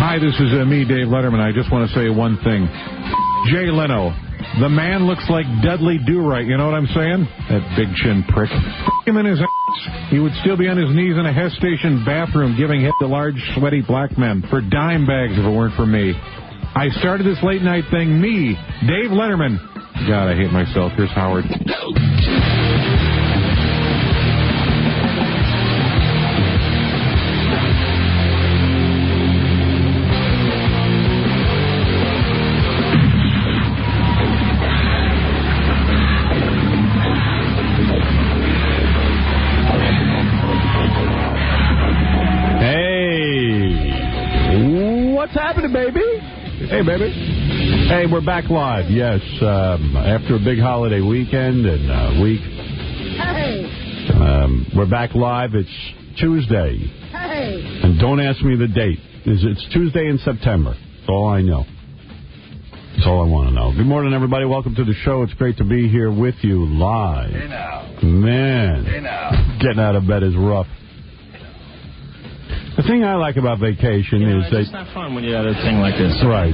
Hi, this is me, Dave Letterman. I just want to say one thing. Jay Leno, the man looks like Dudley Do-Right. You know what I'm saying? That big chin prick. Him in his ass. He would still be on his knees in a Hess Station bathroom giving head to large, sweaty black men for dime bags if it weren't for me. I started this late night thing, me, Dave Letterman. God, I hate myself. Here's Howard. Hey, baby. Hey, we're back live, yes, after a big holiday weekend and week. Hey. We're back live. It's Tuesday. Hey. And don't ask me the date. It's Tuesday in September. That's all I know. That's all I want to know. Good morning, everybody. Welcome to the show. It's great to be here with you live. Hey, now. Man. Hey, now. Getting out of bed is rough. The thing I like about vacation is that... It's not fun when you have a thing like this. Right.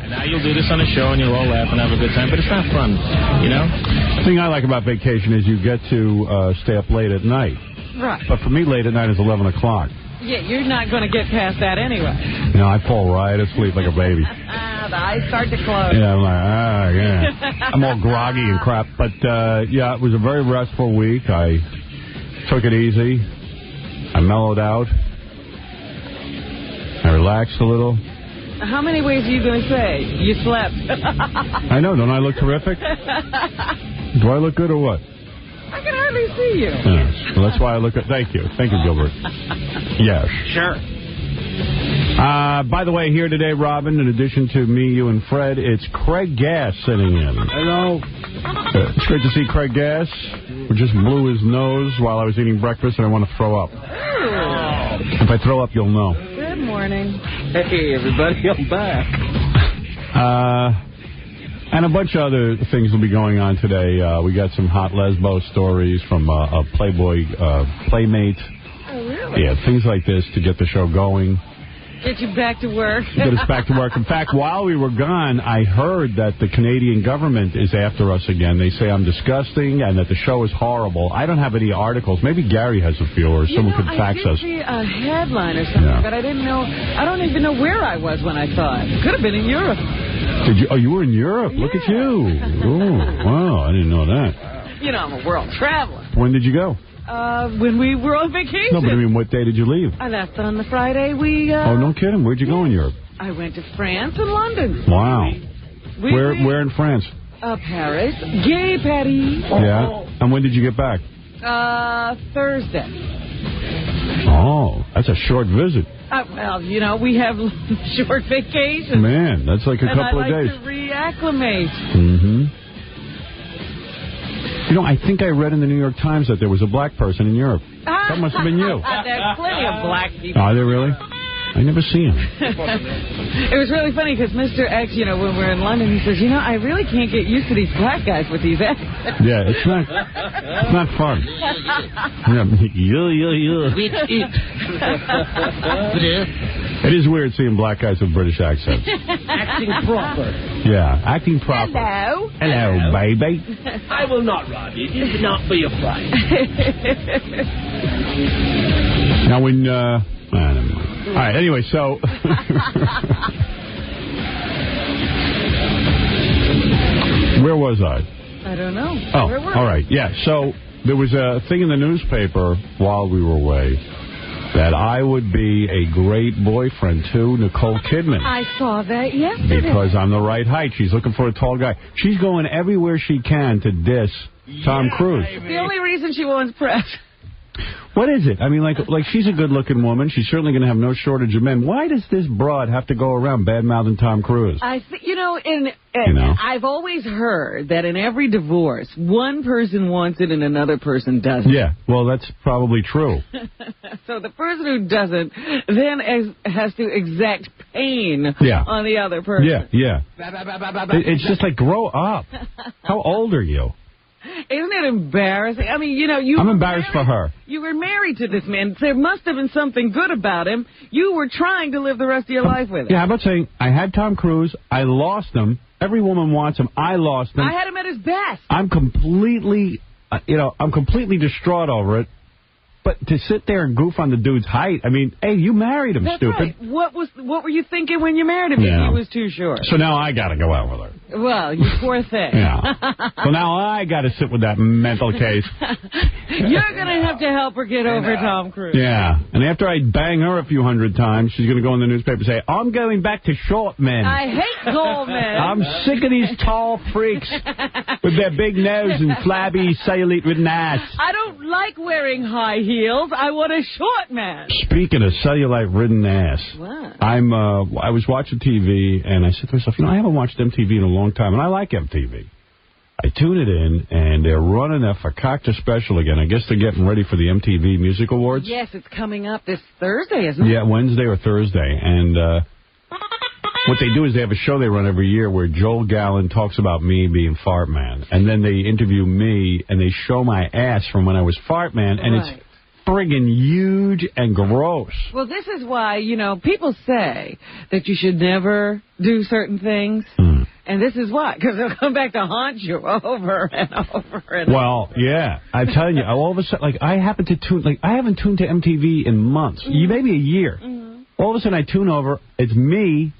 Now you'll do this on a show and you'll all laugh and have a good time, but it's not fun, you know? The thing I like about vacation is you get to stay up late at night. Right. But for me, late at night is 11 o'clock. Yeah, you're not going to get past that anyway. You know, I fall right asleep like a baby. The eyes start to close. Yeah, I'm like, yeah. I'm all groggy and crap. But, yeah, it was a very restful week. I took it easy. I mellowed out. I relaxed a little. How many ways are you going to say you slept? I know. Don't I look terrific? Do I look good or what? I can hardly see you. Yes. Well, that's why I look at... Thank you. Thank you, Gilbert. Yes. Sure. By the way, here today, Robin, in addition to me, you, and Fred, it's Craig Gass sitting in. Hello. It's great to see Craig Gass, who just blew his nose while I was eating breakfast, and I want to throw up. Ooh. If I throw up, you'll know. Good morning. Hey, everybody, I'm back. And a bunch of other things will be going on today. We got some hot lesbo stories from a Playboy playmate. Oh, really? Yeah, things like this to get the show going. Get you back to work. Get us back to work. In fact, while we were gone, I heard that the Canadian government is after us again. They say I'm disgusting and that the show is horrible. I don't have any articles. Maybe Gary has a few or someone could fax us. I did see a headline or something, but I didn't know. I don't even know where I was when I saw it. Could have been in Europe. Did you? Oh, you were in Europe. Yeah. Look at you. Oh, wow. I didn't know that. You know, I'm a world traveler. When did you go? When we were on vacation. No, but I mean, what day did you leave? I left on the Friday. Oh, no kidding. Where'd you go in Europe? I went to France and London. Wow. Where in France? Paris. Gay Paris. Yeah. And when did you get back? Thursday. Oh, that's a short visit. Well, you know, we have short vacations. Man, that's like a couple of days. And I like to reacclimate. Mm-hmm. You know, I think I read in the New York Times that there was a black person in Europe. That must have been you. There's plenty of black people. Are there really? I never see him. It was really funny because Mr. X, you know, when we're in London, he says, you know, I really can't get used to these black guys with these accents. Yeah, it's not fun. It is weird seeing black guys with British accents. Acting proper. Yeah, acting proper. Hello. Hello, baby. I will not rob you. It is not for your pride. Now, when... never mind. All right, anyway, so... Where was I? I don't know. Oh, Where were all right. Yeah, so there was a thing in the newspaper while we were away that I would be a great boyfriend to Nicole Kidman. I saw that yesterday. Because I'm the right height. She's looking for a tall guy. She's going everywhere she can to diss Tom Cruise. The only reason she wants press. What is it? I mean, like she's a good-looking woman. She's certainly going to have no shortage of men. Why does this broad have to go around bad-mouthing Tom Cruise? I've always heard that in every divorce, one person wants it and another person doesn't. Yeah, well, that's probably true. So the person who doesn't then has to exact pain on the other person. Yeah. It's just like, grow up. How old are you? Isn't it embarrassing? I mean, you know, I'm embarrassed for her. You were married to this man. There must have been something good about him. You were trying to live the rest of your life with him. Yeah, how about saying, I had Tom Cruise, I lost him, every woman wants him, I lost him. I had him at his best. I'm completely, I'm completely distraught over it. But to sit there and goof on the dude's height, I mean, hey, you married him, That's stupid. Right. What were you thinking when you married him if he was too short? So now I got to go out with her. Well, you poor thing. Yeah. So now I got to sit with that mental case. You're going to have to help her get over Tom Cruise. Yeah. And after I bang her a few hundred times, she's going to go in the newspaper and say, I'm going back to short men. I hate tall men. I'm sick of these tall freaks with their big nose and flabby cellulite-ridden ass. I don't like wearing high heels. I want a short man. Speaking of cellulite-ridden ass, what? I was watching TV, and I said to myself, I haven't watched MTV in a long time, and I like MTV. I tune it in, and they're running a Fakakta special again. I guess they're getting ready for the MTV Music Awards. Yes, it's coming up this Thursday, isn't it? Yeah, Wednesday or Thursday. And what they do is they have a show they run every year where Joel Gallen talks about me being Fart Man. And then they interview me, and they show my ass from when I was Fart Man, and it's friggin' huge and gross. Well, this is why, people say that you should never do certain things. And this is why, because they'll come back to haunt you over and over and Well, yeah. I'm telling you, all of a sudden, I happen to tune, I haven't tuned to MTV in months, maybe a year. All of a sudden, I tune over, it's me,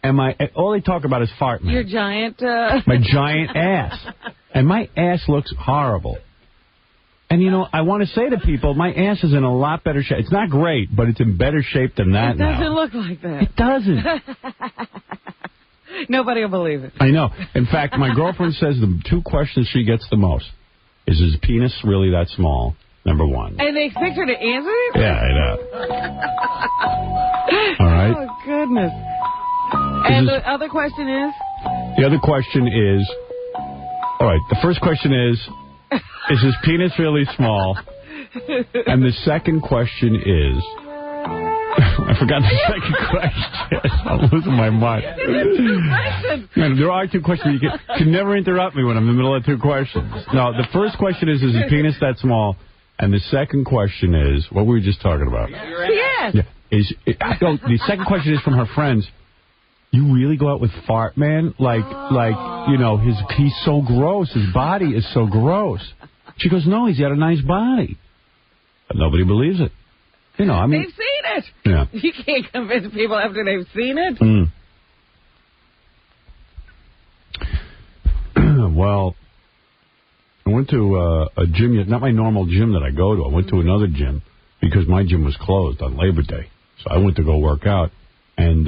and all they talk about is Fart Man. Your giant... My giant ass. And my ass looks horrible. And, I want to say to people, my ass is in a lot better shape. It's not great, but it's in better shape than that now. It doesn't look like that. It doesn't. Nobody will believe it. I know. In fact, my girlfriend says the two questions she gets the most is his penis really that small? Number one. And they expect her to answer it? Yeah, I know. All right. Oh, goodness. And the other question is? The other question is, all right, the first question is his penis really small? And the second question is, I forgot the second question. I'm losing my mind. Man, there are two questions. You can never interrupt me when I'm in the middle of two questions. No, the first question is his penis that small? And the second question is, what were we just talking about? Yes. Yeah, the second question is from her friends. You really go out with Fart Man? He's so gross. His body is so gross. She goes, no, he's got a nice body. But nobody believes it. They've seen it. Yeah. You can't convince people after they've seen it. Well, I went to a gym, not my normal gym that I go to. I went to another gym because my gym was closed on Labor Day. So I went to go work out. And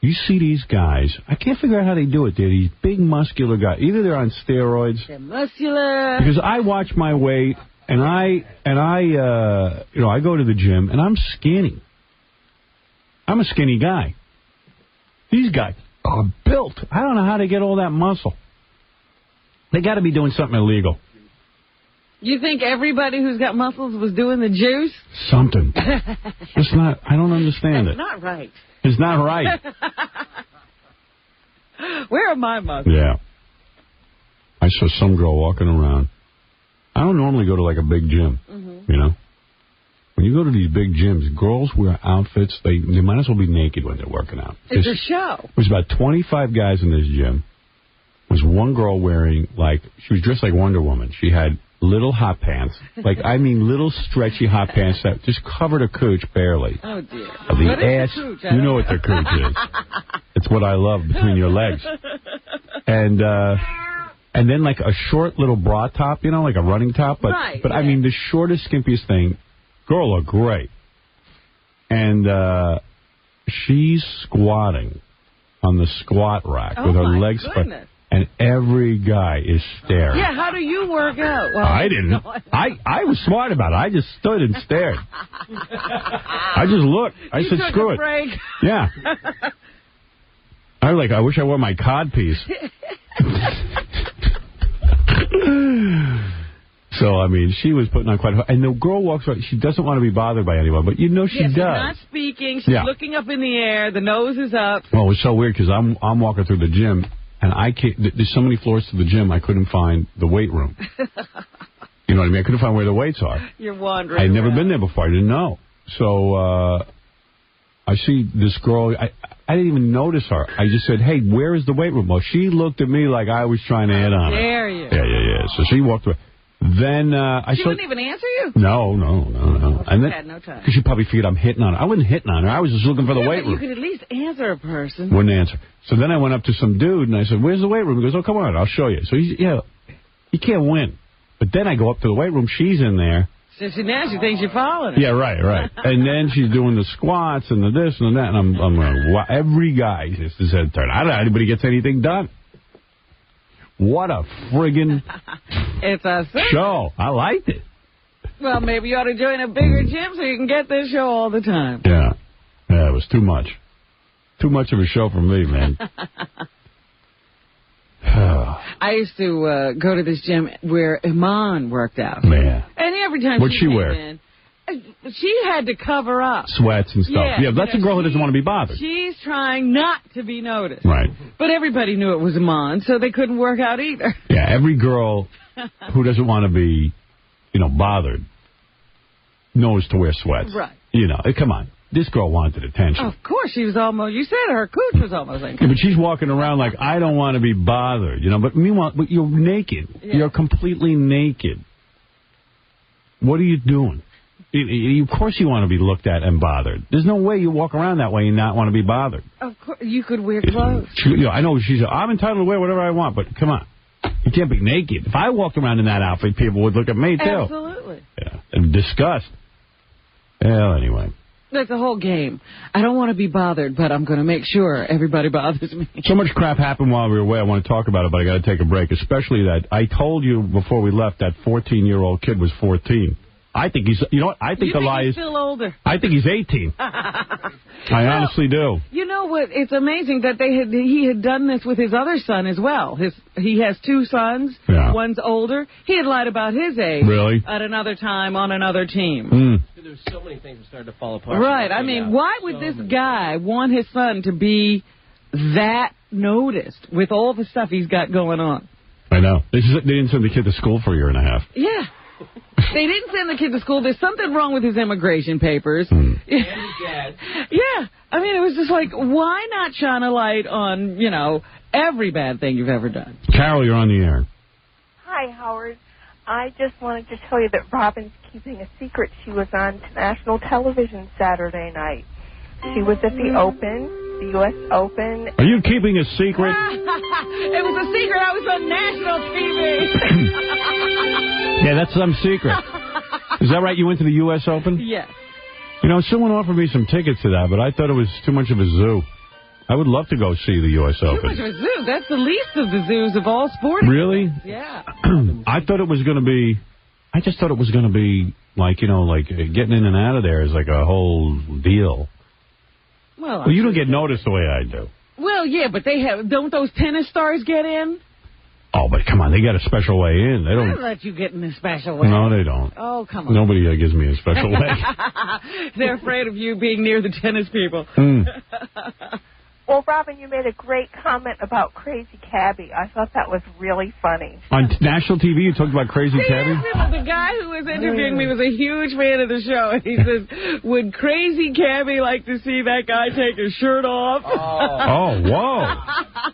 you see these guys. I can't figure out how they do it. They're these big, muscular guys. Either they're on steroids. They're muscular. Because I watch my weight. And I go to the gym, and I'm skinny. I'm a skinny guy. These guys are built. I don't know how they get all that muscle. They got to be doing something illegal. You think everybody who's got muscles was doing the juice? Something. It's not. I don't understand That's not right. It's not right. Where are my muscles? Yeah. I saw some girl walking around. I don't normally go to a big gym, When you go to these big gyms, girls wear outfits. They might as well be naked when they're working out. It's a show. There's about 25 guys in this gym. There was one girl wearing, she was dressed like Wonder Woman. She had little hot pants. Little stretchy hot pants that just covered her cooch barely. Oh, dear. The ass, you know what the cooch is. It's what I love between your legs. And then a short little bra top, like a running top. But I mean, the shortest, skimpiest thing. Girl looked great. And she's squatting on the squat rack with her legs spread. And every guy is staring. Yeah, how do you work out? Well, I didn't. I was smart about it. I just stood and stared. I just looked. I said, screw it. Break. Yeah. I wish I wore my codpiece. So, I mean, she was putting on quite a... And the girl walks around. She doesn't want to be bothered by anyone, but she does. She's not speaking. She's looking up in the air. The nose is up. Well, it was so weird because I'm walking through the gym, and I can't. There's so many floors to the gym, I couldn't find the weight room. You know what I mean? I couldn't find where the weights are. You're wandering. I'd never around. been there before. I didn't know. So I see this girl. I didn't even notice her. I just said, "Hey, where is the weight room?" Well, she looked at me like I was trying to hit on her. Dare you? Yeah. So she walked away. Then She wouldn't even answer you? No. And then, had no time. because she probably figured I'm hitting on her. I wasn't hitting on her. I was just looking for the weight room. You could at least answer a person. Wouldn't answer. So then I went up to some dude and I said, "Where's the weight room?" He goes, "Oh, come on, I'll show you." So he's, you can't win. But then I go up to the weight room. She's in there. So now she thinks you're following her. Yeah, right. And then she's doing the squats and the this and the that. And I'm like, wow, every guy just his head turned. I don't know how anybody gets anything done. What a friggin' It's a show. I liked it. Well, maybe you ought to join a bigger gym so you can get this show all the time. Yeah, it was too much. Too much of a show for me, man. I used to go to this gym where Iman worked out. Man. And every time What'd she came wear? in, she had to cover up. Sweats and stuff. Yeah, that's a girl who doesn't want to be bothered. She's trying not to be noticed. Right. But everybody knew it was Iman, so they couldn't work out either. Yeah, every girl who doesn't want to be, bothered knows to wear sweats. Right. Come on. This girl wanted attention. Of course, she was almost, you said her cooch was almost like yeah, but she's walking around like, I don't want to be bothered, But meanwhile, you're naked. Yeah. You're completely naked. What are you doing? Of course you want to be looked at and bothered. There's no way you walk around that way and not want to be bothered. Of course, you could wear clothes. I know she's, I'm entitled to wear whatever I want, but come on. You can't be naked. If I walked around in that outfit, people would look at me, too. Absolutely. Yeah, and disgust. Well, anyway. That's the whole game. I don't want to be bothered, but I'm going to make sure everybody bothers me. So much crap happened while we were away. I want to talk about it, but I got to take a break, especially that I told you before we left that 14-year-old kid was 14. I think he's, I think Aaliyah is still older. I think he's 18. I honestly do. You know what? It's amazing that he had done this with his other son as well. He has two sons. Yeah. One's older. He had lied about his age. Really? At another time on another team. There's so many things that started to fall apart. Right. I mean, why would this guy want his son to be that noticed with all the stuff he's got going on? I know. They didn't send the kid to school for a year and a half. Yeah. They didn't send the kid to school. There's something wrong with his immigration papers. And his dad. Yeah. I mean, it was just like, why not shine a light on, every bad thing you've ever done? Carol, you're on the air. Hi, Howard. I just wanted to tell you that Robin's keeping a secret. She was on national television Saturday night. She was at the Open, the U.S. Open. Are you keeping a secret? It was a secret. I was on national TV. Yeah, that's some secret. Is that right? You went to the U.S. Open? Yes. Someone offered me some tickets to that, but I thought it was too much of a zoo. I would love to go see the U.S. Open. Too much of a zoo. That's the least of the zoos of all sports. Really? Yeah. I thought it was going to be... I just thought it was going to be like, like getting in and out of there is like a whole deal. Well, you don't get noticed the way I do. Well, yeah, but don't those tennis stars get in? Oh, but come on, they got a special way in. They don't let you get in a special way. No, they don't. Oh, come on. Nobody gives me a special way. They're afraid of you being near the tennis people. Well, Robin, you made a great comment about Crazy Cabby. I thought that was really funny. On national TV, you talked about Crazy Cabby? The guy who was interviewing me was a huge fan of the show. And he says, would Crazy Cabby like to see that guy take his shirt off? Oh, whoa.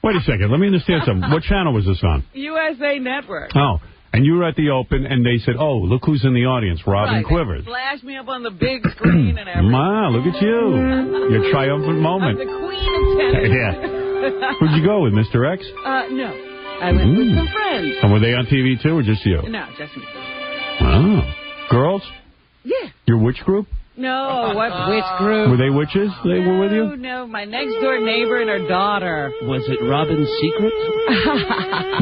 Wait a second. Let me understand something. What channel was this on? USA Network. Oh. And you were at the Open, and they said, oh, look who's in the audience, Robin Quivers. They flashed me up on the big screen and everything. Ma, look at you. Your triumphant moment. I'm the queen of tennis. Yeah. Who'd you go with, Mr. X? No. I went with some friends. And were they on TV, too, or just you? No, just me. Oh. Girls? Yeah. Your witch group? No, what witch group? Were they witches? They were with you? No, my next-door neighbor and her daughter. Was it Robin's secret?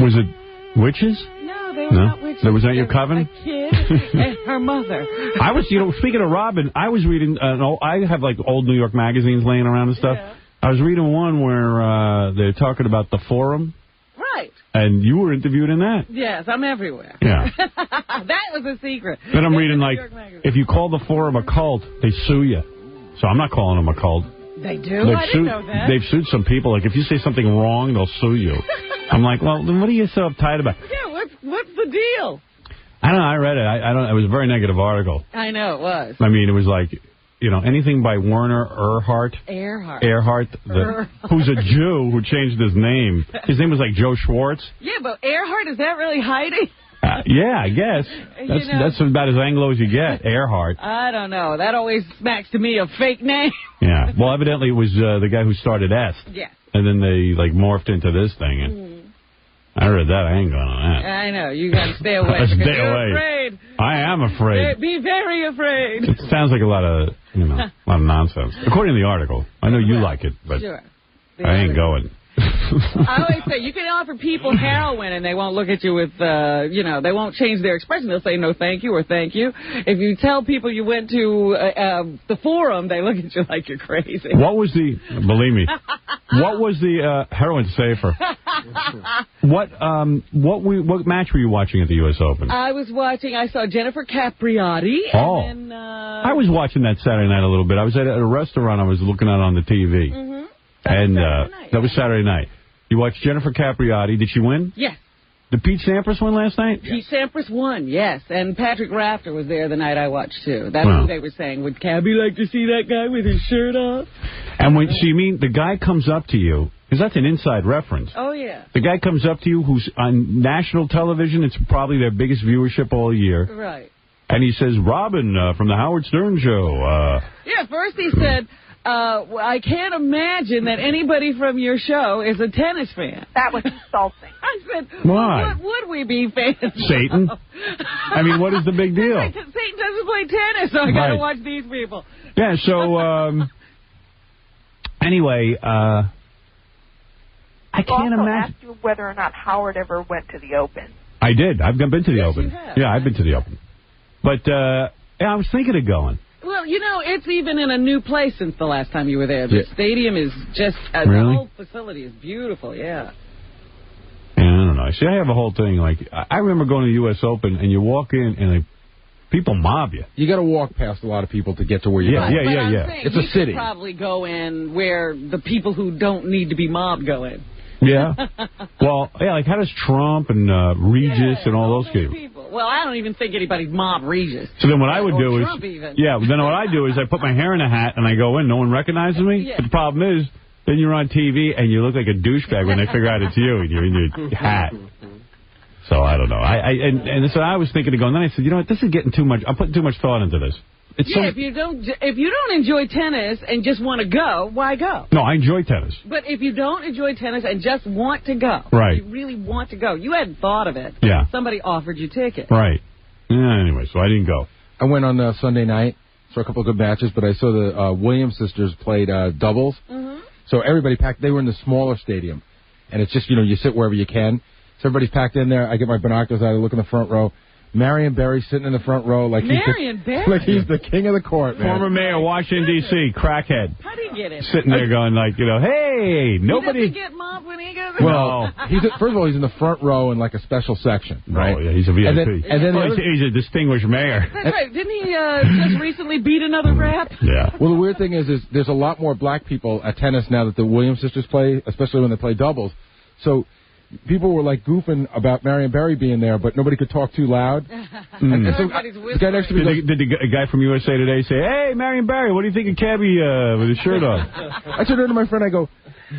Was it witches? They were not witches. Was that your coven? A kid and her mother. I was, speaking of Robin, I was reading, I have like old New York magazines laying around and stuff. Yeah. I was reading one where they're talking about the Forum. Right. And you were interviewed in that. Yes, I'm everywhere. Yeah. That was a secret. Then I'm reading like, if you call the Forum a cult, they sue you. So I'm not calling them a cult. They do? I didn't know that. They've sued some people. Like, if you say something wrong, they'll sue you. I'm like, well, then what are you so uptight about? Yeah, what's the deal? I don't know. I read it. I don't. It was a very negative article. I know it was. I mean, it was like, anything by Werner Erhardt. Who's a Jew who changed his name. His name was like Joe Schwartz. Yeah, but Earhart, is that really hiding? Yeah, I guess. That's about as Anglo as you get, Earhart. I don't know. That always smacks to me of fake name. Yeah. Well, evidently it was the guy who started Est. Yeah. And then they morphed into this thing. And I read that. I ain't going on that. I know. You got to stay away. You're afraid. I am afraid. Be very afraid. It sounds like a lot of nonsense. According to the article. I know you like it, but sure. I ain't going. I always say, you can offer people heroin and they won't look at you with, they won't change their expression. They'll say no thank you or thank you. If you tell people you went to the Forum, they look at you like you're crazy. Believe me, what was the heroin safer? What match were you watching at the U.S. Open? I saw Jennifer Capriati. Oh. And then, I was watching that Saturday night a little bit. I was at a restaurant I was looking at on the TV. Mm-hmm. That was Saturday night. You watched Jennifer Capriati. Did she win? Yes. Did Pete Sampras win last night? Pete Sampras won, yes. And Patrick Rafter was there the night I watched, too. That's what they were saying. Would Cabby like to see that guy with his shirt off? And the guy comes up to you, because that's an inside reference. Oh, yeah. The guy comes up to you who's on national television. It's probably their biggest viewership all year. Right. And he says, Robin from the Howard Stern Show. Yeah, first he said, I can't imagine that anybody from your show is a tennis fan. That was insulting. I said, why? What would we be fans Satan? of? I mean, what is the big deal? Satan doesn't play tennis, so I got to watch these people. Yeah, so, anyway, I can't imagine. I asked you whether or not Howard ever went to the Open. I did. I've been to the Open. You have. Yeah, I've been to the Open. But, I was thinking of going. Well, it's even in a new place since the last time you were there. The stadium is just, the whole facility is beautiful, yeah. Yeah, I don't know. See, I have a whole thing, like, I remember going to the U.S. Open, and you walk in, and people mob you. You got to walk past a lot of people to get to where you're going. Yeah. It's a city. You probably go in where the people who don't need to be mobbed go in. Yeah. Well, yeah, like how does Trump and Regis and all those people? Well, I don't even think anybody's mob Regis. So then what I would do is... Trump even. Yeah, then what I do is I put my hair in a hat and I go in. No one recognizes me. Yeah. But the problem is, then you're on TV and you look like a douchebag when they figure out it's you and you're in your hat. So I don't know. And so I was thinking of going. Then I said, you know what? This is getting too much. I'm putting too much thought into this. If you don't enjoy tennis and just want to go, why go? No, I enjoy tennis. But if you don't enjoy tennis and just want to go, right? You really want to go. You hadn't thought of it. Yeah. Somebody offered you tickets. Right. Yeah, anyway, so I didn't go. I went on Sunday night, saw a couple of good matches, but I saw the Williams sisters played doubles. Mm-hmm. So everybody packed. They were in the smaller stadium, and it's just you sit wherever you can. So everybody's packed in there. I get my binoculars out. I look in the front row. Marion Barry sitting in the front row like he's the king of the court, man. Former mayor of Washington, D.C., crackhead. How do you get it? Sitting there going like, hey, nobody... He doesn't get mobbed when he goes in. Well, first of all, he's in the front row in like a special section, right? Oh, yeah, he's a VIP. And then he's a distinguished mayor. That's right. Didn't he just recently beat another rap? Yeah. Well, the weird thing is there's a lot more black people at tennis now that the Williams sisters play, especially when they play doubles. So... people were like goofing about Marion Barry being there, but nobody could talk too loud. And so the guy next to me did the guy from USA Today say, "Hey, Marion Barry, what do you think of Cabby with his shirt on?" I turned to my friend. I go,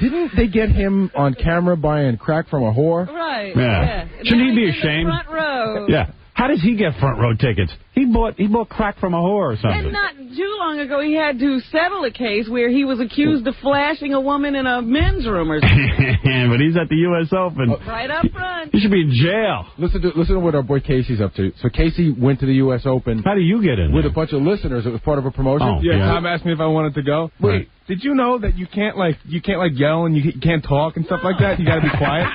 "Didn't they get him on camera buying crack from a whore?" Right. Yeah. Shouldn't he be ashamed? Front row. Yeah. How does he get front row tickets? He bought crack from a whore or something. And not too long ago, he had to settle a case where he was accused of flashing a woman in a men's room or something. But he's at the U.S. Open. Right up front. He should be in jail. Listen to what our boy Casey's up to. So Casey went to the U.S. Open. How do you get in with there? A bunch of listeners? It was part of a promotion. Oh, yeah, Tom asked me if I wanted to go. Right. Did you know that you can't yell and you can't talk and stuff like that? You got to be quiet.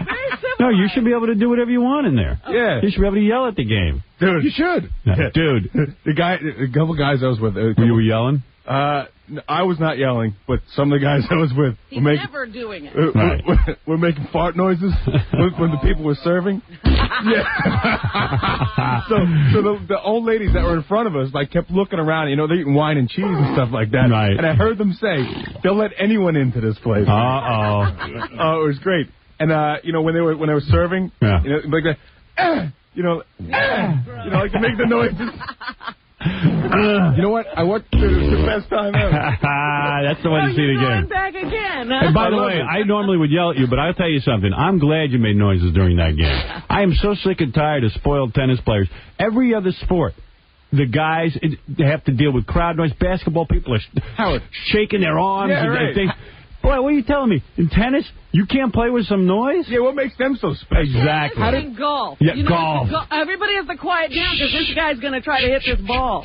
No, you should be able to do whatever you want in there. Yeah. You should be able to yell at the game. Dude. You should. Dude. A couple guys I was with. You were yelling? I was not yelling, but some of the guys I was with He's never doing it. Right. We're making fart noises when the people were serving. Yeah. So the old ladies that were in front of us kept looking around. They're eating wine and cheese and stuff like that. Right. And I heard them say, "They'll let anyone into this place." Uh-oh. Oh, it was great. And when they were serving, like that, like to make the noises. You know what? It was the best time ever. That's the way to see the game. Back again. And by the way, I normally would yell at you, but I'll tell you something. I'm glad you made noises during that game. I am so sick and tired of spoiled tennis players. Every other sport, the guys they have to deal with crowd noise. Basketball people are shaking their arms. Yeah, right. Boy, what are you telling me? In tennis, you can't play with some noise? Yeah, what makes them so special? Exactly. And golf. Yeah, golf. Everybody has to quiet down because this guy's going to try to hit this ball.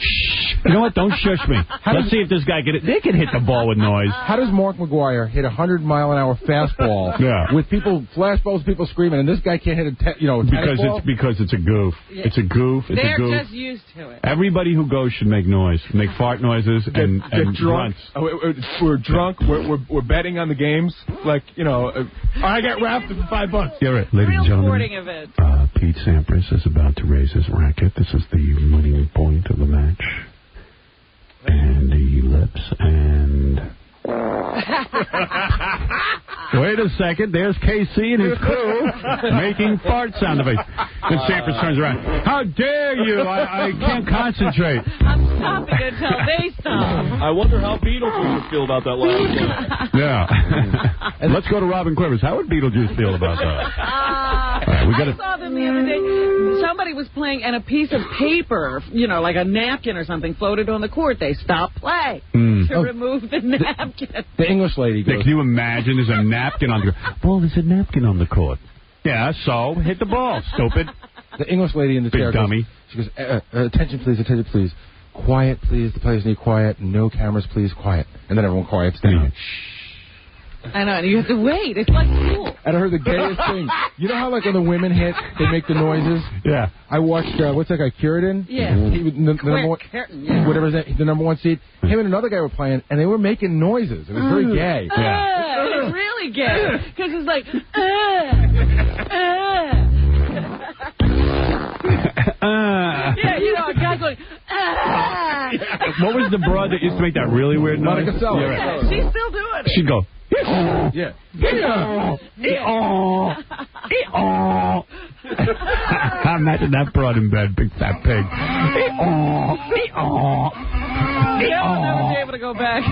You know what? Don't shush me. Let's see if this guy can. They can hit the ball with noise. How does Mark McGuire hit a 100-mile-an-hour fastball with flash balls, people screaming, and this guy can't hit a tennis ball? Because it's a goof. Yeah. It's a goof. It's They're a goof. just used to it. Everybody who goes should make noise, make fart noises, and drunk. grunts. We're drunk. We're betting on the games. Like I got wrapped for $5. Yeah, right. Ladies and gentlemen, sporting event. Pete Sampras is about to raise his racket. This is the winning point of the match. And he lips and... Wait a second. There's KC and his crew making fart sound effects. Then Sampras turns around. How dare you? I can't concentrate. I'm stopping until they stop. I wonder how Beetlejuice would feel about that last one. Yeah. And let's go to Robin Quivers. How would Beetlejuice feel about that? I saw them the other day. Somebody was playing, and a piece of paper, like a napkin or something, floated on the court. They stopped play to remove the napkin. The English lady goes... Can you imagine there's a napkin on the court? Well, there's a napkin on the court. Yeah, so hit the ball, stupid. The English lady in the chair dummy. She goes, attention, please. Quiet, please. The players need quiet. No cameras, please. Quiet. And then everyone quiets down. I know, and you have to wait. It's like school. And I heard the gayest thing. You know how, like, when the women hit, they make the noises? Yeah. I watched, what's that guy, Curidan? Yeah. He was whatever his name, the number one seed. Him and another guy were playing, and they were making noises. It was very gay. Yeah. It's really gay. Because it's like, a guy going, What was the broad that used to make that really weird noise? Monica Seles. Yeah, she's still doing it. She'd go, yeah. Imagine that broad in bed, big fat pig. I'll never be able to go back.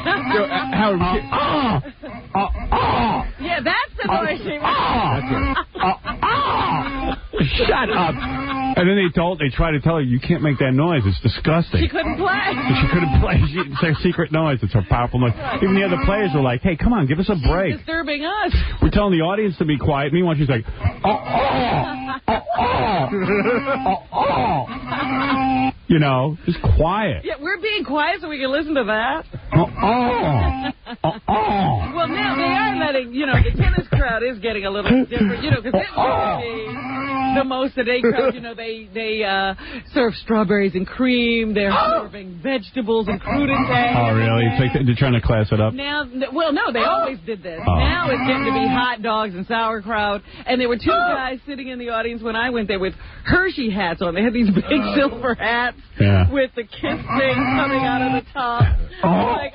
Yeah, that's the noise she Shut up. And then they tried to tell her, you can't make that noise. It's disgusting. She couldn't play. It's her secret noise. It's her powerful noise. Even the other players were like, hey, come on, give us a break. She's disturbing us. We're telling the audience to be quiet. Meanwhile, she's like, just quiet. Yeah, we're being quiet so we can listen to that. Well, now they are letting, the tennis crowd is getting a little different, because it used to be the most today crowd, they serve strawberries and cream. They're serving vegetables and crudités. Oh, really? It's like they're trying to class it up? Now, well, no, they always did this. Now it's getting to be hot dogs and sauerkraut. And there were two guys sitting in the audience when I went there with Hershey hats on. They had these big silver hats with the kiss thing coming out of the top. Like,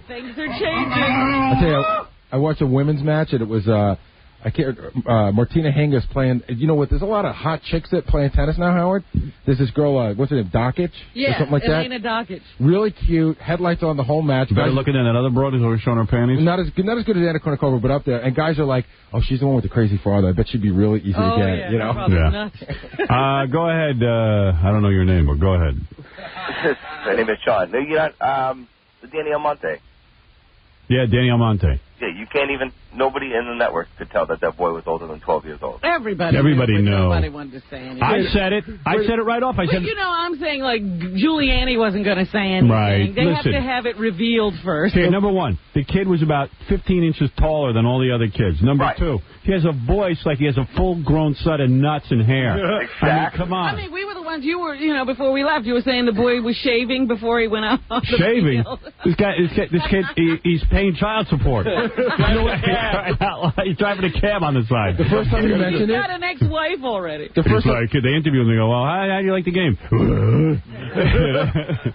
things are changing. I tell you, I watched a women's match, and it was Martina Hingis playing. You know what? There's a lot of hot chicks that play tennis now, Howard. There's this girl, what's her name, Dokic? Yeah, or something like Elena that. Dokic. Really cute. Headlights on the whole match. Better looking than that other broad who's always showing her panties? Not as good as Anna Kournikova, but up there. And guys are like, oh, she's the one with the crazy father. I bet she'd be really easy to get. Nuts. Go ahead. I don't know your name, but go ahead. My name is Sean. No, you're not Danny Almonte. Yeah, Danny Almonte. Yeah, you can't even... Nobody in the network could tell that boy was older than 12 years old. Everybody knew. Nobody wanted to say anything. I said it right off. I said... I'm saying, like, Giuliani wasn't going to say anything. Right. They have to have it revealed first. Okay, number one, the kid was about 15 inches taller than all the other kids. Number two, he has a voice like he has a full-grown set of nuts and hair. Exactly. I mean, come on. I mean, we were the ones you were, before we left, you were saying the boy was shaving before he went out on the Shaving? field. This kid, he's paying child support. He's driving a cab on the side. The first time you mentioned He's got an ex-wife already. They interview him. They go, well, how do you like the game?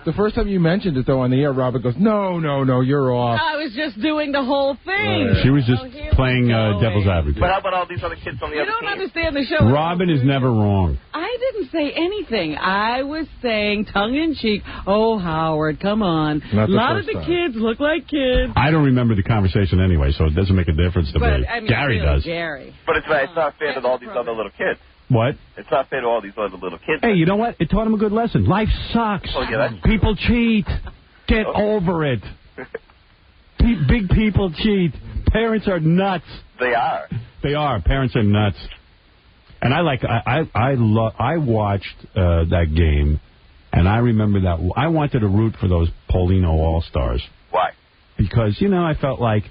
The first time you mentioned it, though, on the air, Robert goes, no, you're off. I was just doing the whole thing. She was just playing devil's advocate. But how about all these other kids on the You other don't team? understand the show. Robin is never wrong. I didn't say anything. I was saying, tongue-in-cheek, oh, Howard, come on. A lot of the kids look like kids. I don't remember the conversation anyway, so it doesn't make a difference to me. I mean, Gary really, does. Gary. But it's not fair to all these other little kids. What? It's not fair to all these other little kids. Hey, you know what? It taught him a good lesson. Life sucks. Oh, yeah, that's people cheat. Get over it. Big people cheat. Parents are nuts. They are. They are. Parents are nuts. And I watched that game, and I remember that I wanted to root for those Paulino All-Stars. Why? Because, I felt like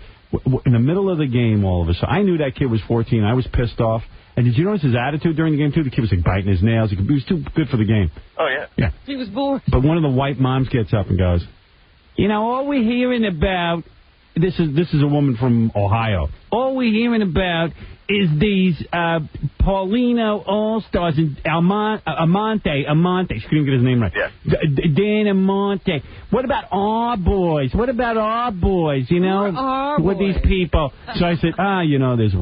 in the middle of the game, all of a sudden, I knew that kid was 14. I was pissed off. And did you notice his attitude during the game, too? The kid was like biting his nails. He was too good for the game. Oh, yeah. Yeah. He was bored. But one of the white moms gets up and goes, all we're hearing about, this is a woman from Ohio, all we're hearing about is these Paulino All-Stars and Amante, she couldn't get his name right. Yeah. Dan Amante. What about our boys? What about our boys, with these people? So I said, this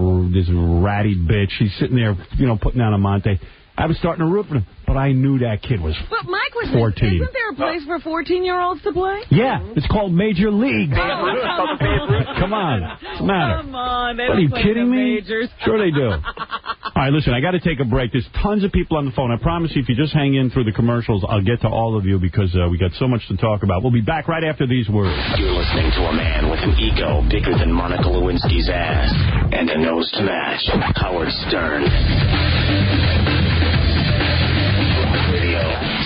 ratty bitch, she's sitting there, putting down Amante. I was starting to root for him, but I knew that kid was 14. But my question is, isn't there a place for 14-year-olds to play? Yeah, it's called Major League. Come on. What's the matter? Come on. What, are you kidding me? Sure they do. All right, listen, I got to take a break. There's tons of people on the phone. I promise you, if you just hang in through the commercials, I'll get to all of you because we got so much to talk about. We'll be back right after these words. You're listening to a man with an ego bigger than Monica Lewinsky's ass and a nose to match. Howard Stern.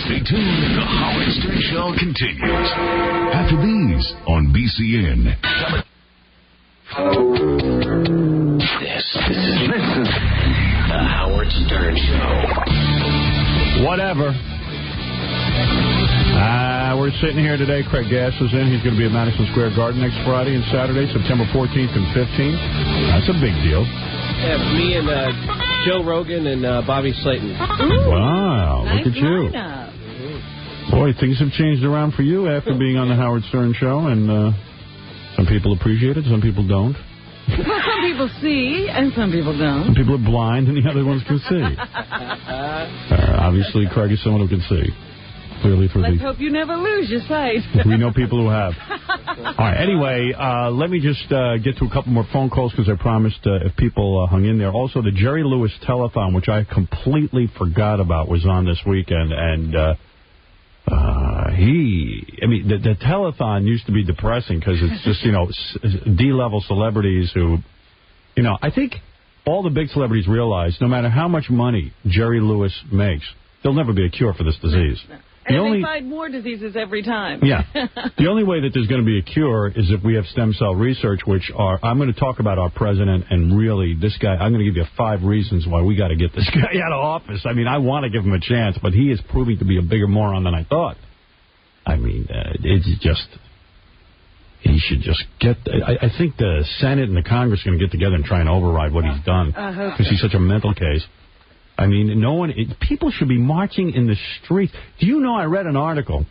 Stay tuned. The Howard Stern Show continues after these on BCN. This is the Howard Stern Show. Whatever. We're sitting here today. Craig Gass is in. He's going to be at Madison Square Garden next Friday and Saturday, September 14th and 15th. That's a big deal. Yeah, me and Joe Rogan and Bobby Slayton. Wow, nice look at you. Lineup. Boy, things have changed around for you after being on the Howard Stern Show, and some people appreciate it, some people don't. Well, some people see, and some people don't. Some people are blind, and the other ones can see. Obviously, Craig is someone who can see. Clearly for Let's hope you never lose your sight. We know people who have. All right, anyway, let me just get to a couple more phone calls because I promised if people hung in there. Also, the Jerry Lewis telethon, which I completely forgot about, was on this weekend, and the telethon used to be depressing because it's just, D-level celebrities who, I think all the big celebrities realize no matter how much money Jerry Lewis makes, there'll never be a cure for this disease. No. And they find more diseases every time. Yeah. The only way that there's going to be a cure is if we have stem cell research, which I'm going to talk about our president, and really, this guy, I'm going to give you 5 reasons why we got to get this guy out of office. I mean, I want to give him a chance, but he is proving to be a bigger moron than I thought. I mean, it's just, he should just get, I think the Senate and the Congress are going to get together and try and override what he's done. Because he's such a mental case. I mean, people should be marching in the streets. Do you know, I read an article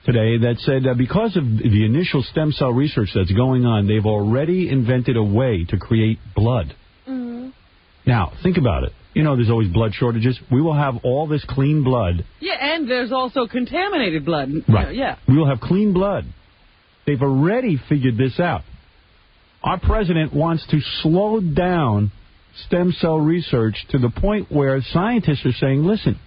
today that said because of the initial stem cell research that's going on, they've already invented a way to create blood. Mm-hmm. Now, think about it. There's always blood shortages. We will have all this clean blood. Yeah, and there's also contaminated blood. Right. Yeah. We will have clean blood. They've already figured this out. Our president wants to slow down stem cell research to the point where scientists are saying, listen,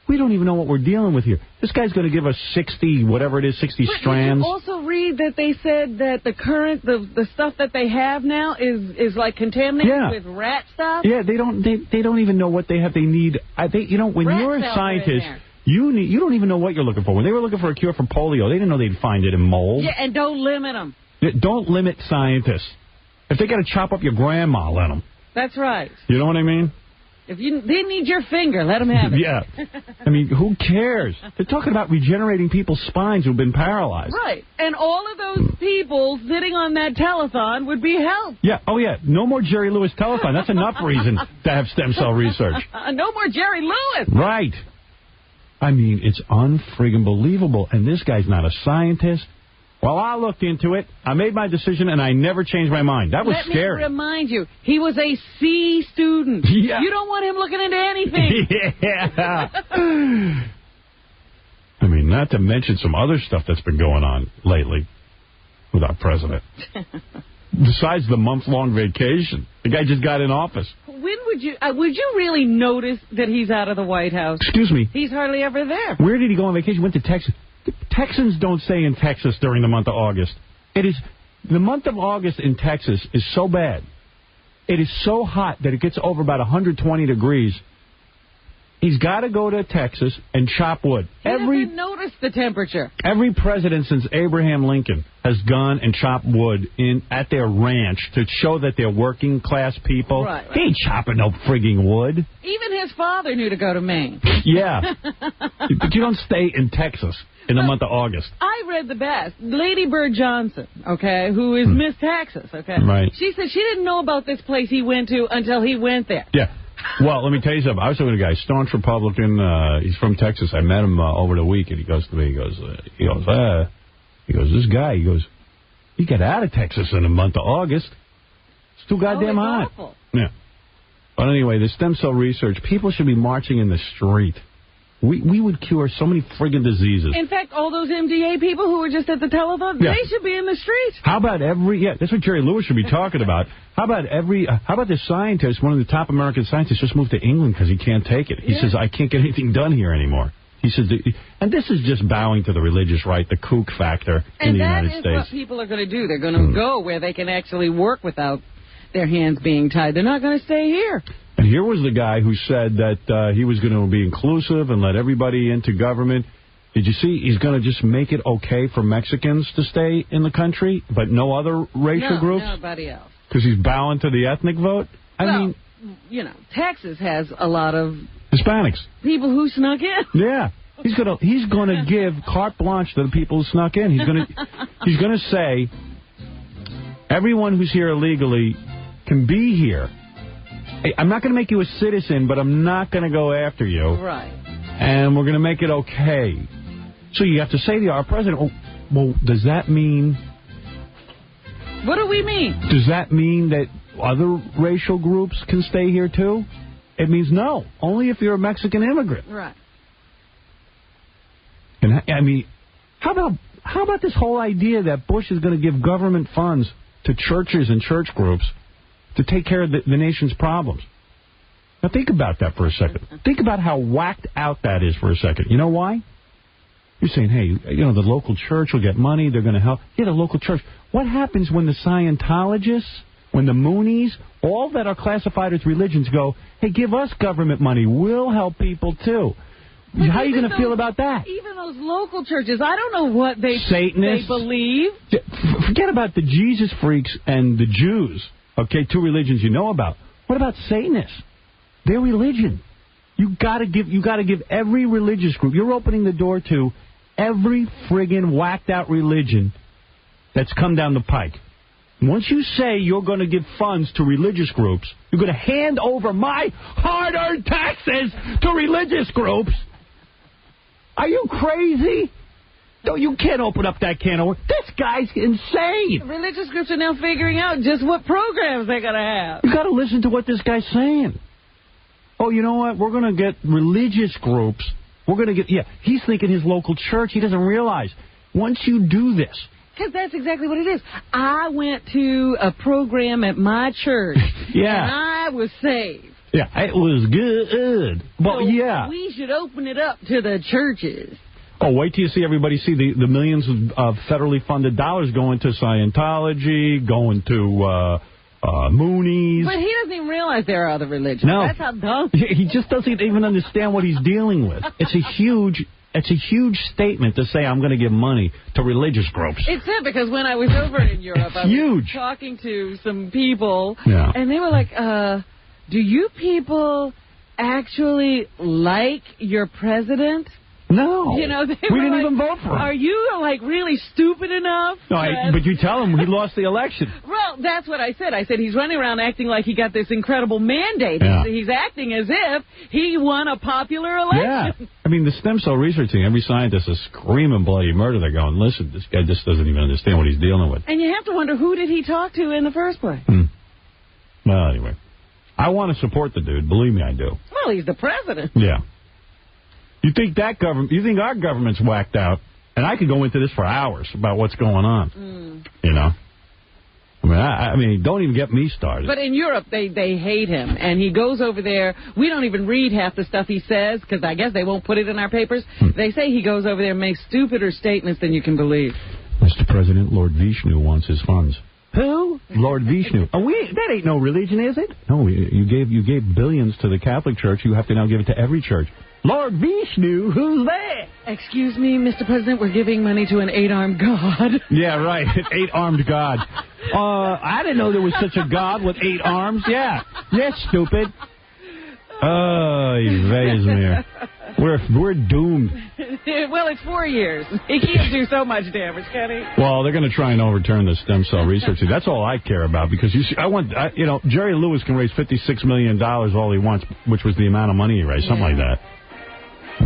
we don't even know what we're dealing with here. This guy's going to give us 60 strands. Did you also read that they said that the stuff that they have now is like contaminated with rat stuff? Yeah, they don't even know what they have. They need, when you're a scientist, you don't even know what you're looking for. When they were looking for a cure for polio, they didn't know they'd find it in mold. Yeah, and don't limit them. Don't limit scientists. If they got to chop up your grandma, let them. That's right. You know what I mean? If they need your finger, let them have it. Yeah. I mean, who cares? They're talking about regenerating people's spines who've been paralyzed. Right. And all of those people sitting on that telethon would be helped. Yeah. Oh, yeah. No more Jerry Lewis telethon. That's enough reason to have stem cell research. No more Jerry Lewis. Right. I mean, it's unfriggin' believable. And this guy's not a scientist. Well, I looked into it. I made my decision, and I never changed my mind. That was scary. Let me remind you, he was a C student. Yeah. You don't want him looking into anything. Yeah. I mean, not to mention some other stuff that's been going on lately with our president. Besides the month-long vacation. The guy just got in office. When would you really notice that he's out of the White House? Excuse me. He's hardly ever there. Where did he go on vacation? Went to Texas. The Texans don't stay in Texas during the month of August. The month of August in Texas is so bad. It is so hot that it gets over about 120 degrees. He's got to go to Texas and chop wood. He doesn't notice the temperature. Every president since Abraham Lincoln has gone and chopped wood at their ranch to show that they're working class people. Right. He ain't chopping no frigging wood. Even his father knew to go to Maine. Yeah. But you don't stay in Texas in the month of August. I read the best. Lady Bird Johnson, okay, who is Miss Texas, okay? Right. She said she didn't know about this place he went to until he went there. Yeah. Well, let me tell you something. I was talking to a guy, staunch Republican. He's from Texas. I met him over the week, and he goes to me, this guy, he got out of Texas in the month of August. It's too goddamn hot. Awful. Yeah. But anyway, the stem cell research, people should be marching in the street. We would cure so many friggin' diseases. In fact, all those MDA people who were just at the telethon, they should be in the streets. How about that's what Jerry Lewis should be talking about. How about this scientist, one of the top American scientists, just moved to England because he can't take it. He says, I can't get anything done here anymore. He says, and this is just bowing to the religious right, the kook factor in the United States. And that is what people are going to do. They're going to go where they can actually work without their hands being tied. They're not going to stay here. And here was the guy who said that he was going to be inclusive and let everybody into government. Did you see? He's going to just make it okay for Mexicans to stay in the country, but no other racial groups? Nobody else. Because he's bowing to the ethnic vote? I mean, Texas has a lot of Hispanics. People who snuck in. Yeah. He's gonna give carte blanche to the people who snuck in. He's gonna say everyone who's here illegally can be here. I'm not going to make you a citizen, but I'm not going to go after you. Right. And we're going to make it okay. So you have to say to our president, well, does that mean... What do we mean? Does that mean that other racial groups can stay here, too? It means no. Only if you're a Mexican immigrant. Right. And I mean, how about this whole idea that Bush is going to give government funds to churches and church groups to take care of the nation's problems? Now, think about that for a second. Think about how whacked out that is for a second. You know why? You're saying, hey, the local church will get money. They're going to help. Yeah, the local church. What happens when the Scientologists, when the Moonies, all that are classified as religions go, hey, give us government money. We'll help people, too. But how are you going to feel about that? Even those local churches, I don't know what they believe. Forget about the Jesus freaks and the Jews. Okay, two religions you know about. What about Satanists? Their religion. You got to give every religious group. You're opening the door to every friggin' whacked out religion that's come down the pike. Once you say you're going to give funds to religious groups, you're going to hand over my hard-earned taxes to religious groups. Are you crazy? No, you can't open up that can of worms. This guy's insane. Religious groups are now figuring out just what programs they're going to have. You got to listen to what this guy's saying. Oh, you know what? We're going to get religious groups. We're going to get, he's thinking his local church. He doesn't realize. Once you do this. Because that's exactly what it is. I went to a program at my church. And I was saved. Yeah, it was good. But so we should open it up to the churches. Oh, wait till you see everybody see the millions of federally funded dollars going to Scientology, going to Moonies. But he doesn't even realize there are other religions. No. That's how dumb. He just doesn't even understand what he's dealing with. It's a huge statement to say I'm going to give money to religious groups. It's it, because when I was over in Europe, I was talking to some people, and they were like, do you people actually like your president? No. You know, we didn't even vote for him. Are you, like, really stupid enough? No, but you tell him he lost the election. Well, that's what I said. I said he's running around acting like he got this incredible mandate. Yeah. He's acting as if he won a popular election. Yeah. I mean, the stem cell research thing, every scientist is screaming bloody murder. They're going, listen, this guy just doesn't even understand what he's dealing with. And you have to wonder, who did he talk to in the first place? Well, anyway. I want to support the dude. Believe me, I do. Well, he's the president. Yeah. You think our government's whacked out? And I could go into this for hours about what's going on. You know? I mean, don't even get me started. But in Europe, they hate him. And he goes over there. We don't even read half the stuff he says, because I guess they won't put it in our papers. They say he goes over there and makes stupider statements than you can believe. Mr. President, Lord Vishnu wants his funds. Who? Lord Vishnu. That ain't no religion, is it? No, you gave billions to the Catholic Church. You have to now give it to every church. Lord Vishnu, who's that? Excuse me, Mr. President, we're giving money to an 8-armed god. Yeah, right, an 8-armed god. I didn't know there was such a god with 8 arms. Yeah, stupid. Oh, Vezmir. We're doomed. Well, it's 4 years. He can't do so much damage, can he? Well, they're going to try and overturn the stem cell research. That's all I care about, because Jerry Lewis can raise $56 million all he wants, which was the amount of money he raised, something like that.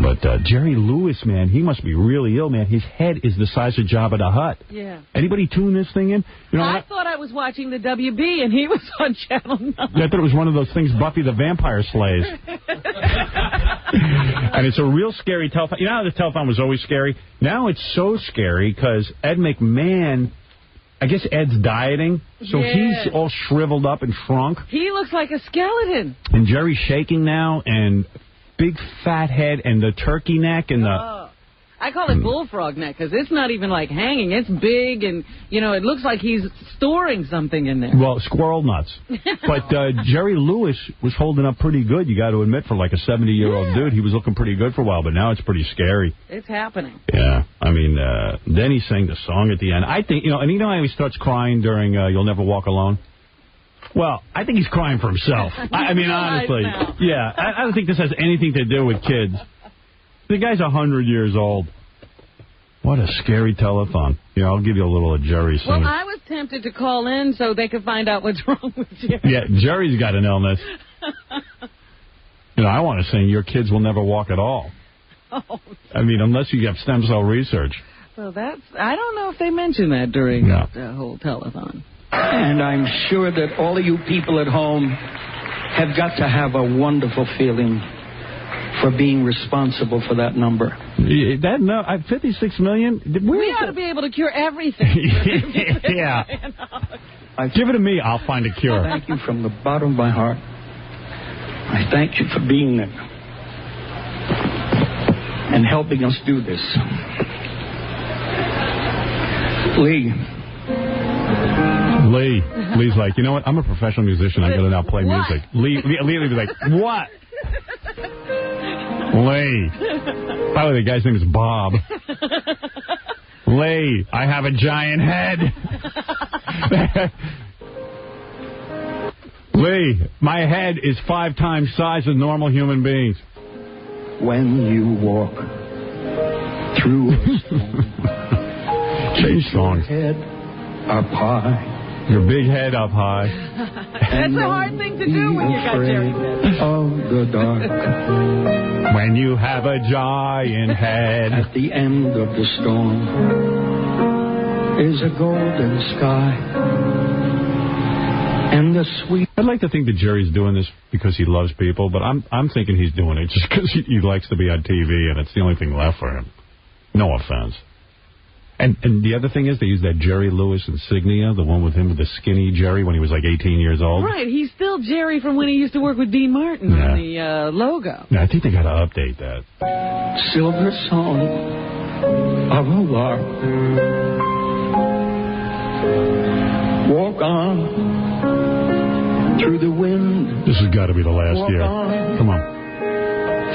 But Jerry Lewis, man, he must be really ill, man. His head is the size of Jabba the Hutt. Yeah. Anybody tune this thing in? I thought I was watching the WB, and he was on Channel 9. I thought it was one of those things Buffy the Vampire slays. And it's a real scary telethon. You know how the telethon was always scary? Now it's so scary because Ed McMahon, I guess Ed's dieting, so he's all shriveled up and shrunk. He looks like a skeleton. And Jerry's shaking now, and big fat head and the turkey neck and the... I call it bullfrog neck because it's not even like hanging. It's big and, it looks like he's storing something in there. Well, squirrel nuts. But Jerry Lewis was holding up pretty good, you got to admit, for like a 70-year-old dude. He was looking pretty good for a while, but now it's pretty scary. It's happening. Yeah. I mean, then he sang the song at the end. I think, and how he starts crying during You'll Never Walk Alone? Well, I think he's crying for himself. I mean, honestly. Yeah, I don't think this has anything to do with kids. The guy's 100 years old. What a scary telethon. I'll give you a little of Jerry singing. Well, I was tempted to call in so they could find out what's wrong with Jerry. Yeah, Jerry's got an illness. I want to sing Your Kids Will Never Walk at All. Oh. I mean, unless you have stem cell research. Well, I don't know if they mentioned that during the whole telethon. And I'm sure that all of you people at home have got to have a wonderful feeling for being responsible for that number. 56 million? We ought to be able to cure everything. Yeah. Give it to me. I'll find a cure. Thank you from the bottom of my heart. I thank you for being there and helping us do this. Lee's like, you know what? I'm a professional musician. I got to now play music. Lee would be like, what? Lee. By the way, the guy's name is Bob. Lee, I have a giant head. Lee, my head is 5 times the size of normal human beings. When you walk through a storm, change songs. Head up high. Your big head up high. That's a hard thing to do when you got Jerry's head. Of the dark. When you have a giant head. At the end of the storm is a golden sky. And the sweet... I'd like to think that Jerry's doing this because he loves people, but I'm thinking he's doing it just because he likes to be on TV, and it's the only thing left for him. No offense. And the other thing is they use that Jerry Lewis insignia, the one with him with the skinny Jerry when he was like 18 years old. Right, he's still Jerry from when he used to work with Dean Martin on the logo. Yeah, I think they got to update that. Silver song of a lark. Walk on through the wind. This has got to be the last year. Come on.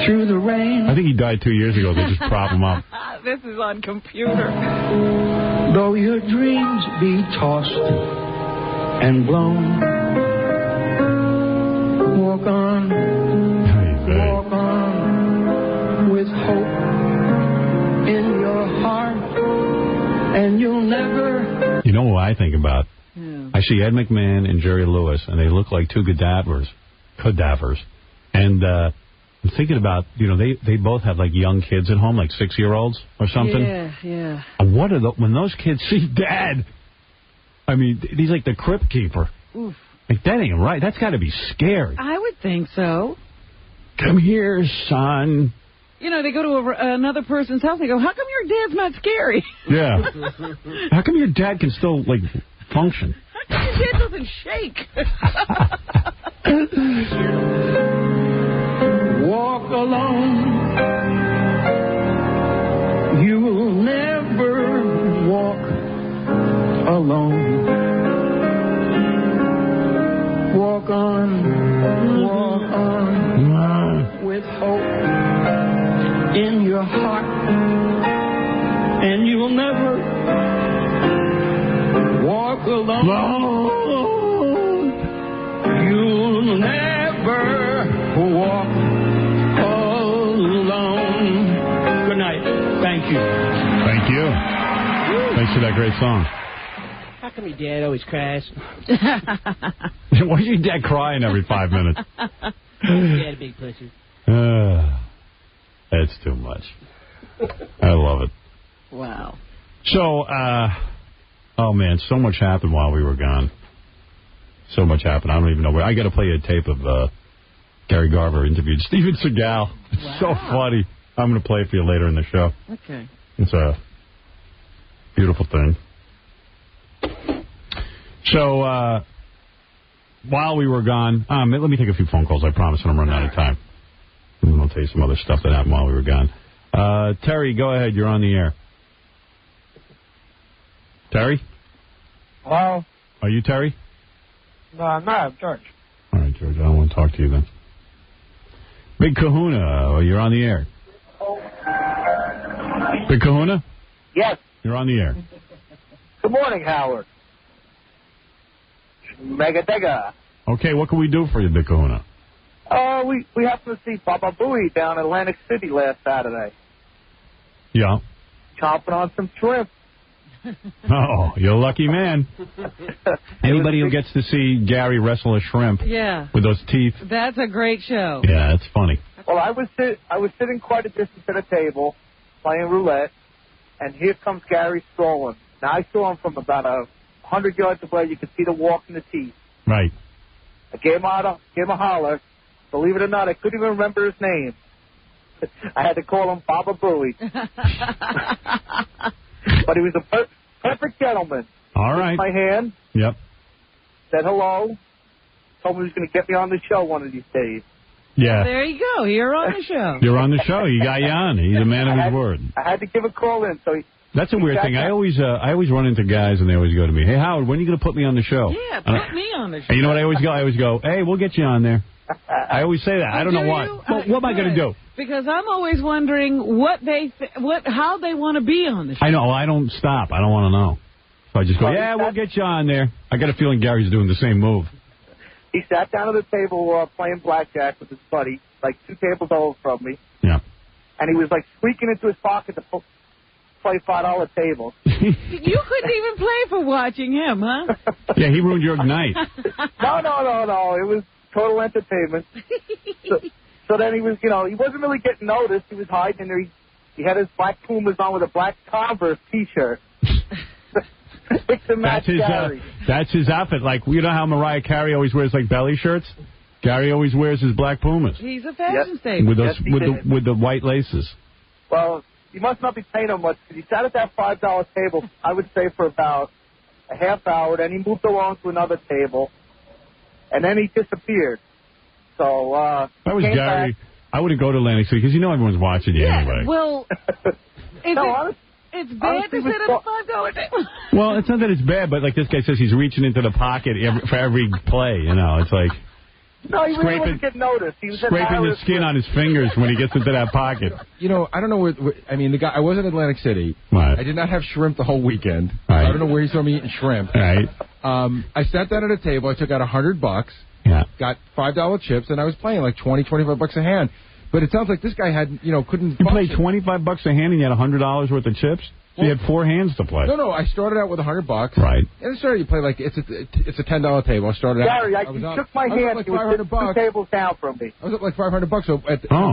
Through the rain. I think he died 2 years ago. They just prop him up. This is on computer. Though your dreams be tossed and blown, walk on with hope and you'll never... You know what I think about? Yeah. I see Ed McMahon and Jerry Lewis, and they look like two cadavers. And I'm thinking about, they both have, like, young kids at home, like 6-year-olds or something. Yeah. And what are when those kids see Dad? I mean, he's like the crypt keeper. Oof. Like, that ain't right. That's got to be scary. I would think so. Come here, son. They go to another person's house. They go, how come your dad's not scary? Yeah. How come your dad can still, like, function? How come your dad doesn't shake? Walk alone. You will never walk alone. Walk on with hope in your heart, and you will never walk alone. You'll never walk alone. Good night. Thank you. Thank you. Thanks for that great song. How come your dad always cries? Why is your dad crying every 5 minutes? Dad, big pussy. That's too much. I love it. Wow. So, oh man, so much happened while we were gone. So much happened. I don't even know where. I got to play a tape of Gary Garver interviewed Steven Seagal. It's so funny. I'm going to play it for you later in the show. Okay. It's a beautiful thing. So, while we were gone, let me take a few phone calls, I promise, and I'm running out of time. And then I'll tell you some other stuff that happened while we were gone. Terry, go ahead. You're on the air. Terry? Hello? Are you Terry? No, I'm not. I'm George. All right, George. I don't want to talk to you then. Big Kahuna, you're on the air. Big Kahuna? Yes. You're on the air. Good morning, Howard. Mega Dega. Okay, what can we do for you, Big Kahuna? We happened to see Baba Booey down in Atlantic City last Saturday. Yeah. Chomping on some shrimp. Oh, you're a lucky man. Anybody who gets to see Gary wrestle a shrimp with those teeth. That's a great show. Yeah, that's funny. Well, I was sitting quite a distance at a table playing roulette, and here comes Gary strolling. Now, I saw him from about 100 yards away. You could see the walk in the teeth. Right. I gave him a holler. Believe it or not, I couldn't even remember his name. I had to call him Baba Booey. But he was a perfect gentleman. All right. Took my hand. Yep. Said hello. Told me he was going to get me on the show one of these days. Yeah. There you go. You're on the show. You're on the show. He got you on. He's a man of his word. I had to give a call in. So that's a weird thing. I always run into guys and they always go to me, "Hey, Howard, when are you going to put me on the show?" Yeah, put me on the show. And you know what I always go? I always go, "Hey, we'll get you on there." I always say that. I don't know why. What am I going to do? Because I'm always wondering how they want to be on the show. I know. I don't stop. I don't want to know. So I just go, "Yeah, we'll get you on there." I got a feeling Gary's doing the same move. He sat down at the table playing blackjack with his buddy, like 2 tables over from me. Yeah. And he was like squeaking into his pocket to play $5 tables. You couldn't even play for watching him, huh? Yeah, he ruined your night. No. It was total entertainment. So then he was, he wasn't really getting noticed. He was hiding there. He had his black Pumas on with a black Converse T-shirt. That's his outfit. Like, you know how Mariah Carey always wears, like, belly shirts? Gary always wears his black Pumas. He's a fashion statement. With the white laces. Well, he must not be paying him much, because he sat at that $5 table, I would say, for about a half hour. Then he moved along to another table, and then he disappeared. So, that was Gary. Back. I wouldn't go to Atlantic City, because everyone's watching you anyway. Well, it's bad to sit at a $5 table. Well, it's not that it's bad, but like this guy says, he's reaching into the pocket for every play. It's like no, he really wasn't getting noticed. He was scraping the skin on his fingers when he gets into that pocket. I don't know where. The guy. I was in Atlantic City. Right. I did not have shrimp the whole weekend. Right. I don't know where he saw me eating shrimp. Right. I sat down at a table. I took out $100. Yeah. Got $5 chips, and I was playing like $20-25 a hand. But it sounds like this guy had, couldn't. You played $25 a hand and you had $100 worth of chips? So you had 4 hands to play. No, I started out with $100. Right. And I started, you play like, it's a $10 table. I started out. Gary, you shook my hand. Like you were $2 tables down from me. I was up like $500. So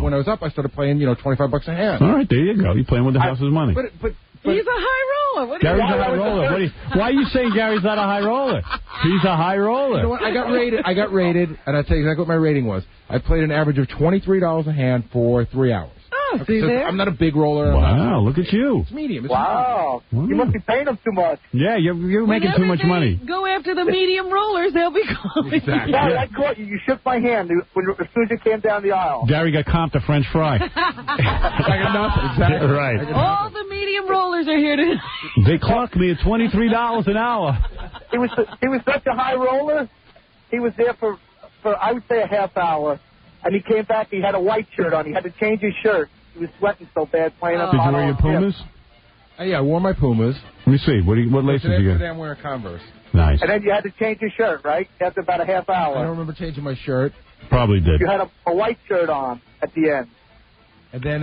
when I was up, I started playing, $25 a hand. All right, there you go. You're playing with the house's money. But he's a high roller. What Gary's a high roller. Why are you saying Gary's not a high roller? He's a high roller. You know what? I got rated, and I'll tell you exactly what my rating was. I played an average of $23 a hand for 3 hours. Oh, see there? I'm not a big roller. Wow, look at you. It's medium. Wow. You must be paying them too much. Yeah, you're making too much money. Go after the medium rollers, they'll be calling. Exactly. Gary, I caught you. You shook my hand as soon as you came down the aisle. Gary got comped a French fry. I got nothing. Exactly. Right. All the medium rollers are here tonight. They clocked me at $23 an hour. He was such a high roller. He was there for I would say a half hour, and he came back. He had a white shirt on. He had to change his shirt. He was sweating so bad playing up. Did you wear your Pumas? Yeah, I wore my Pumas. Let me see. What laces you got? Today I'm wearing Converse. Nice. And then you had to change your shirt, right? After about a half hour. I don't remember changing my shirt. Probably did. You had a white shirt on at the end. And then,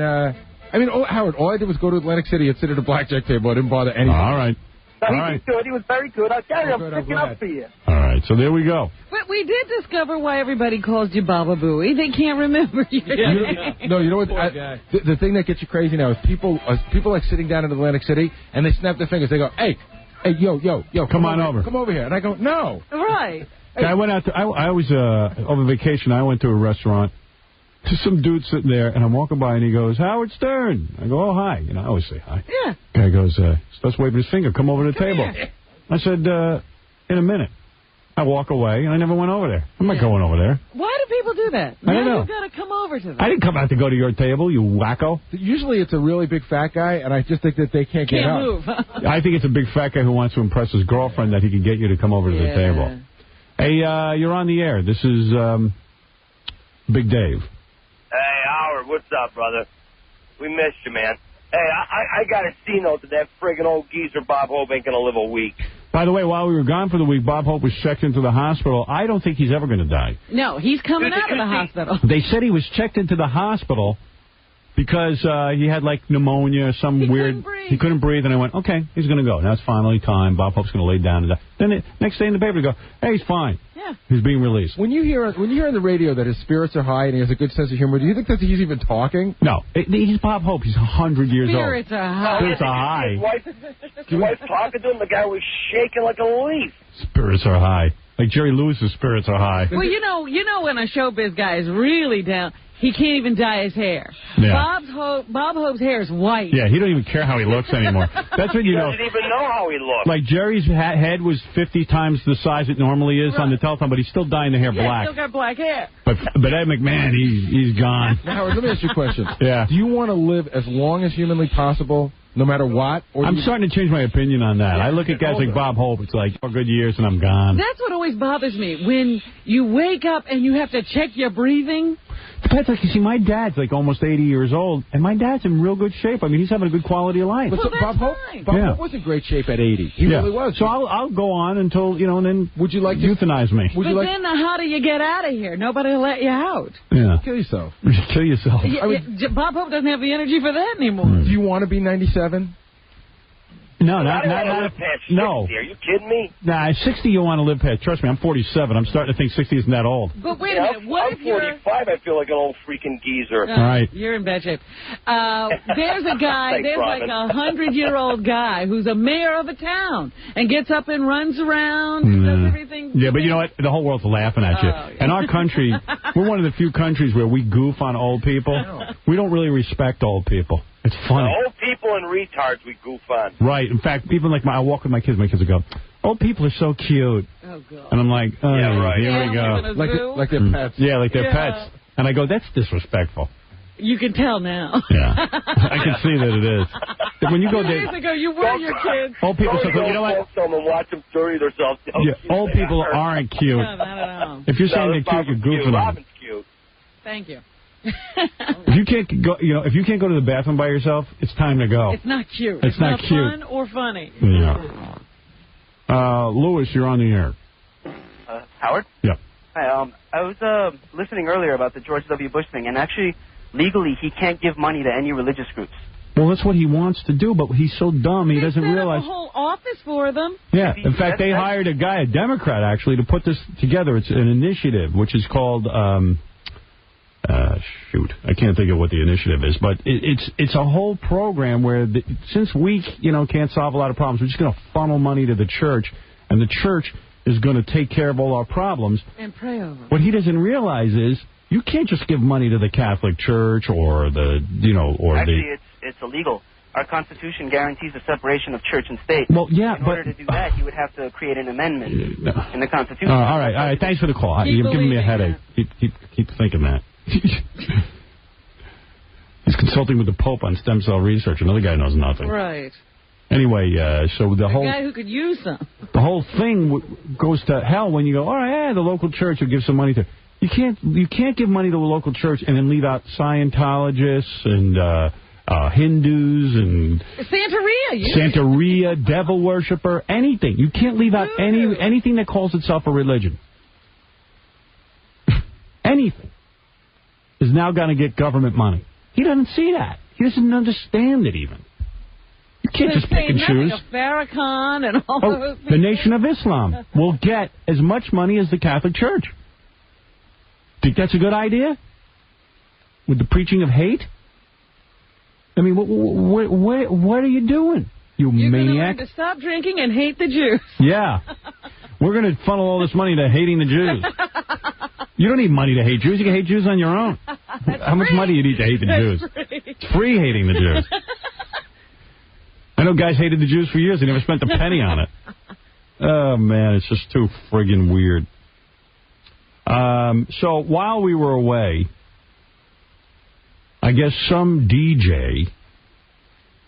Howard, all I did was go to Atlantic City and sit at a blackjack table. I didn't bother anyone. All right. No, he was good. He was very good. Gary, I'm sticking up for you. All right, so there we go. But we did discover why everybody calls you Baba Booey. They can't remember your name. No, you know what? The thing that gets you crazy now is people like sitting down in Atlantic City and they snap their fingers. They go, hey, yo, come on over. Come over here. And I go, no. Right. Hey. I went out to, I was, over vacation, I went to a restaurant. To some dude sitting there, and I'm walking by, and he goes, Howard Stern. I go, oh, hi. I always say hi. Yeah. Guy goes, starts waving his finger, come over to the table. Here. I said, in a minute. I walk away, and I never went over there. I'm not going over there. Why do people do that? I don't know. You've got to come over to them. I didn't come out to go to your table, you wacko. Usually it's a really big fat guy, and I just think that they can't get up. Move. I think it's a big fat guy who wants to impress his girlfriend that he can get you to come over to the table. Hey, you're on the air. This is Big Dave. Hey, Howard, what's up, brother? We missed you, man. Hey, I got a C-note that friggin' old geezer Bob Hope ain't gonna live a week. By the way, while we were gone for the week, Bob Hope was checked into the hospital. I don't think he's ever going to die. No, he's coming out of the hospital. They said he was checked into the hospital because he had, like, pneumonia or some weird... He couldn't breathe, and I went, okay, he's going to go. Now it's finally time. Bob Hope's going to lay down and die. Then next day in the paper, they go, hey, he's fine. Yeah. He's being released. When you hear on the radio that his spirits are high and he has a good sense of humor, do you think that he's even talking? No. He's Bob Hope. He's 100 years old. Spirits are high. Spirits are high. His wife talking to him, the guy was shaking like a leaf. Spirits are high. Like Jerry Lewis's spirits are high. Well, you know when a showbiz guy is really down, he can't even dye his hair. Yeah. Bob Hope's hair is white. Yeah, he don't even care how he looks anymore. That's what you know. He doesn't even know how he looks. Like Jerry's head was 50 times the size it normally is on the telephone, but he's still dyeing the hair black. He's still got black hair. But Ed McMahon, he's gone. Now, Howard, let me ask you a question. Yeah. Do you want to live as long as humanly possible, no matter what? Or I'm starting to change my opinion on that. I look at guys like Bob Hope. It's like 4 good years and I'm gone. That's what always bothers me. When you wake up and you have to check your breathing. Depends. Like, you see, my dad's like almost 80 years old, and my dad's in real good shape. I mean, he's having a good quality of life. But so Bob Hope was in great shape at 80. He really was. So I'll go on until, and then would you like to euthanize me? Then how do you get out of here? Nobody will let you out. Yeah. Kill yourself. Kill yourself. Bob Hope doesn't have the energy for that anymore. Do you want to be 97? No, not live past 60. No. Are you kidding me? Nah, 60 you want to live past. Trust me, I'm 47. I'm starting to think 60 isn't that old. But wait a minute. What I'm 45. I feel like an old freaking geezer. All right. You're in bad shape. There's a guy, Thanks, there's Robin. like a 100-year-old guy who's a mayor of a town and gets up and runs around and does everything. Yeah, but you know what? The whole world's laughing at you. Yeah. And our country, we're one of the few countries where we goof on old people. We don't really respect old people. It's funny. Old people and retards we goof on. Right. In fact, even like I walk with my kids will go, old people are so cute. Oh, God. And I'm like, oh, Yeah, right. here we go. Like their pets. Yeah, like they're pets. And I go, that's disrespectful. You can tell now. Yeah. I can see that it is. When you go there, years ago, you were your kids. old people, you know what? Them and watch them dirty themselves. Yeah, old people aren't cute. No, not at all. If you're saying they're cute, you're goofing on them. Robin's cute. Thank you. If you can't go, if you can't go to the bathroom by yourself, it's time to go. It's not cute. It's not cute. Fun or funny. Yeah. Lewis, you're on the air. Howard? Yeah. Hi, I was listening earlier about the George W. Bush thing, and actually, legally, he can't give money to any religious groups. Well, that's what he wants to do, but he's so dumb he doesn't realize. They set up a whole office for them. Yeah, in fact, they hired a guy, a Democrat, actually, to put this together. It's an initiative, which is called, shoot, I can't think of what the initiative is, but it's a whole program where, since we, can't solve a lot of problems, we're just going to funnel money to the church, and the church is going to take care of all our problems. And pray over. What he doesn't realize is, you can't just give money to the Catholic Church or the, Actually, it's illegal. Our Constitution guarantees the separation of church and state. Well, yeah, in order to do that, you would have to create an amendment in the Constitution. All right. Thanks for the call. You're giving me a headache. Keep thinking that. He's consulting with the Pope on stem cell research. Another guy knows nothing. Right. Anyway, so the whole guy who could use some. The whole thing goes to hell when you go, all right, the local church will give some money to. You can't give money to a local church and then leave out Scientologists and Hindus and Santeria, devil worshiper, anything. You can't leave out anything that calls itself a religion. Anything is now going to get government money. He doesn't see that. He doesn't understand it even. You can't just pick and choose. Farrakhan and all those the Nation of Islam will get as much money as the Catholic Church. Think that's a good idea? With the preaching of hate? I mean, what are you doing, You're maniac? going to learn to stop drinking and hate the Jews. Yeah. We're going to funnel all this money to hating the Jews. You don't need money to hate Jews. You can hate Jews on your own. How much money do you need to hate the Jews? It's free hating the Jews. I know guys hated the Jews for years. They never spent a penny on it. Oh, man, it's just too friggin' weird. So while we were away, I guess some DJ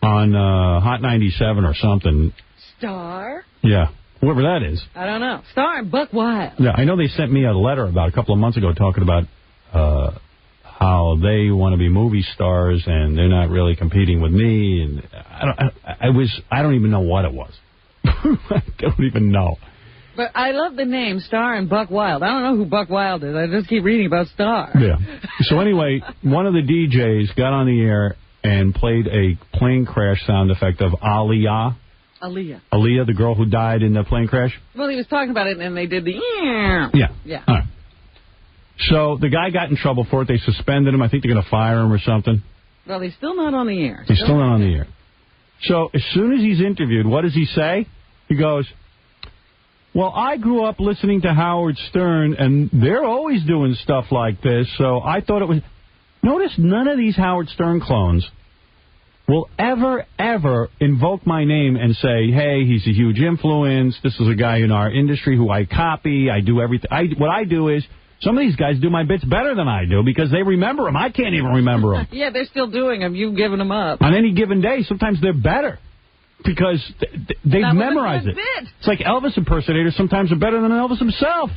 on Hot 97 or something. Star? Yeah, whoever that is. I don't know. Star and Buck Wild. Yeah, I know they sent me a letter about a couple of months ago talking about how they want to be movie stars and they're not really competing with me. And I don't even know what it was. I don't even know. But I love the name Star and Buck Wild. I don't know who Buck Wild is. I just keep reading about Star. Yeah. So anyway, one of the DJs got on the air and played a plane crash sound effect of Aaliyah. Aaliyah, the girl who died in the plane crash? Well, he was talking about it, and they did the... Yeah. All right. So the guy got in trouble for it. They suspended him. I think they're going to fire him or something. Well, he's still not on the air. He's still not on the air. So as soon as he's interviewed, what does he say? He goes... Well, I grew up listening to Howard Stern, and they're always doing stuff like this, so I thought it was... Notice none of these Howard Stern clones will ever invoke my name and say, hey, he's a huge influence, this is a guy in our industry who I copy, I do everything. What I do is, some of these guys do my bits better than I do because they remember them. I can't even remember them. Yeah, they're still doing them. You've given them up. On any given day, sometimes they're better. Because they've memorized it. It's like Elvis impersonators sometimes are better than Elvis himself.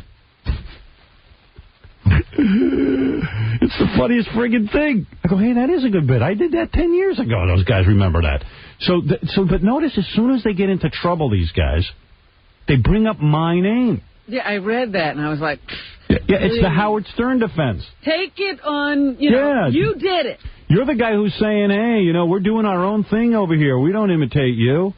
It's the funniest friggin' thing. I go, hey, that is a good bit. I did that 10 years ago. Those guys remember that. But notice as soon as they get into trouble, these guys, they bring up my name. Yeah, I read that, and I was like... Yeah, it's the Howard Stern defense. Take it on, you did it. You're the guy who's saying, hey, we're doing our own thing over here. We don't imitate you.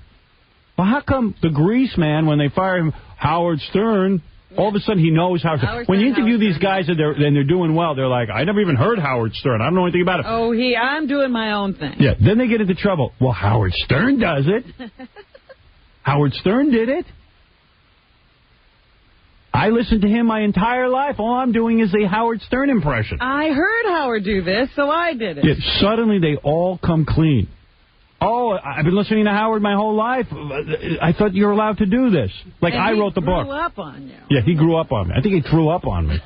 Well, how come the Grease man, when they fire him, Howard Stern, all of a sudden he knows Howard Stern. When you interview these guys and they're doing well, they're like, I never even heard Howard Stern. I don't know anything about it. Oh, I'm doing my own thing. Yeah, then they get into trouble. Well, Howard Stern does it. Howard Stern did it. I listened to him my entire life. All I'm doing is a Howard Stern impression. I heard Howard do this, so I did it. Yeah, suddenly they all come clean. Oh, I've been listening to Howard my whole life. I thought you were allowed to do this. Like, I wrote the book. He grew up on you. Yeah, he grew up on me. I think he threw up on me.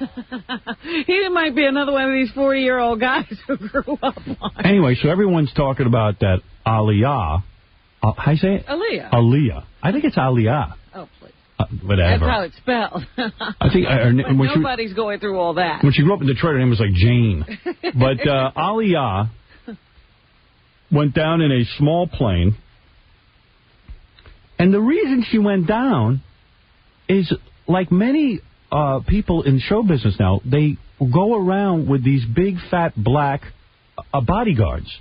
He might be another one of these 40-year-old guys who grew up on me. Anyway, so everyone's talking about that Aaliyah. How do you say it? Aaliyah. Aaliyah. I think it's Aaliyah. Oh, please. Whatever. That's how it's spelled. I think nobody's going through all that. When she grew up in Detroit, her name was like Jane. But Aaliyah went down in a small plane. And the reason she went down is, like many people in show business now, they go around with these big, fat, black bodyguards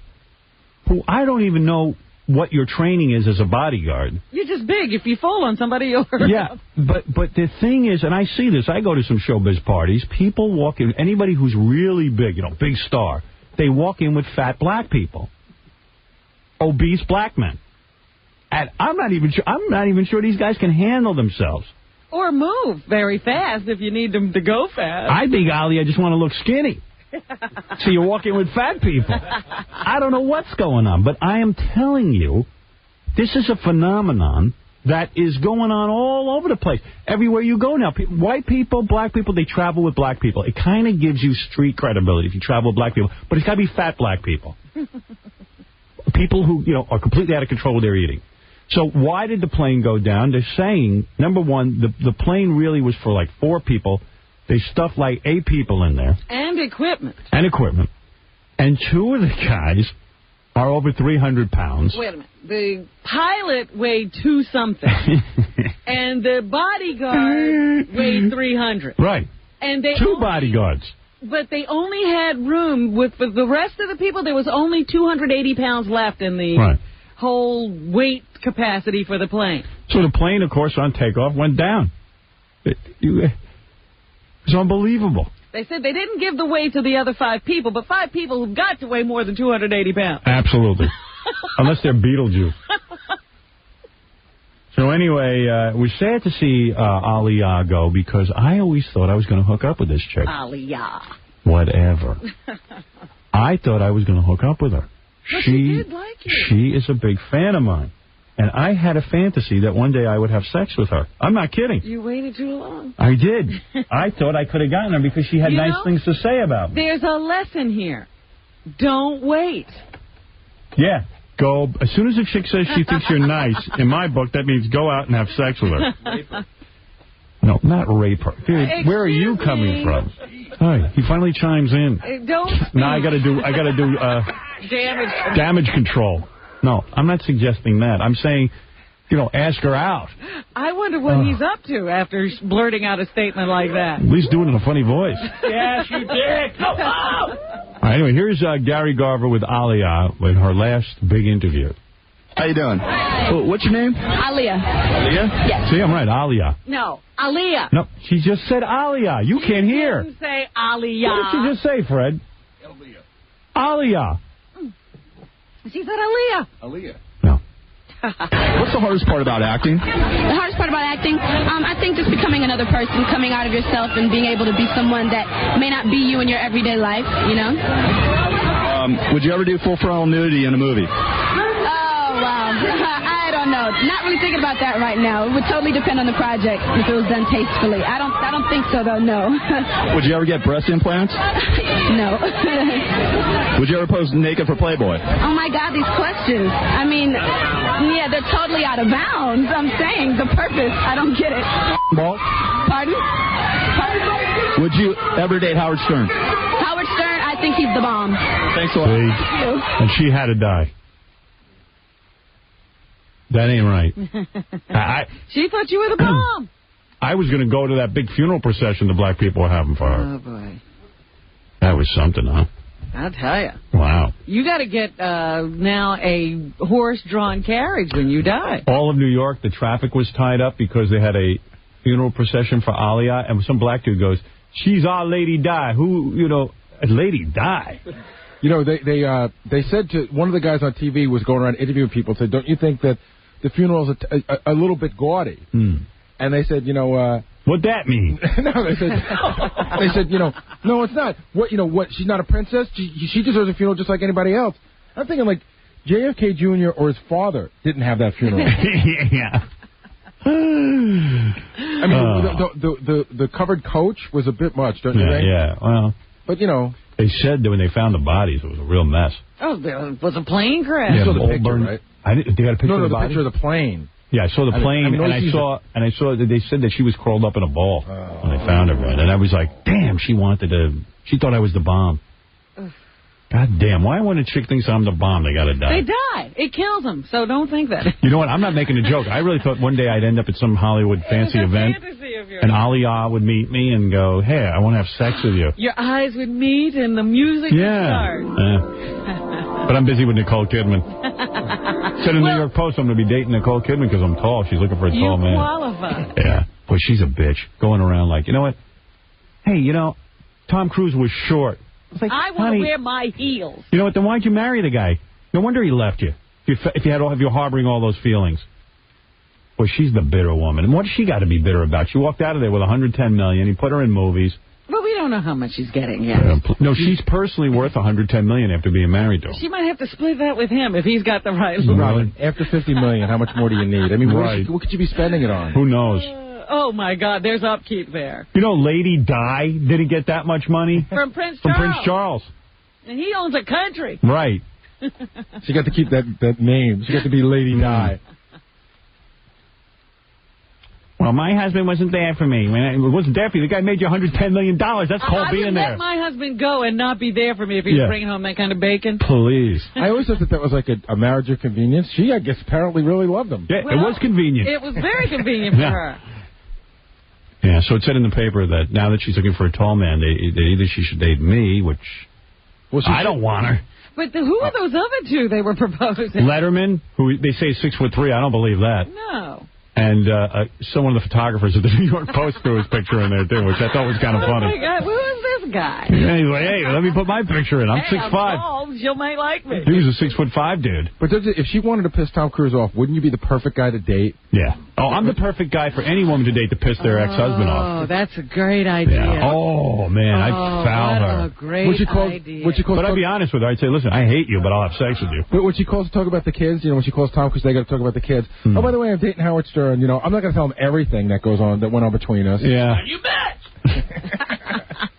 who I don't even know what your training is as a bodyguard. You're just big. If you fall on somebody, you'll hurt Yeah, but the thing is, and I see this, I go to some showbiz parties, people walk in, anybody who's really big, big star, they walk in with fat black people. Obese black men. And I'm not even sure these guys can handle themselves. Or move very fast if you need them to go fast. I think, Aaliyah, I just want to look skinny. So you walk in with fat people. I don't know what's going on, but I am telling you, this is a phenomenon that is going on all over the place. Everywhere you go now, white people, black people, they travel with black people. It kind of gives you street credibility if you travel with black people, but it's got to be fat black people. People who, are completely out of control with their eating. So why did the plane go down? They're saying, number one, the plane really was for like 4 people. They stuffed like 8 people in there. And equipment. And 2 of the guys are over 300 pounds. Wait a minute. The pilot weighed 2-something. And the bodyguard weighed 300. Right. And they 2 bodyguards. But they only had room for the rest of the people. There was only 280 pounds left in the whole weight capacity for the plane. So the plane, of course, on takeoff went down. It's unbelievable. They said they didn't give the weight to the other 5 people, but 5 people who've got to weigh more than 280 pounds. Absolutely. Unless they're Beetlejuice. So anyway, we're sad to see Aaliyah go because I always thought I was going to hook up with this chick. Aaliyah. Whatever. I thought I was going to hook up with her. But she did like you. She is a big fan of mine. And I had a fantasy that one day I would have sex with her. I'm not kidding. You waited too long. I did. I thought I could have gotten her because she had nice things to say about me. There's a lesson here. Don't wait. Yeah. Go. As soon as a chick says she thinks you're nice, in my book, that means go out and have sex with her. Rape her. No, not rape her. Dude, where are you coming from? Hi. He finally chimes in. Don't. Now I got to do damage control. No, I'm not suggesting that. I'm saying, ask her out. I wonder what he's up to after blurting out a statement like that. At least do it in a funny voice. Yes, you did. Come on. All right, anyway, here's Gary Garver with Aaliyah with her last big interview. How you doing? What's your name? Aaliyah. Aaliyah? Yes. See, I'm right, Aaliyah. No, Aaliyah. No, she just said Aaliyah. You can't hear. She didn't say Aaliyah. What did she just say, Fred? Aaliyah. She said Aaliyah. Aaliyah. No. What's the hardest part about acting? The hardest part about acting, I think just becoming another person, coming out of yourself and being able to be someone that may not be you in your everyday life, Would you ever do full frontal nudity in a movie? Oh, wow. I don't know. Not really thinking about that right now. It would totally depend on the project if it was done tastefully. I don't think so, though, no. Would you ever get breast implants? No. Would you ever pose naked for Playboy? Oh, my God, these questions. I mean, yeah, they're totally out of bounds. I'm saying the purpose. I don't get it. Ball? Pardon? Would you ever date Howard Stern? Howard Stern, I think he's the bomb. Thanks a lot. And she had to die. That ain't right. She thought you were the bomb. I was going to go to that big funeral procession the black people were having for her. Oh, boy. That was something, huh? I'll tell you. Wow. You got to get now a horse-drawn carriage when you die. All of New York, the traffic was tied up because they had a funeral procession for Aaliyah, and some black dude goes, she's our Lady Di. Who, a Lady Di? They said to one of the guys on TV was going around interviewing people, said, don't you think that the funeral's a little bit gaudy? And they said, what'd that mean? No, they said, no, it's not. What? She's not a princess. She deserves a funeral just like anybody else. I'm thinking like JFK Jr. or his father didn't have that funeral. Yeah. I mean, the covered coach was a bit much, don't you think? Yeah. Well, but they said that when they found the bodies, it was a real mess. Oh, there was a plane crash. You saw the picture, right? They got a picture of the body? picture of the plane. Yeah, I saw the plane, and I saw that they said that she was curled up in a ball when they found her, man. And I was like, damn, she thought I was the bomb. God damn, why when a chick thinks I'm the bomb, they got to die? They die. It kills them, so don't think that. You know what, I'm not making a joke. I really thought one day I'd end up at some Hollywood fancy event, and Aaliyah would meet me and go, hey, I want to have sex with you. Your eyes would meet, and the music would start. But I'm busy with Nicole Kidman. Said in the New York Post I'm going to be dating Nicole Kidman because I'm tall. She's looking for a tall man. You qualify. Yeah. Boy, she's a bitch. Going around like, you know what? Hey, you know, Tom Cruise was short. I want to wear my heels. You know what? Then why'd you marry the guy? No wonder he left you. If you're harboring all those feelings. Boy, she's the bitter woman. And what's she got to be bitter about? She walked out of there with $110 million. He put her in movies. But we don't know how much she's getting yet. No, she's personally worth $110 million after being married to him. She might have to split that with him if he's got the right look. Robin, after $50 million, how much more do you need? I mean, what could you be spending it on? Who knows? Oh, my God, there's upkeep there. You know, Lady Di didn't get that much money. From Prince Charles. From Prince Charles. And he owns a country. Right. She got to keep that name. She got to be Lady Di. Well, my husband wasn't there for me. It wasn't there for you. The guy made you $110 million. That's called being there. I would let my husband go and not be there for me if he was bringing home that kind of bacon. Please. I always thought that was like a marriage of convenience. She, I guess, apparently really loved him. Yeah, it was convenient. It was very convenient for her. Yeah, so it said in the paper that now that she's looking for a tall man, either she should date me, which I don't want her. But who are those other two they were proposing? Letterman, who they say is 6'3". I don't believe that. No. And one of the photographers at the New York Post threw his picture in there, too, which I thought was kind of funny. Oh, my God. Who is this guy? Anyway, hey, let me put my picture in. I'm 6'5". I'm tall. She might like me. He was a 6'5" dude. But if she wanted to piss Tom Cruise off, wouldn't you be the perfect guy to date? Yeah. Oh, I'm the perfect guy for any woman to date to piss their ex-husband off. Oh, that's a great idea. Yeah. Oh, man, I'd foul her. What a great idea. But I'd be honest with her. I'd say, listen, I hate you, but I'll have sex with you. But when she calls to talk about the kids, when she calls Tom Cruise, they got to talk about the kids. Oh, by the way, I'm dating Howard Stern. I'm not going to tell him everything that went on between us. Yeah. You bet!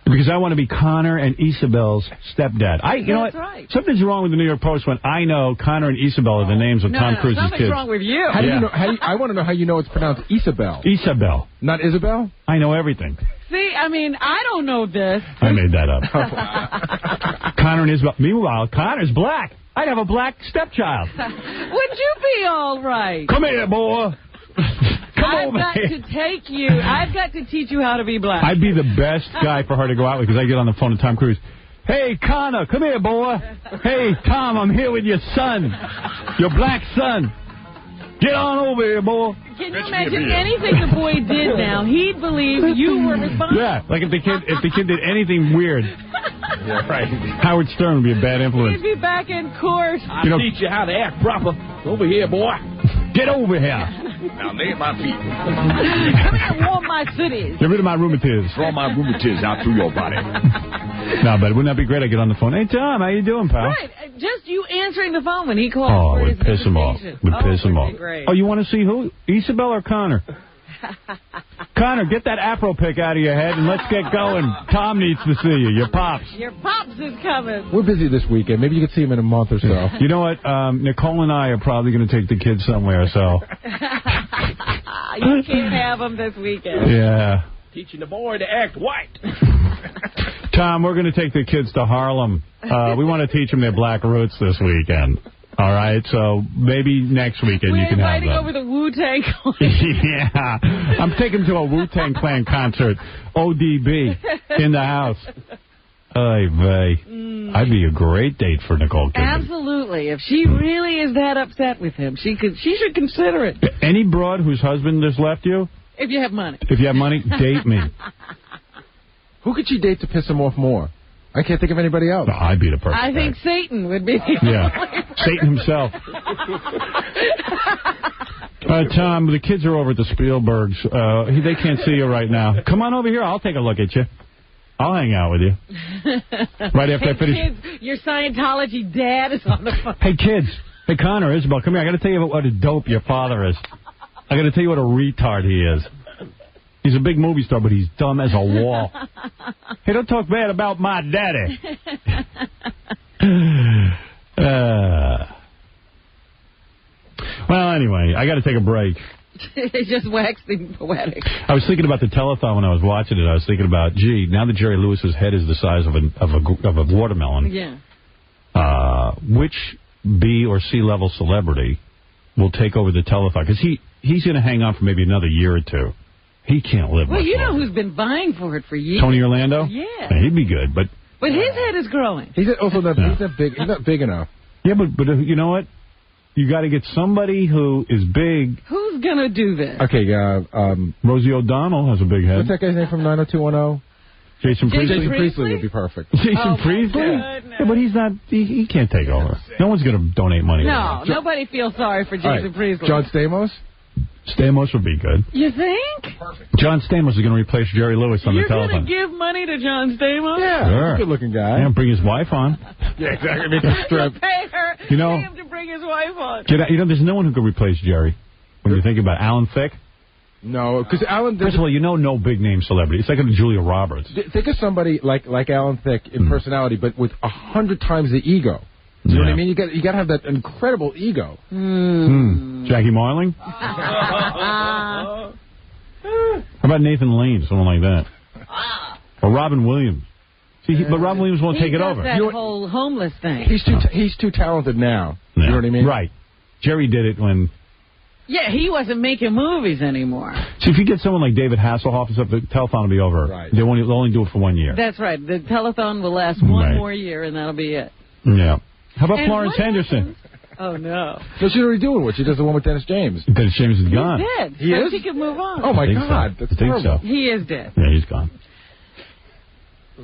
Because I want to be Connor and Isabel's stepdad. You know what? Right. Something's wrong with the New York Post when I know Connor and Isabel are the names of Tom Cruise's kids. Something's wrong with you. How do you know? I want to know how you know it's pronounced Isabel. Isabel. Not Isabel? I know everything. See, I mean, I don't know this. I made that up. Connor and Isabel. Meanwhile, Connor's black. I'd have a black stepchild. Would you be all right? Come here, boy. I've got to take you. I've got to teach you how to be black. I'd be the best guy for her to go out with because I get on the phone to Tom Cruise. Hey, Connor, come here, boy. Hey, Tom, I'm here with your son, your black son. Get on over here, boy. Can you imagine anything the boy did now? He'd believe you were responsible. Yeah, like if the kid did anything weird. Yeah, right. Howard Stern would be a bad influence. He'd be back in court. I'll teach you how to act proper. Over here, boy. Get over here. Now lay at my feet. Come here and warm my cities. Get rid of my rheumatiz. Throw my rheumatiz out through your body. No, but wouldn't that be great? I get on the phone. Hey, Tom, how you doing, pal? Right. Just you answering the phone when he calls. Oh, it would piss him off. Piss him off. Great. Oh, you want to see who? Isabel or Connor? Connor, get that Afro pick out of your head and let's get going. Tom needs to see you. Your pops. Your pops is coming. We're busy this weekend. Maybe you could see him in a month or so. You know what? Nicole and I are probably going to take the kids somewhere, so. You can't have them this weekend. Yeah. Teaching the boy to act white. Tom, we're going to take the kids to Harlem. We want to teach them their black roots this weekend. All right, so maybe next weekend you can have them. We're inviting over the Wu-Tang Clan. Yeah, I'm taking them to a Wu-Tang Clan concert. ODB in the house. Ay vey. I'd be a great date for Nicole Kidman. Absolutely. If she really is that upset with him, she should consider it. Any broad whose husband just left you? If you have money. If you have money, date me. Who could she date to piss him off more? I can't think of anybody else. No, I'd be the perfect I think Satan would be the only Satan himself. Tom, the kids are over at the Spielbergs. They can't see you right now. Come on over here. I'll take a look at you. I'll hang out with you. Right after I finish. Kids, your Scientology dad is on the phone. Hey, kids. Hey, Connor, Isabel, come here. I got to tell you what a dope your father is. I got to tell you what a retard he is. He's a big movie star, but he's dumb as a wall. Hey, don't talk bad about my daddy. Well, anyway, I got to take a break. It's just waxing poetic. I was thinking about the telethon when I was watching it. I was thinking about, gee, now that Jerry Lewis's head is the size of a watermelon, which B or C level celebrity will take over the telethon? Because he's going to hang on for maybe another year or two. He can't live much you know longer. who's been vying for it for years? Tony Orlando? Yeah. He'd be good, but his head is growing. He's also not big. He's not big enough. Yeah, but you know what? You got to get somebody who is big. Who's going to do this? Okay, Rosie O'Donnell has a big head. What's that guy's name from 90210? Jason Priestley? Jason Priestley would be perfect. Jason Priestley? Yeah, but he's not, he can't take over. No one's going to donate money. No, nobody feels sorry for Jason Priestley. John Stamos? Stamos would be good. You think? Perfect. John Stamos is going to replace Jerry Lewis on the telephone. You're going to give money to John Stamos? Yeah, sure. Good-looking guy. Yeah, bring his wife on. Yeah, exactly. Make a strip. Pay her. You know, pay him to bring his wife on. There's no one who could replace Jerry. When you think about it. Alan Thicke? No, because Alan... First of all, no big-name celebrity. It's like a Julia Roberts. Think of somebody like Alan Thicke in personality, but with 100 times the ego. You know what I mean? You got to have that incredible ego. Jackie Marling? How about Nathan Lane, someone like that? Or Robin Williams? See, but Robin Williams won't take it over. That whole homeless thing. He's too talented now. You know what I mean? Right. Jerry did it when... Yeah, he wasn't making movies anymore. See, if you get someone like David Hasselhoff and stuff, the telethon will be over. Right. They'll only do it for 1 year. That's right. The telethon will last one more year, and that'll be it. Yeah. How about Florence Henderson? Oh, no. So she's already doing what? She does the one with Dennis James. Dennis James is gone. He's dead. He is? She can move on. Oh, my God. So. That's terrible. So. He is dead. Yeah, he's gone.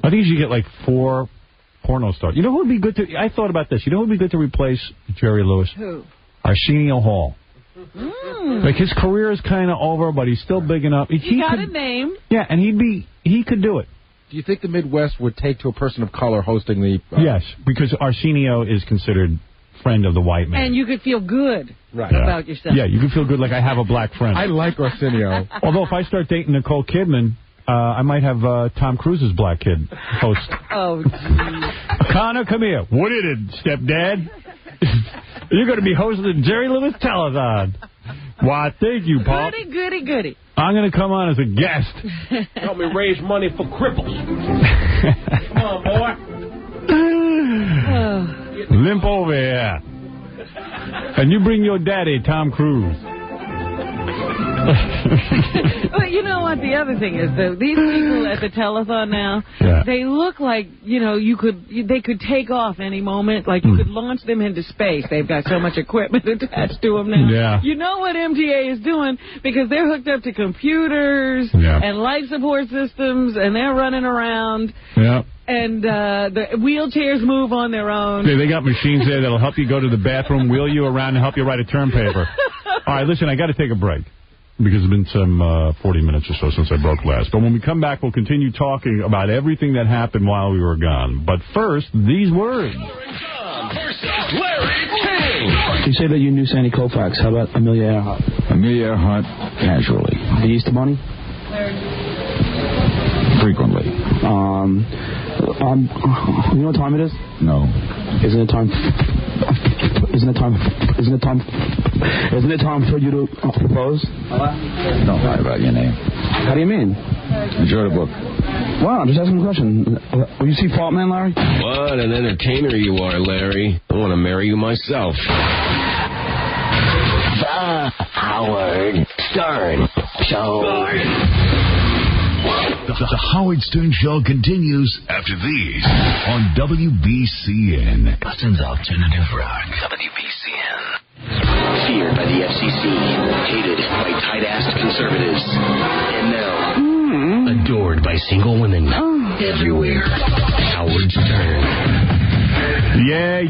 I think you should get like 4 porno stars. You know who would be good to... I thought about this. You know who would be good to replace Jerry Lewis? Who? Arsenio Hall. Like, his career is kind of over, but he's still big enough. He got a name. Yeah, and he could do it. Do you think the Midwest would take to a person of color hosting the... Yes, because Arsenio is considered friend of the white man. And you could feel good about yourself. Yeah, you can feel good like I have a black friend. I like Arsenio. Although if I start dating Nicole Kidman, I might have Tom Cruise's black kid host. Oh, geez. Connor, come here. What is it, stepdad? You're going to be hosting Jerry Lewis Telethon. Why, thank you, Paul. Goody. I'm going to come on as a guest. Help me raise money for cripples. Come on, boy. Limp over here. And you bring your daddy, Tom Cruise. But you know what? The other thing is, though, these people at the telethon now, they look like, they could take off any moment. Like, you could launch them into space. They've got so much equipment attached to them now. Yeah. You know what MTA is doing, because they're hooked up to computers and life support systems, and they're running around. Yeah. And the wheelchairs move on their own. They got machines there that'll help you go to the bathroom, wheel you around, and help you write a term paper. All right, listen, I got to take a break, because it's been some 40 minutes or so since I broke last. But when we come back, we'll continue talking about everything that happened while we were gone. But first, these words. You say that you knew Sandy Koufax. How about Amelia Earhart? Amelia Earhart, casually. The Easter Bunny? Frequently. You know what time it is? No. Isn't it time for you to propose? Don't lie about your name. How do you mean? Enjoy the book. Wow, I'm just asking a question. Will you see Fault Man, Larry? What an entertainer you are, Larry. I want to marry you myself. The Howard Stern Show. The Howard Stern Show continues after these on WBCN. Boston's Alternative Rock. WBCN. Feared by the FCC. Hated by tight-assed conservatives. And now, adored by single women. Everywhere. Howard Stern. Yeah.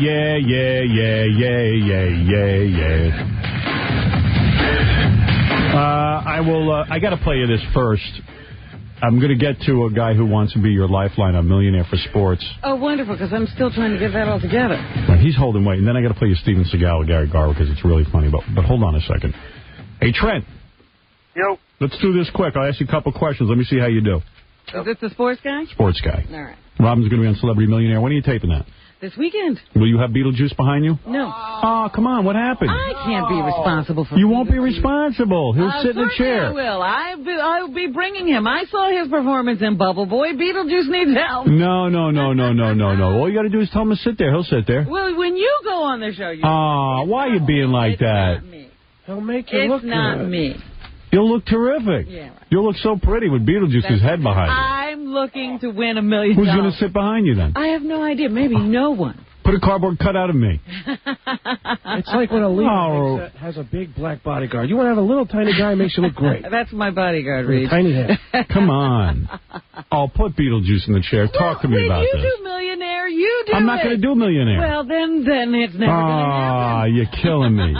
I got to play you this first. I'm going to get to a guy who wants to be your lifeline, a millionaire for sports. Oh, wonderful, because I'm still trying to get that all together. Right, he's holding weight. And then I got to play you Steven Seagal with Gary Garver because it's really funny. But hold on a second. Hey, Trent. Yo. Let's do this quick. I'll ask you a couple questions. Let me see how you do. Is this the sports guy? Sports guy. All right. Robin's going to be on Celebrity Millionaire. When are you taping that? This weekend. Will you have Beetlejuice behind you? No. Oh, come on. What happened? I can't be responsible for You won't be responsible. He'll sit in a chair. I will. I'll be bringing him. I saw his performance in Bubble Boy. Beetlejuice needs help. No. All you got to do is tell him to sit there. He'll sit there. Well, when you go on the show, you... why are you being like that? Not me. He'll make you look good. It's not me. You'll look terrific. Yeah, right. You'll look so pretty with Beetlejuice's head behind you. I'm looking to win $1 million. Who's going to sit behind you then? I have no idea. Maybe no one. Put a cardboard cutout of me. It's like when Aaliyah has a big black bodyguard. You want to have a little tiny guy, makes you look great. That's my bodyguard, Reed. Tiny head. Come on. I'll put Beetlejuice in the chair. Talk to me about you this. do Millionaire, you do I'm not going to do Millionaire. Well, then it's never going to happen. You're killing me.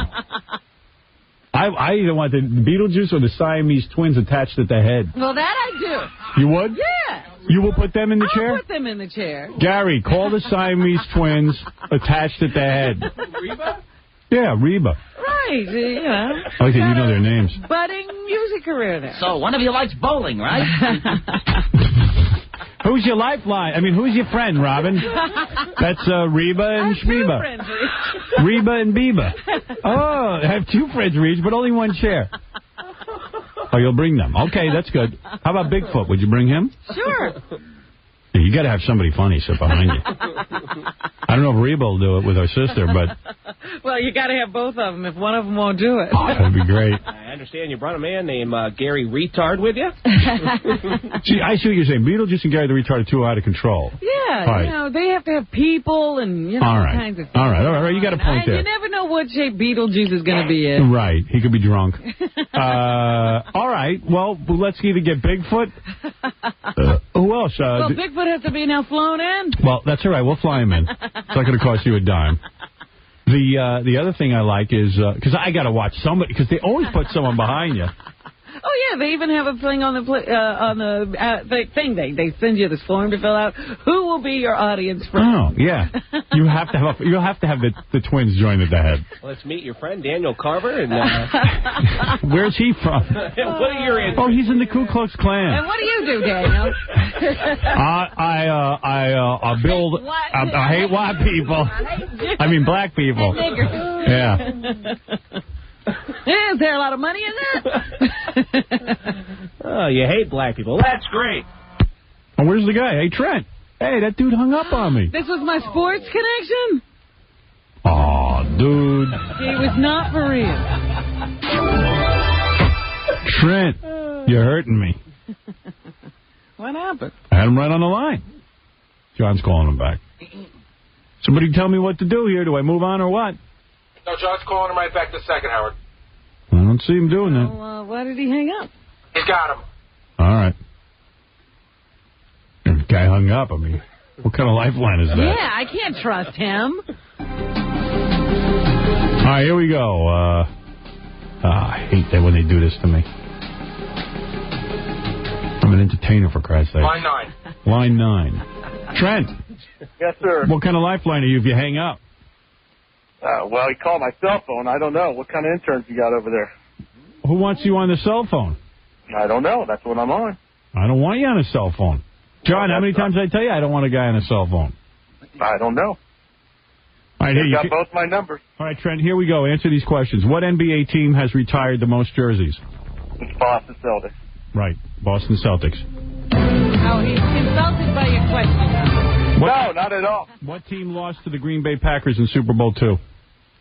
I either want the Beetlejuice or the Siamese twins attached at the head. Well, that I do. You would? Yeah. You will put them in the chair? I'll put them in the chair. Gary, call the Siamese twins attached at the head. Reba? Yeah, Reba. Right, you know. I like that you know their names. Budding music career there. So, one of you likes bowling, right? Who's your lifeline? I mean, who's your friend, Robin? That's Reba and Shmeba. Reba and Biba. Oh, I have two friends, Reach, but only one chair. Oh, you'll bring them. Okay, that's good. How about Bigfoot? Would you bring him? Sure. Yeah, you got to have somebody funny sit behind you. I don't know if Reba will do it with her sister, but... Well, you got to have both of them if one of them won't do it. Oh, that'd be great. I understand you brought a man named Gary Retard with you? See, I see what you're saying. Beetlejuice and Gary the Retard are too out of control. Yeah, right. you know, they have to have people and, you know, all kinds of things. All right, you got a point there. You never know what shape Beetlejuice is going to be in. Right, he could be drunk. All right, well, let's either get Bigfoot. Who else? Well, Bigfoot has to be now flown in. Well, that's all right. We'll fly him in. It's not going to cost you a dime. The other thing I like is, because I got to watch somebody, because they always put someone behind you. Oh, yeah, they even have a thing on the thing. They send you this form to fill out. Who will be your audience friend? Oh, yeah. You'll have to have the twins join at the head. Let's meet your friend, Daniel Carver. And where's he from? What are your answers? Oh, he's in the Ku Klux Klan. And what do you do, Daniel? I build... I hate white people. I mean black people. And niggers. Yeah. Is there a lot of money in that? Oh, you hate black people. That's great. Oh, where's the guy? Hey, Trent. Hey, that dude hung up on me. This was my sports connection? Oh, dude. He was not for real. Trent, you're hurting me. What happened? I had him right on the line. John's calling him back. Somebody tell me what to do here. Do I move on or what? No, John's calling him right back this second, Howard. I don't see him doing that. Well, why did he hang up? He's got him. All right. The guy hung up. I mean, what kind of lifeline is that? Yeah, I can't trust him. All right, here we go. I hate that when they do this to me. I'm an entertainer, for Christ's sake. Line 9. Line 9. Trent. Yes, sir. What kind of lifeline are you if you hang up? Well, he called my cell phone. I don't know. What kind of interns you got over there? Who wants you on the cell phone? I don't know. That's what I'm on. I don't want you on a cell phone. John, how many times did I tell you I don't want a guy on a cell phone? I don't know. All right, here you got both my numbers. All right, Trent, here we go. Answer these questions. What NBA team has retired the most jerseys? It's Boston Celtics. Right, Boston Celtics. Oh, he's insulted by your question. No, not at all. What team lost to the Green Bay Packers in Super Bowl II?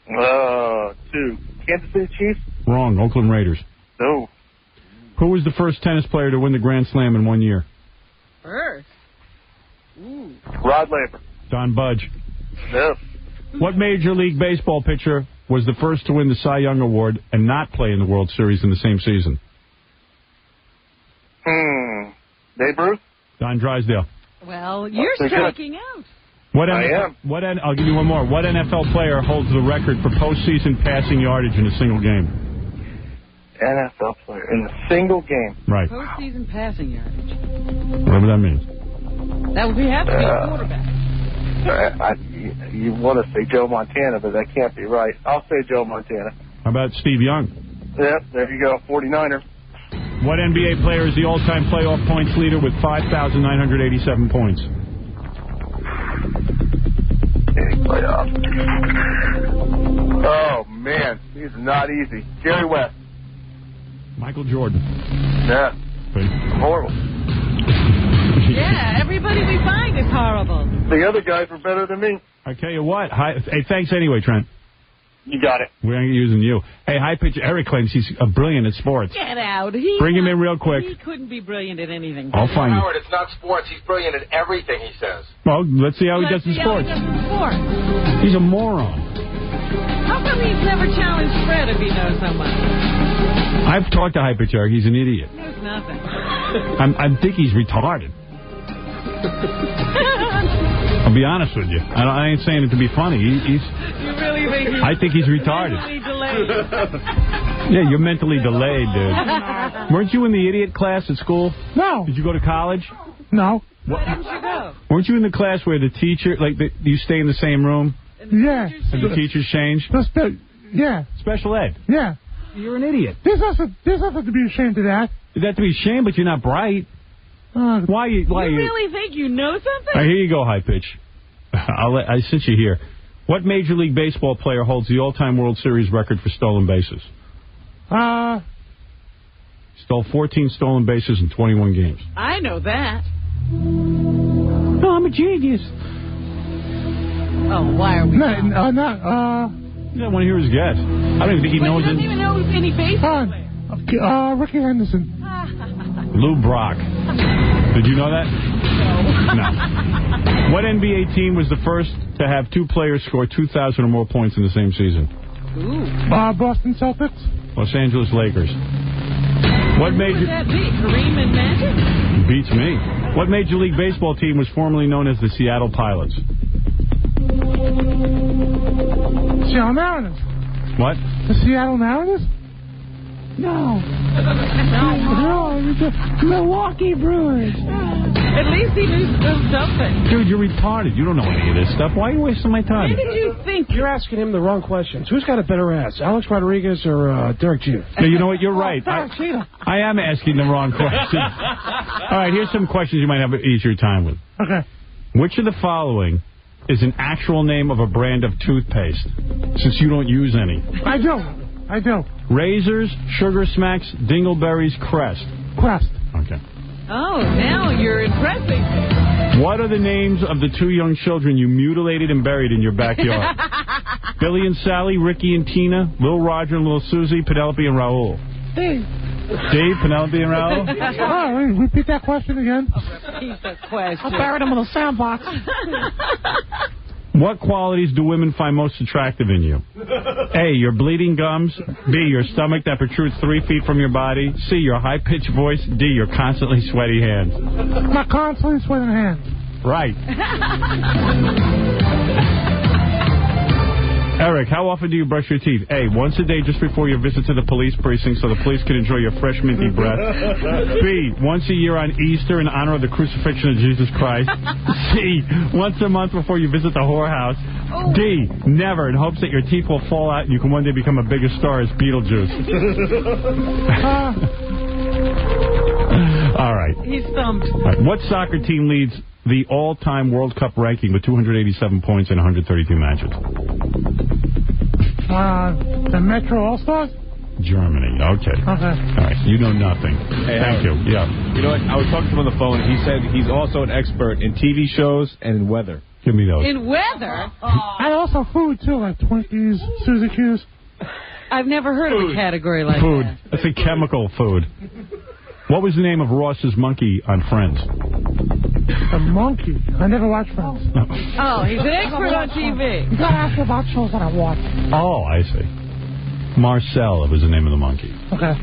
2. Kansas City Chiefs? Wrong, Oakland Raiders. No. Who was the first tennis player to win the Grand Slam in 1 year? First? Ooh. Rod Laver. Don Budge. No. What Major League Baseball pitcher was the first to win the Cy Young Award and not play in the World Series in the same season? Babe Ruth? Don Drysdale. Well, you're striking out. I'll give you one more. What NFL player holds the record for postseason passing yardage in a single game? NFL player in a single game. Right. Postseason passing yardage. Whatever that means. That would have to be a quarterback. You want to say Joe Montana, but that can't be right. I'll say Joe Montana. How about Steve Young? Yep, there you go, 49er. What NBA player is the all-time playoff points leader with 5,987 points? Playoff. Oh, man, these are not easy. Jerry West. Michael Jordan. Yeah. Horrible. Yeah, everybody we find is horrible. The other guys were better than me. I tell you what. Hey, thanks anyway, Trent. You got it. We ain't using you. Hey, high pitch Eric claims he's brilliant at sports. Get out. Bring him in real quick. He couldn't be brilliant at anything. I'll find you. Howard, it's not sports. He's brilliant at everything, he says. Well, let's see how he does in sports. He's a moron. How come he's never challenged Fred if he knows so much? I've talked to high pitch Eric. He's an idiot. He knows nothing. I think he's retarded. I'll be honest with you. I ain't saying it to be funny. You really think I think he's retarded. mentally delayed? Yeah, you're mentally delayed, dude. Weren't you in the idiot class at school? No. Did you go to college? No. Why didn't you go? Weren't you in the class where the teacher, you stay in the same room? Yeah. And the teachers change? Yeah. Special ed? Yeah. You're an idiot. There's nothing to be ashamed of that. You have to be ashamed, but you're not bright. Why You really think you know something? All right, here you go, high pitch. Since you're here, what Major League Baseball player holds the all-time World Series record for stolen bases? Stole 14 stolen bases in 21 games. I know that. No, I'm a genius. Oh, why are we? You don't want to hear his guess. I don't even think he knows it. He doesn't even know any baseball players. Ricky Henderson. Lou Brock. Did you know that? No. What NBA team was the first to have two players score 2,000 or more points in the same season? Boston Celtics. Los Angeles Lakers. What Who would that be? Kareem and Magic? Beats me. What Major League Baseball team was formerly known as the Seattle Pilots? Seattle Mariners. What? The Seattle Mariners? No. No, the Milwaukee Brewers. At least he knew something. Dude, you're retarded. You don't know any of this stuff. Why are you wasting my time? Why did you think? You're asking him the wrong questions. Who's got a better ass, Alex Rodriguez or Derek Jeter? No, you know what? You're right. Derek Jeter. I am asking the wrong questions. All right, here's some questions you might have an easier time with. Okay. Which of the following is an actual name of a brand of toothpaste, since you don't use any? I do. Razors, Sugar Smacks, Dingleberries, Crest. Crest. Okay. Oh, now you're impressing me. What are the names of the two young children you mutilated and buried in your backyard? Billy and Sally, Ricky and Tina, Lil Roger and Lil Susie, Penelope and Raul. Steve, Penelope and Raul? Oh, repeat that question again. Repeat the question. I buried him in a sandbox. What qualities do women find most attractive in you? A, your bleeding gums. B, your stomach that protrudes 3 feet from your body. C, your high-pitched voice. D, your constantly sweaty hands. My constantly sweating hands. Right. Eric, how often do you brush your teeth? A, once a day just before your visit to the police precinct so the police can enjoy your fresh minty breath. B, once a year on Easter in honor of the crucifixion of Jesus Christ. C, once a month before you visit the whorehouse. D, never, in hopes that your teeth will fall out and you can one day become a bigger star as Beetlejuice. All right. He's stumped. All right. What soccer team leads the all-time World Cup ranking with 287 points in 132 matches? The Metro All-Stars? Germany. Okay. All right. You know nothing. Hey, Thank you. Yeah. You know what? I was talking to him on the phone. He said he's also an expert in TV shows and in weather. Give me those. In weather? And also food, too, like Twinkies, Suzy Q's. I've never heard of a category like food. that. That's a chemical food. What was the name of Ross's monkey on Friends? A monkey. I never watched Friends. Oh, he's an expert on TV. You gotta ask me about shows that I watch. Oh, I see. Marcel was the name of the monkey. Okay.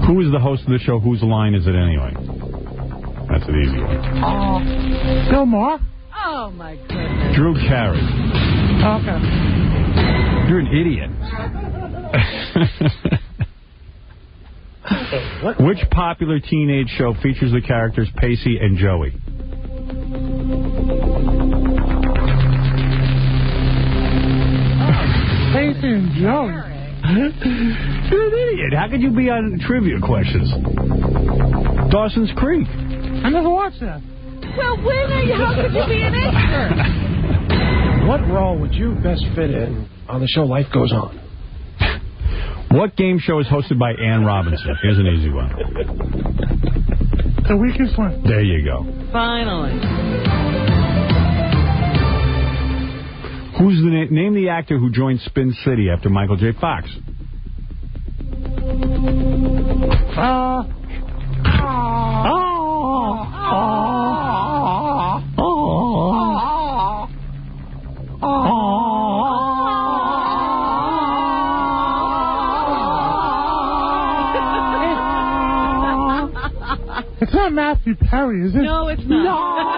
Who is the host of the show? Whose line is it anyway? That's an easy one. Bill Maher? Oh, my goodness. Drew Carey. Okay. You're an idiot. Which popular teenage show features the characters Pacey and Joey? Pacey and Joey. You're an idiot. How could you be on trivia questions? Dawson's Creek. I never watched that. Well, how could you be an expert? What role would you best fit in on the show Life Goes On? What game show is hosted by Ann Robinson? Here's an easy one. The Weakest One. There you go. Finally. Who's the name the actor who joined Spin City after Michael J. Fox. It's not Matthew Perry, is it? No, it's not. No.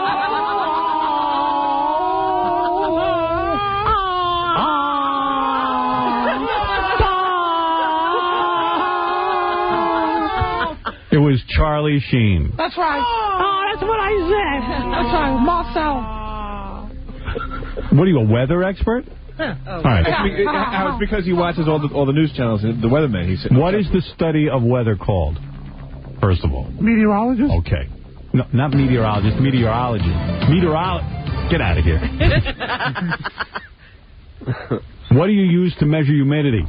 It was Charlie Sheen. That's right. Oh, that's what I said. That's right, Marcel. What are you, a weather expert? Yeah. All right. It's because he watches all the news channels. The weatherman. He said. What is the study of weather called? First of all. Meteorologist? Okay. No, not meteorologist. Meteorology. Get out of here. What do you use to measure humidity?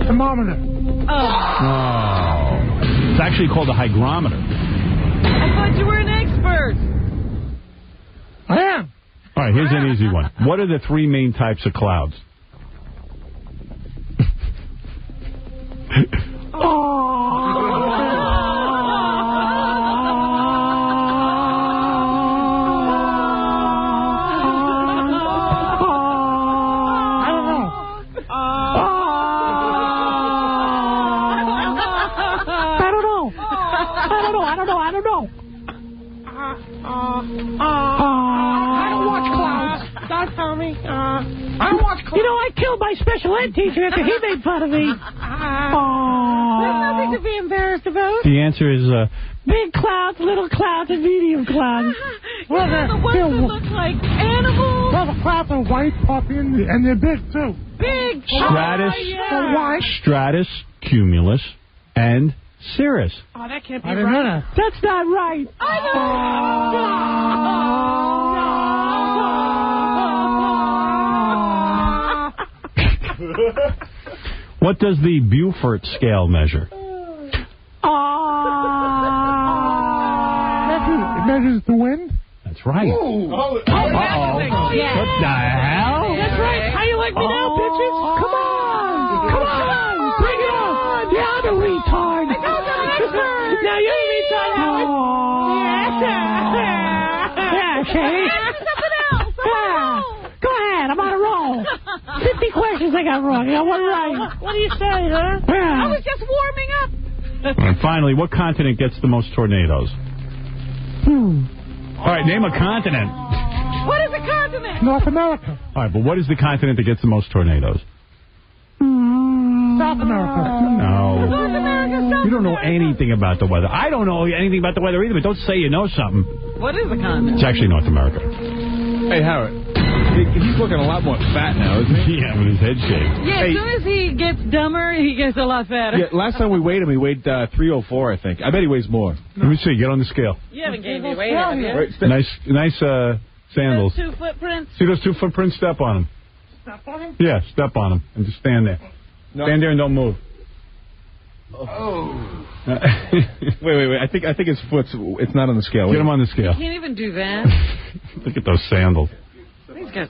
Thermometer. Oh. It's actually called a hygrometer. I thought you were an expert. I am. All right, here's an easy one. What are the 3 main types of clouds? You know, I killed my special ed teacher after he made fun of me. There's nothing to be embarrassed about. The answer is Big clouds, little clouds, and medium clouds. Well, the ones that look like animals. Well, the clouds are white, puffy, and they're big, too. Big. stratus, White. stratus, cumulus, and cirrus. Oh, that can't be right. That's not right. What does the Beaufort scale measure? It measures the wind? That's right. Uh-oh. What the hell? That's right. How you like me now, bitches? Come on. Come on. Bring it on. Yeah, I'm a retard. I know the expert. Now you're a retard. Yeah, Shay. Something else. Go ahead. I'm on a roll. 50 questions I got wrong. I got one right. What do you say, huh? I was just warming up. And finally, what continent gets the most tornadoes? All right, name a continent. What is a continent? North America. All right, but what is the continent that gets the most tornadoes? South America. No. North America, South You don't know anything about the weather. I don't know anything about the weather either, but don't say you know something. What is a continent? It's actually North America. Hey, Howard. He's looking a lot more fat now, isn't he? Yeah, with his head shaved. Yeah, as soon as he gets dumber, he gets a lot fatter. Yeah, last time we weighed him, he weighed 304, I think. I bet he weighs more. Let me see. Get on the scale. You haven't gained any weight, have you? Nice sandals. Those 2 footprints. See those 2 footprints? Step on them. Step on him? Yeah, step on them and just stand there. No. Stand there and don't move. Oh. wait. I think his foot's. It's not on the scale. Get him on the scale. You can't even do that. Look at those sandals. He's got.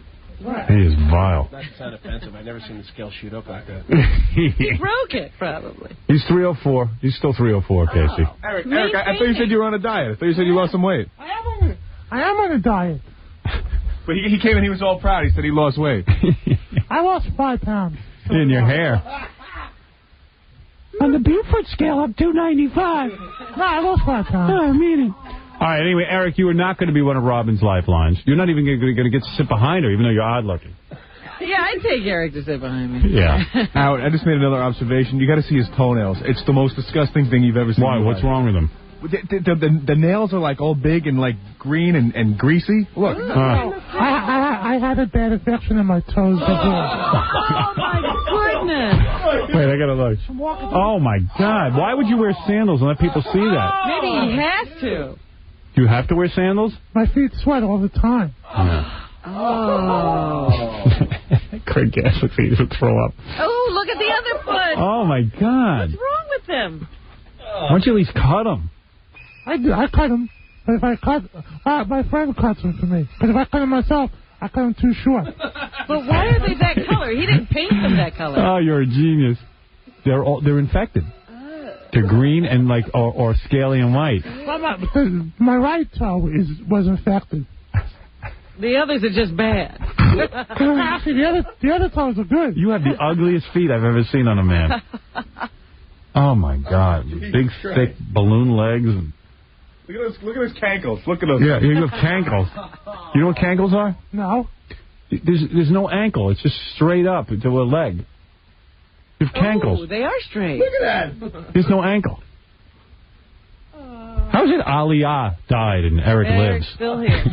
He is vile. That sounds offensive. I've never seen the scale shoot up like that. He broke it, probably. He's 304. He's still 304, Casey. Eric, I thought you said you were on a diet. I thought you said you lost some weight. I am on a diet. But he came in, he was all proud. He said he lost weight. I lost 5 pounds. In your hair. On the Beaufort scale, I'm 295. No, I lost 5 pounds. I mean it. All right, anyway, Eric, you are not going to be one of Robin's lifelines. You're not even going to get to sit behind her, even though you're odd-looking. Yeah, I'd take Eric to sit behind me. Yeah. Howard, I just made another observation. You got to see his toenails. It's the most disgusting thing you've ever seen. Why? What's wrong with them? The nails are like all big and like green and greasy. Look. I had a bad infection in my toes before. Oh, my goodness. Wait, I got to look. Oh, my God. Why would you wear sandals and let people see that? Maybe he has to. Do you have to wear sandals? My feet sweat all the time. Oh. Craig Gass looks like he would throw up. Oh, look at the other foot. Oh, my God. What's wrong with him? Why don't you at least cut them? I cut them. But if I cut, my friend cuts them for me. But if I cut them myself, I cut them too short. But why are they that color? He didn't paint them that color. Oh, you're a genius. They're infected. They're green and or scaly and white. My right toe was infected. The others are just bad. Actually, the other toes are good. You have the ugliest feet I've ever seen on a man. Oh, my God. Big, thick balloon legs. Look at his cankles. Look at those. Yeah, you have cankles. You know what cankles are? No. There's no ankle. It's just straight up to a leg. You have cankles. Oh, they are straight. Look at that. There's no ankle. How is it Aaliyah died and Eric lives? Eric's still here.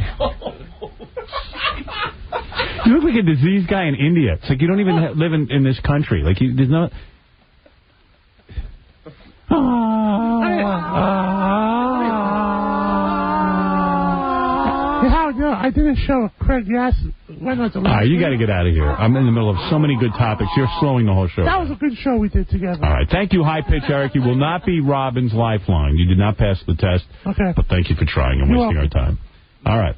You look like a diseased guy in India. It's like you don't even live in this country. Like there's no. I did a show with Craig Gass. When was the last you got to get out of here. I'm in the middle of so many good topics. You're slowing the whole show. That was a good show we did together. All right. Thank you, High Pitch Eric. You will not be Robin's lifeline. You did not pass the test. Okay. But thank you for trying and wasting our time. All right.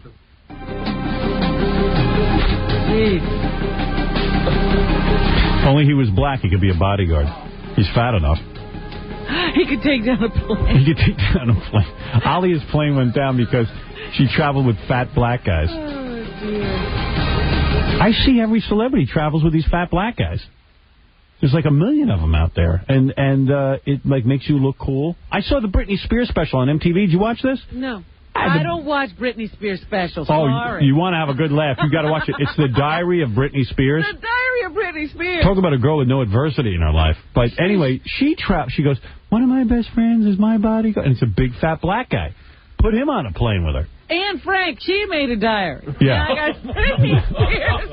If only he was black, he could be a bodyguard. He's fat enough. He could take down a plane. He could take down a plane. Aaliyah's plane went down because she traveled with fat black guys. Oh, dear. I see every celebrity travels with these fat black guys. There's like 1 million of them out there, and it like makes you look cool. I saw the Britney Spears special on MTV. Did you watch this? No. I don't watch Britney Spears specials. Oh, sorry. you want to have a good laugh? You got to watch it. It's the Diary of Britney Spears. The Diary of Britney Spears. Talk about a girl with no adversity in her life. But anyway, she goes, one of my best friends is my bodyguard, and it's a big fat black guy. Put him on a plane with her. Anne Frank, she made a diary. Yeah. Now I got Britney Spears.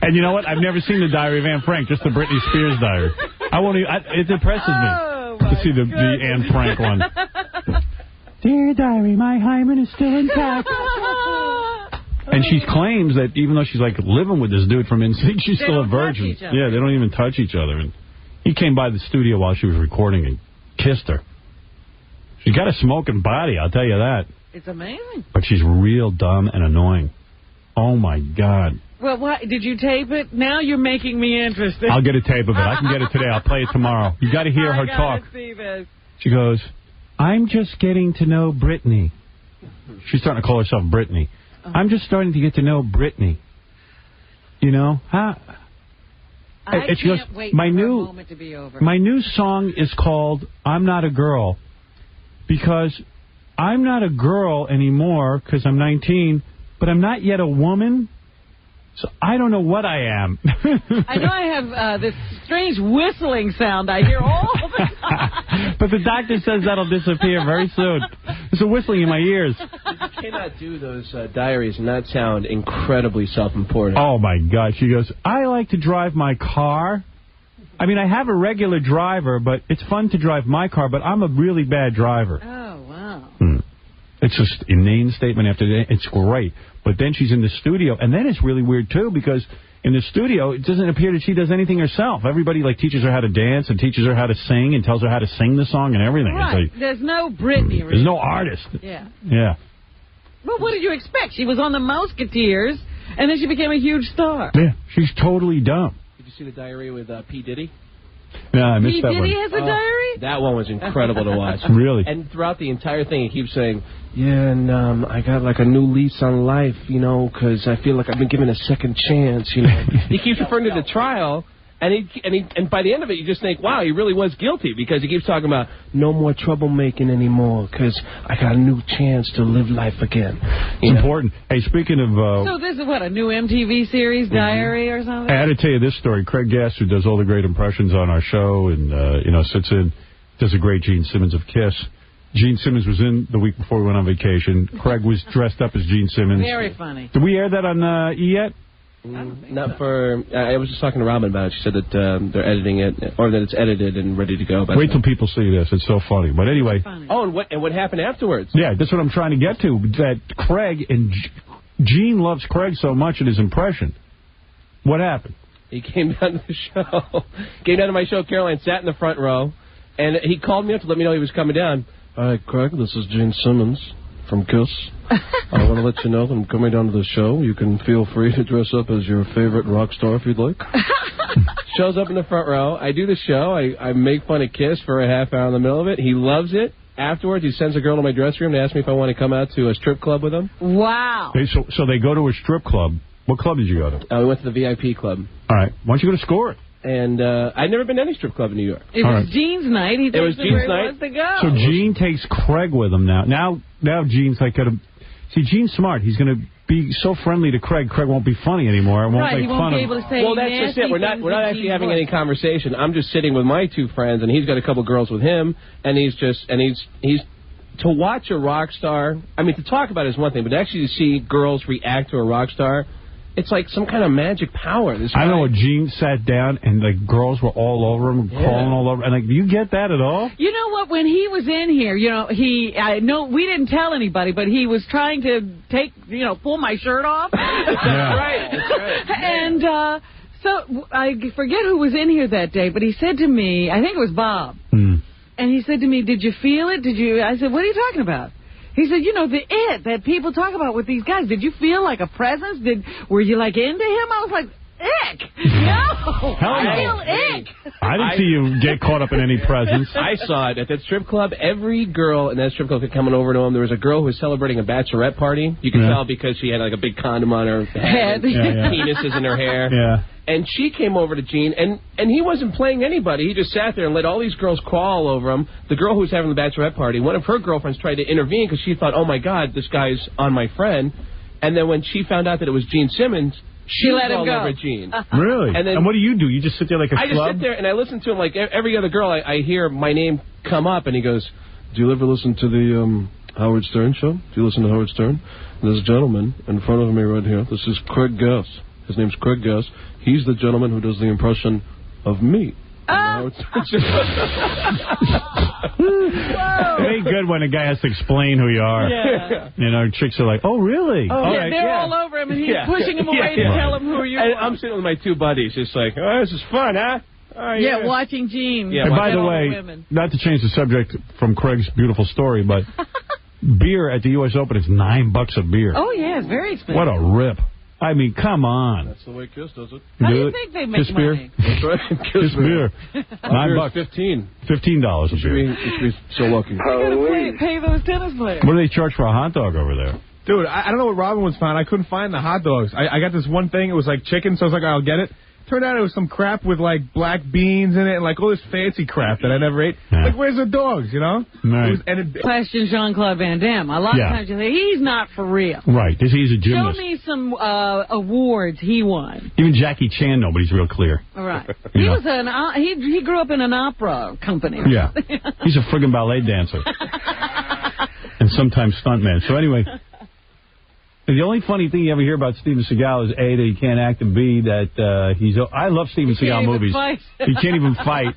And you know what? I've never seen the Diary of Anne Frank, just the Britney Spears diary. It depresses me to see the Anne Frank one. Dear diary, my hymen is still intact. And she claims that even though she's like living with this dude from NSYNC, she's still a virgin. Yeah, they don't even touch each other. And he came by the studio while she was recording and kissed her. She's got a smoking body, I'll tell you that. It's amazing. But she's real dumb and annoying. Oh, my God. Well, did you tape it? Now you're making me interested. I'll get a tape of it. I can get it today. I'll play it tomorrow. You got to hear her talk. See this. She goes, I'm just getting to know Britney. She's starting to call herself Britney. I'm just starting to get to know Britney. You know? I can't wait for a moment to be over. My new song is called I'm Not a Girl. Because I'm not a girl anymore because I'm 19, but I'm not yet a woman. So I don't know what I am. I know I have this strange whistling sound I hear all the time. But the doctor says that'll disappear very soon. There's a whistling in my ears. You cannot do those diaries and not sound incredibly self-important. Oh, my God. She goes, I like to drive my car. I mean, I have a regular driver, but it's fun to drive my car, but I'm a really bad driver. Oh, wow. It's just inane statement after that. It's great. But then she's in the studio, and then it's really weird, too, because in the studio, it doesn't appear that she does anything herself. Everybody, like, teaches her how to dance and teaches her how to sing and tells her how to sing the song and everything. Right. It's like, there's no Britney. Really. There's no artist. Yeah. Yeah. Well, what did you expect? She was on the Musketeers, and then she became a huge star. Yeah, she's totally dumb. Did you see the diary with P. Diddy? No, I missed that one. P. Diddy has a diary? That one was incredible to watch. Really? And throughout the entire thing, he keeps saying, yeah, and I got like a new lease on life, you know, because I feel like I've been given a second chance, you know. He keeps referring to the trial, and by the end of it, you just think, wow, he really was guilty, because he keeps talking about no more troublemaking anymore, because I got a new chance to live life again. It's important. Hey, speaking of... so this is what, a new MTV series, Diary or something? I had to tell you this story. Craig Gass, who does all the great impressions on our show and, sits in, does a great Gene Simmons of Kiss. Gene Simmons was in the week before we went on vacation. Craig was dressed up as Gene Simmons. Very funny. Did we air that on E! yet? Not for... I was just talking to Robin about it. She said that they're editing it, or that it's edited and ready to go. Wait till people see this. It's so funny. But anyway... Oh, and what happened afterwards? Yeah, that's what I'm trying to get to. That Craig and Gene loves Craig so much in his impression. What happened? He came down to the show. Came down to my show. Caroline sat in the front row, and he called me up to let me know he was coming down. All right, Craig, this is Gene Simmons. from Kiss. I want to let you know that I'm coming down to the show. You can feel free to dress up as your favorite rock star if you'd like. Shows up in the front row. I do the show. I make fun of Kiss for a half hour in the middle of it. He loves it. Afterwards, he sends a girl to my dressing room to ask me if I want to come out to a strip club with him. Wow. So they go to a strip club. What club did you go to? We went to the VIP club. All right. Why don't you go to Score It? And I'd never been to any strip club in New York. It was Gene's night. He takes him where he wants to go. So Gene takes Craig with him now. Now Gene's like going to... See, Gene's smart. He's going to be so friendly to Craig. Craig won't be funny anymore. Right, he won't be able to say well, that's just it. We're not actually having any conversation. I'm just sitting with my two friends, and he's got a couple girls with him, and he's to watch a rock star. I mean, to talk about it is one thing, but actually to see girls react to a rock star, it's like some kind of magic power. I know. Gene sat down and like girls were all over him, crawling all over. And like, do you get that at all? You know what? When he was in here, I know we didn't tell anybody, but he was trying to pull my shirt off. That's right. And so I forget who was in here that day, but he said to me, I think it was Bob, and he said to me, "Did you feel it? Did you?" I said, "What are you talking about?" He said, the it that people talk about with these guys. Did you feel like a presence? Were you like into him? I was like, ick. No. I feel ick. I didn't see you get caught up in any presence. I saw it at that strip club. Every girl in that strip club kept coming over to him. There was a girl who was celebrating a bachelorette party. You could tell because she had like a big condom on her head. Penises in her hair. Yeah. And she came over to Gene, and he wasn't playing anybody. He just sat there and let all these girls crawl over him. The girl who was having the bachelorette party, one of her girlfriends tried to intervene because she thought, oh, my God, this guy's on my friend. And then when she found out that it was Gene Simmons, she let him go. Over Gene. Really? And what do? You just sit there like a I just sit there and I listen to him like every other girl. I hear my name come up, and he goes, do you ever listen to the Howard Stern show? Do you listen to Howard Stern? This gentleman in front of me right here, this is Craig Gass. His name's Craig Gass. He's the gentleman who does the impression of me. It ain't good when a guy has to explain who you are. Yeah. Chicks are like, oh, really? Oh, yeah, they're all over him, and he's pushing him away to tell him who you are. I'm sitting with my two buddies, just like, oh, this is fun, huh? Oh, yeah, watching Gene. Yeah, and by the way, not to change the subject from Craig's beautiful story, but beer at the U.S. Open is $9 a beer. Oh, yeah, it's very expensive. What a rip. I mean, come on. That's the way Kiss does it. How do you think they make money? That's right. Kiss beer. $9. $15. $15 a beer. You should be so lucky. I gotta pay those tennis players. What do they charge for a hot dog over there? Dude, I don't know what Robin was finding. I couldn't find the hot dogs. I got this one thing. It was like chicken, so I was like, I'll get it. Turned out it was some crap with, like, black beans in it and, like, all this fancy crap that I never ate. Yeah. Like, where's the dogs, Right. Question Jean-Claude Van Damme. A lot of times you say, he's not for real. Right. He's a gymnast. Show me some awards he won. Even Jackie Chan, nobody's real clear. All right. He was he grew up in an opera company. Yeah. He's a friggin' ballet dancer. And sometimes stuntman. So anyway... The only funny thing you ever hear about Steven Seagal is A, that he can't act, and B, that he's... I love Steven Seagal movies. He can't even fight.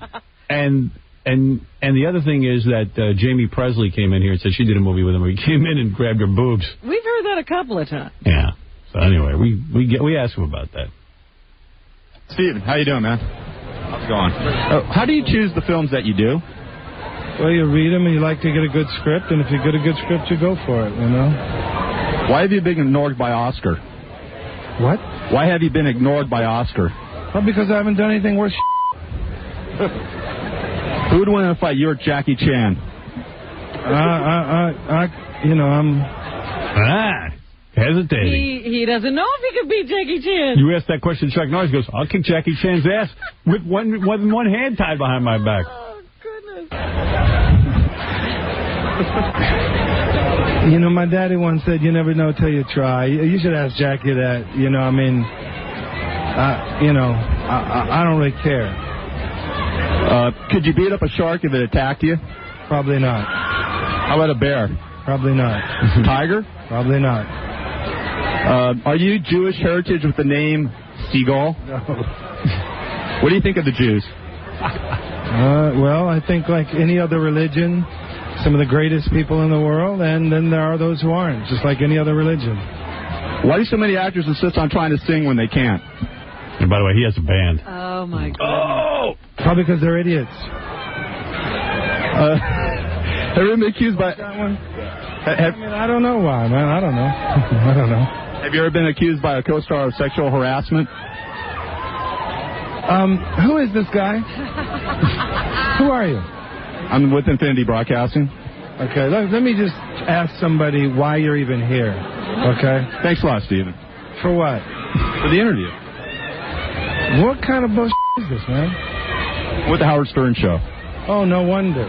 And the other thing is that Jamie Presley came in here and said she did a movie with him where he came in and grabbed her boobs. We've heard that a couple of times. Yeah. So anyway, we asked him about that. Steven, how you doing, man? How's it going? How do you choose the films that you do? Well, you read them and you like to get a good script, and if you get a good script, you go for it, Why have you been ignored by Oscar? What? Why have you been ignored by Oscar? Well, because I haven't done anything worth Who would win in a fight, you or Jackie Chan? I'm... Hesitating. He doesn't know if he could beat Jackie Chan. You asked that question to Chuck Norris, goes, I'll kick Jackie Chan's ass with one hand tied behind my back. Oh, goodness. My daddy once said, you never know till you try. You should ask Jackie that. I don't really care. Could you beat up a shark if it attacked you? Probably not. How about a bear? Probably not. Tiger? Probably not. Are you Jewish heritage with the name Seagal? No. What do you think of the Jews? Well, I think like any other religion, some of the greatest people in the world, and then there are those who aren't, just like any other religion. Why do so many actors insist on trying to sing when they can't? And by the way, he has a band. Oh, my God. Oh! Probably because they're idiots. Have you been accused by... I don't know why, man. I don't know. I don't know. Have you ever been accused by a co-star of sexual harassment? Who is this guy? Who are you? I'm with Infinity Broadcasting. Okay, let me just ask somebody why you're even here. Okay? Thanks a lot, Steven. For what? For the interview. What kind of bullshit is this, man? With the Howard Stern Show. Oh, no wonder.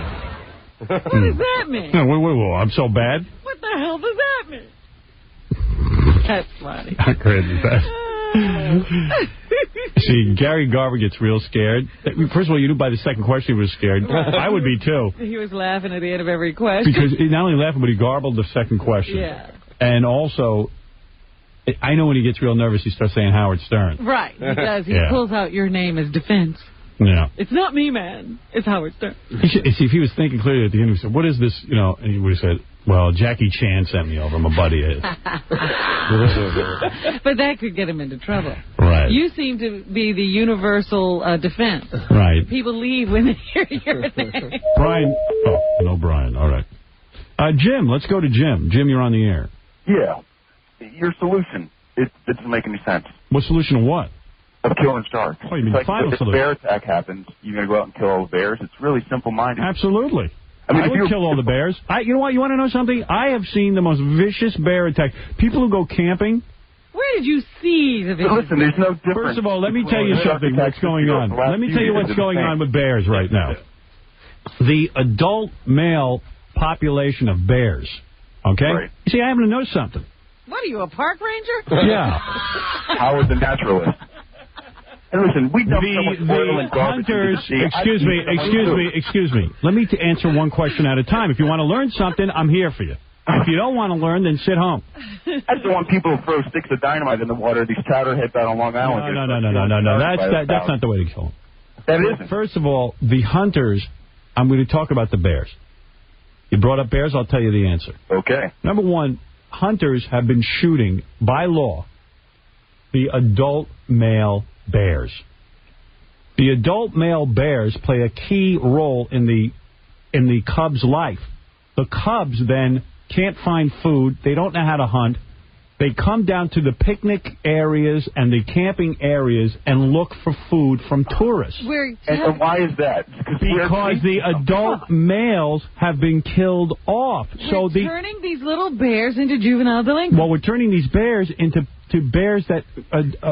What does that mean? No, whoa, I'm so bad? What the hell does that mean? That's funny. How great is that? See, Gary Garver gets real scared. First of all, you knew by the second question he was scared. I would be, too. He was laughing at the end of every question. Because he not only laughing, but he garbled the second question. Yeah. And also, I know when he gets real nervous, he starts saying Howard Stern. Right, he does. He Yeah. pulls out your name as defense. Yeah. It's not me, man. It's Howard Stern. See, if he was thinking clearly at the end, he said, what is this, and he would have said, well, Jackie Chan sent me over, my buddy is. But that could get him into trouble. Right. You seem to be the universal defense. Right. People leave when they hear your name. Brian. Oh, no, Brian. All right. Jim, let's go to Jim. Jim, you're on the air. Yeah. Your solution, it doesn't make any sense. What solution of what? Of killing sharks. Oh, you mean it's the final if a solution. bear attack happens, you're going to go out and kill all the bears. It's really simple-minded. Absolutely. I mean, I would kill all the bears. You know what? You want to know something? I have seen the most vicious bear attack. People who go camping. Where did you see the video? Listen, there's no difference. First of all, let me tell you something. What's going on? Let me tell you what's going on with bears right now. The adult male population of bears. Okay? Right. You see, I happen to know something. What are you, a park ranger? Yeah. Howard the naturalist. And listen, we dump so much oil and garbage hunters, into the sea. excuse me. Let me answer one question at a time. If you want to learn something, I'm here for you. If you don't want to learn, then sit home. I just don't want people to throw sticks of dynamite in the water. These chowderheads out on Long Island. No. That's not the way to kill them. That isn't. First of all, the hunters, I'm going to talk about the bears. You brought up bears, I'll tell you the answer. Okay. Number one, hunters have been shooting, by law, the adult male bears. The adult male bears play a key role in the cub's life. The cubs then can't find food. They don't know how to hunt. They come down to the picnic areas and the camping areas and look for food from tourists. And why is that? Because the adult males have been killed off. We're turning these little bears into juvenile delinquents. Well, we're turning these bears into bears that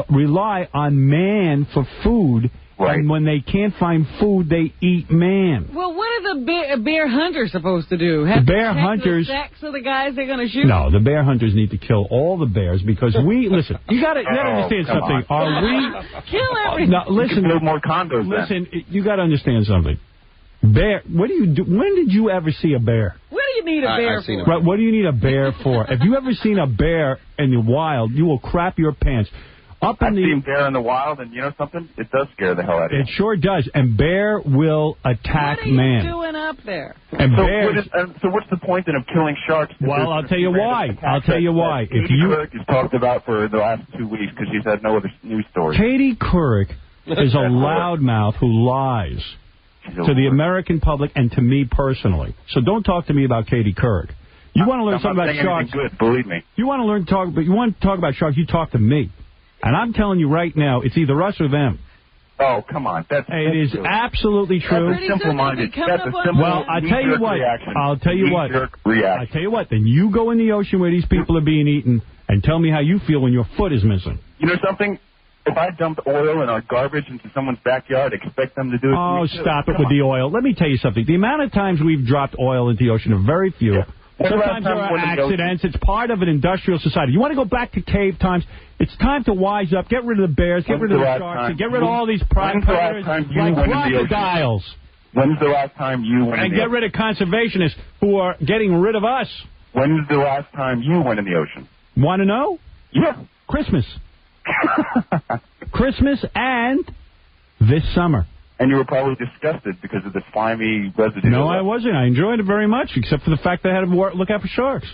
rely on man for food. Right. And when they can't find food, they eat man. Well, what are the bear hunters supposed to do? The bear hunters. The sex of the guys they're going to shoot? No, the bear hunters need to kill all the bears because listen. You got to understand something. Are we kill everything? No, listen. Build more condos. Listen, you got to understand something. Bear. What do you do? When did you ever see a bear? What do you need a bear for? Right. What do you need a bear for? If you ever seen a bear in the wild, you will crap your pants. I've seen bear in the wild, and you know something? It does scare the hell out of you. It sure does. And bear will attack man. What are you doing up there? And bears. So what's the point then of killing sharks? Well, I'll tell you why. If Katie Couric is talked about for the last 2 weeks because she's had no other news stories. Katie Couric is a loudmouth who lies to the American public and to me personally. So don't talk to me about Katie Couric. You want to learn something about sharks? Good, believe me. You want to talk about sharks? You talk to me. And I'm telling you right now, it's either us or them. Oh, come on. It is absolutely true. That's simple-minded. Well, I'll tell you what. I'll tell you what. Then you go in the ocean where these people are being eaten and tell me how you feel when your foot is missing. You know something? If I dumped oil and our garbage into someone's backyard, expect them to do it. Oh, stop it with the oil. Let me tell you something. The amount of times we've dropped oil into the ocean are very few. Yeah. Sometimes there are accidents. It's part of an industrial society. You want to go back to cave times? It's time to wise up. Get rid of the bears. Get rid of the sharks. And get rid of all these predators like crocodiles. When's the last time you went in the ocean? And get rid of conservationists who are getting rid of us. When's the last time you went in the ocean? Want to know? Yeah. Christmas. Christmas and this summer. And you were probably disgusted because of the slimy residue. No, I wasn't. I enjoyed it very much, except for the fact that I had to look out for sharks.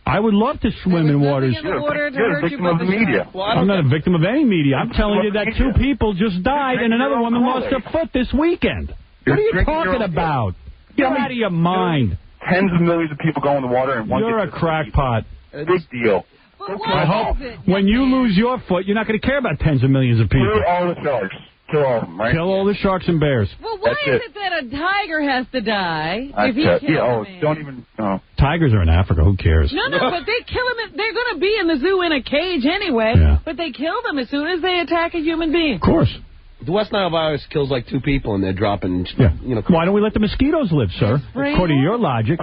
I would love to swim in waters. You're a victim of the media. I'm not a victim of any media. I'm telling you that 2 people just died and another woman lost her foot this weekend. What are you talking about? Get out of your mind. tens of millions of people go in the water and one You're a crackpot. Big deal. I hope when you lose your foot, you're not going to care about tens of millions of people. Kill all the sharks. Kill all of them, right? Kill all the sharks and bears. Well, why is it that a tiger has to die if he kills a man? Don't even... No. Tigers are in Africa. Who cares? No, but they kill them. They're going to be in the zoo in a cage anyway, but they kill them as soon as they attack a human being. Of course. The West Nile virus kills like 2 people, and they're dropping, Why don't we let the mosquitoes live, sir? According to your logic.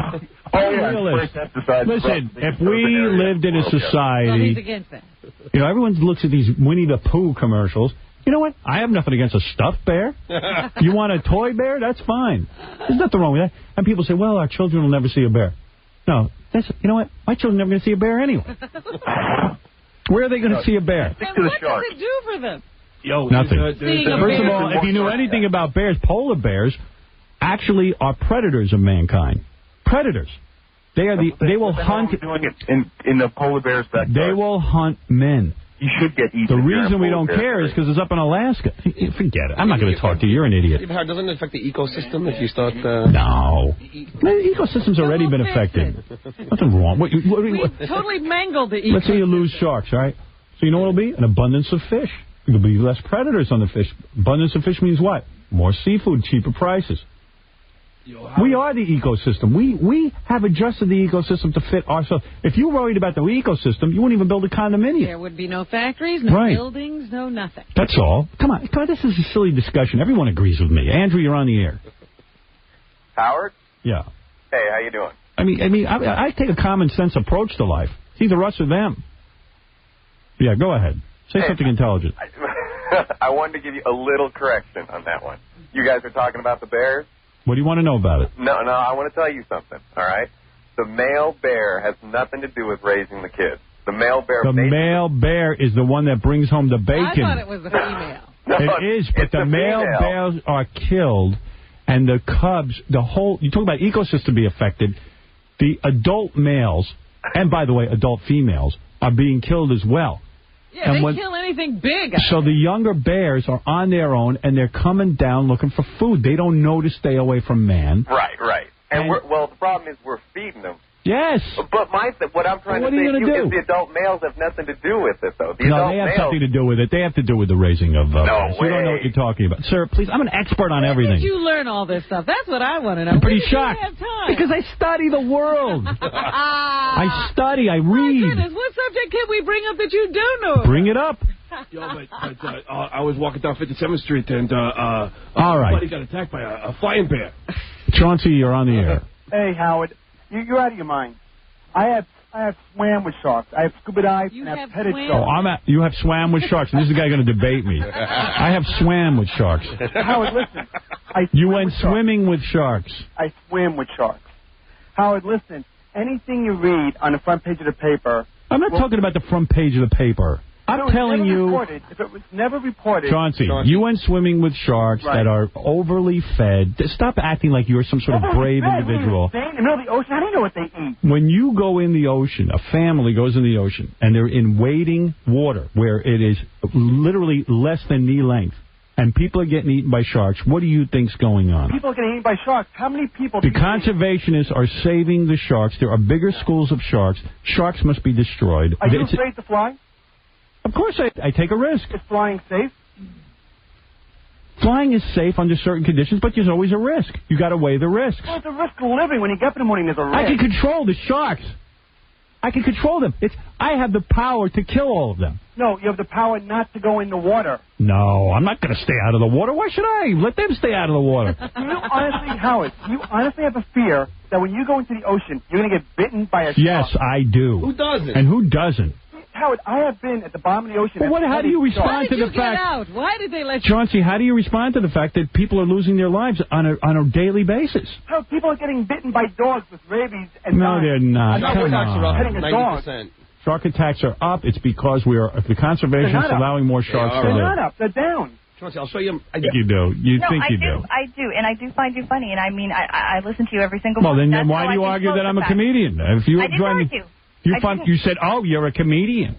Listen, if we lived in a society... Well, he's against that. Everyone looks at these Winnie the Pooh commercials. You know what? I have nothing against a stuffed bear. You want a toy bear? That's fine. There's nothing wrong with that. And people say, well, our children will never see a bear. No. You know what? My children are never going to see a bear anyway. Where are they going to see a bear? And what does it do for them? Nothing. First of all, if you knew anything about bears, polar bears actually are predators of mankind. Predators. They will hunt. Doing it in the polar bear's backyard. They will hunt men. You should get eaten. The reason we don't care is because it's up in Alaska. Forget it. I'm not going to talk to you. You're an idiot. Doesn't it affect the ecosystem if you start... No. The ecosystem's already been affected. Nothing wrong. We totally mangled the ecosystem. Let's say you lose sharks, all right? So you know what it'll be? An abundance of fish. There'll be less predators on the fish. Abundance of fish means what? More seafood, cheaper prices. We are the ecosystem. We have adjusted the ecosystem to fit ourselves. If you were worried about the ecosystem, you wouldn't even build a condominium. There would be no factories, no buildings, no nothing. That's all. Come on, this is a silly discussion. Everyone agrees with me. Andrew, you're on the air. Howard? Yeah. Hey, how you doing? I take a common sense approach to life. It's either us or them. Yeah, go ahead. Say something intelligent. I wanted to give you a little correction on that one. You guys are talking about the bears? What do you want to know about it? No, I want to tell you something, all right? The male bear has nothing to do with raising the kids. The male bear... The male bear is the one that brings home the bacon. I thought it was the female. No, it is, but the male bears are killed, and the cubs, you talk about ecosystem be affected, the adult males, and by the way, adult females, are being killed as well. Yeah, they kill anything big. So the younger bears are on their own, and they're coming down looking for food. They don't know to stay away from man. Right. And the problem is we're feeding them. Yes. But what I'm trying to say to you is the adult males have nothing to do with it, though. They have something to do with it. They have to do with the raising of... No way. You don't know what you're talking about. Sir, please, I'm an expert on everything. Where did you learn all this stuff? That's what I want to know. I'm pretty shocked. Because I study the world. I study. I read. My goodness, what subject can we bring up that you do know? Bring it up. I was walking down 57th Street and all right. Somebody got attacked by a flying bear. Chauncey, you're on the air. Hey, Howard. You're out of your mind. I have swam with sharks. I have scuba dived and I've petted sharks. You have swam with sharks. And this is the guy going to debate me. I have swam with sharks. Howard, listen. You went swimming with sharks. I swim with sharks. Howard, listen. Anything you read on the front page of the paper... I'm not talking about the front page of the paper. I'm telling you... If it was never reported... Chauncey, you went swimming with sharks that are overly fed. Stop acting like you're some sort of brave individual. In the middle of the ocean, I don't know what they eat. When you go in the ocean, a family goes in the ocean, and they're in wading water where it is literally less than knee length, and people are getting eaten by sharks, what do you think's going on? People are getting eaten by sharks. How many people... The conservationists are saving the sharks. There are bigger schools of sharks. Sharks must be destroyed. Are you afraid to fly? Of course I take a risk. Is flying safe? Flying is safe under certain conditions, but there's always a risk. You got to weigh the risks. Well, it's a risk of living. When you get up in the morning, there's a risk. I can control the sharks. I can control them. I have the power to kill all of them. No, you have the power not to go in the water. No, I'm not going to stay out of the water. Why should I? Let them stay out of the water. You honestly, Howard, you honestly have a fear that when you go into the ocean, you're going to get bitten by a shark. Yes, I do. Who doesn't? And who doesn't? Howard, I have been at the bottom of the ocean. Well, how do you respond to the fact... Out? Why did they let you... Chauncey, how do you respond to the fact that people are losing their lives on a daily basis? How people are getting bitten by dogs with rabies and No, they're not. Come on. Petting a dog. Shark attacks are up. It's because the conservationists are allowing more sharks to live. They're not up. They're down. Chauncey, I'll show you. I think you do. You think you do. I do, and I do find you funny. And I mean, I listen to you every single Well, morning. then why do you argue that I'm a comedian? If you I didn't argue. You said, oh, you're a comedian.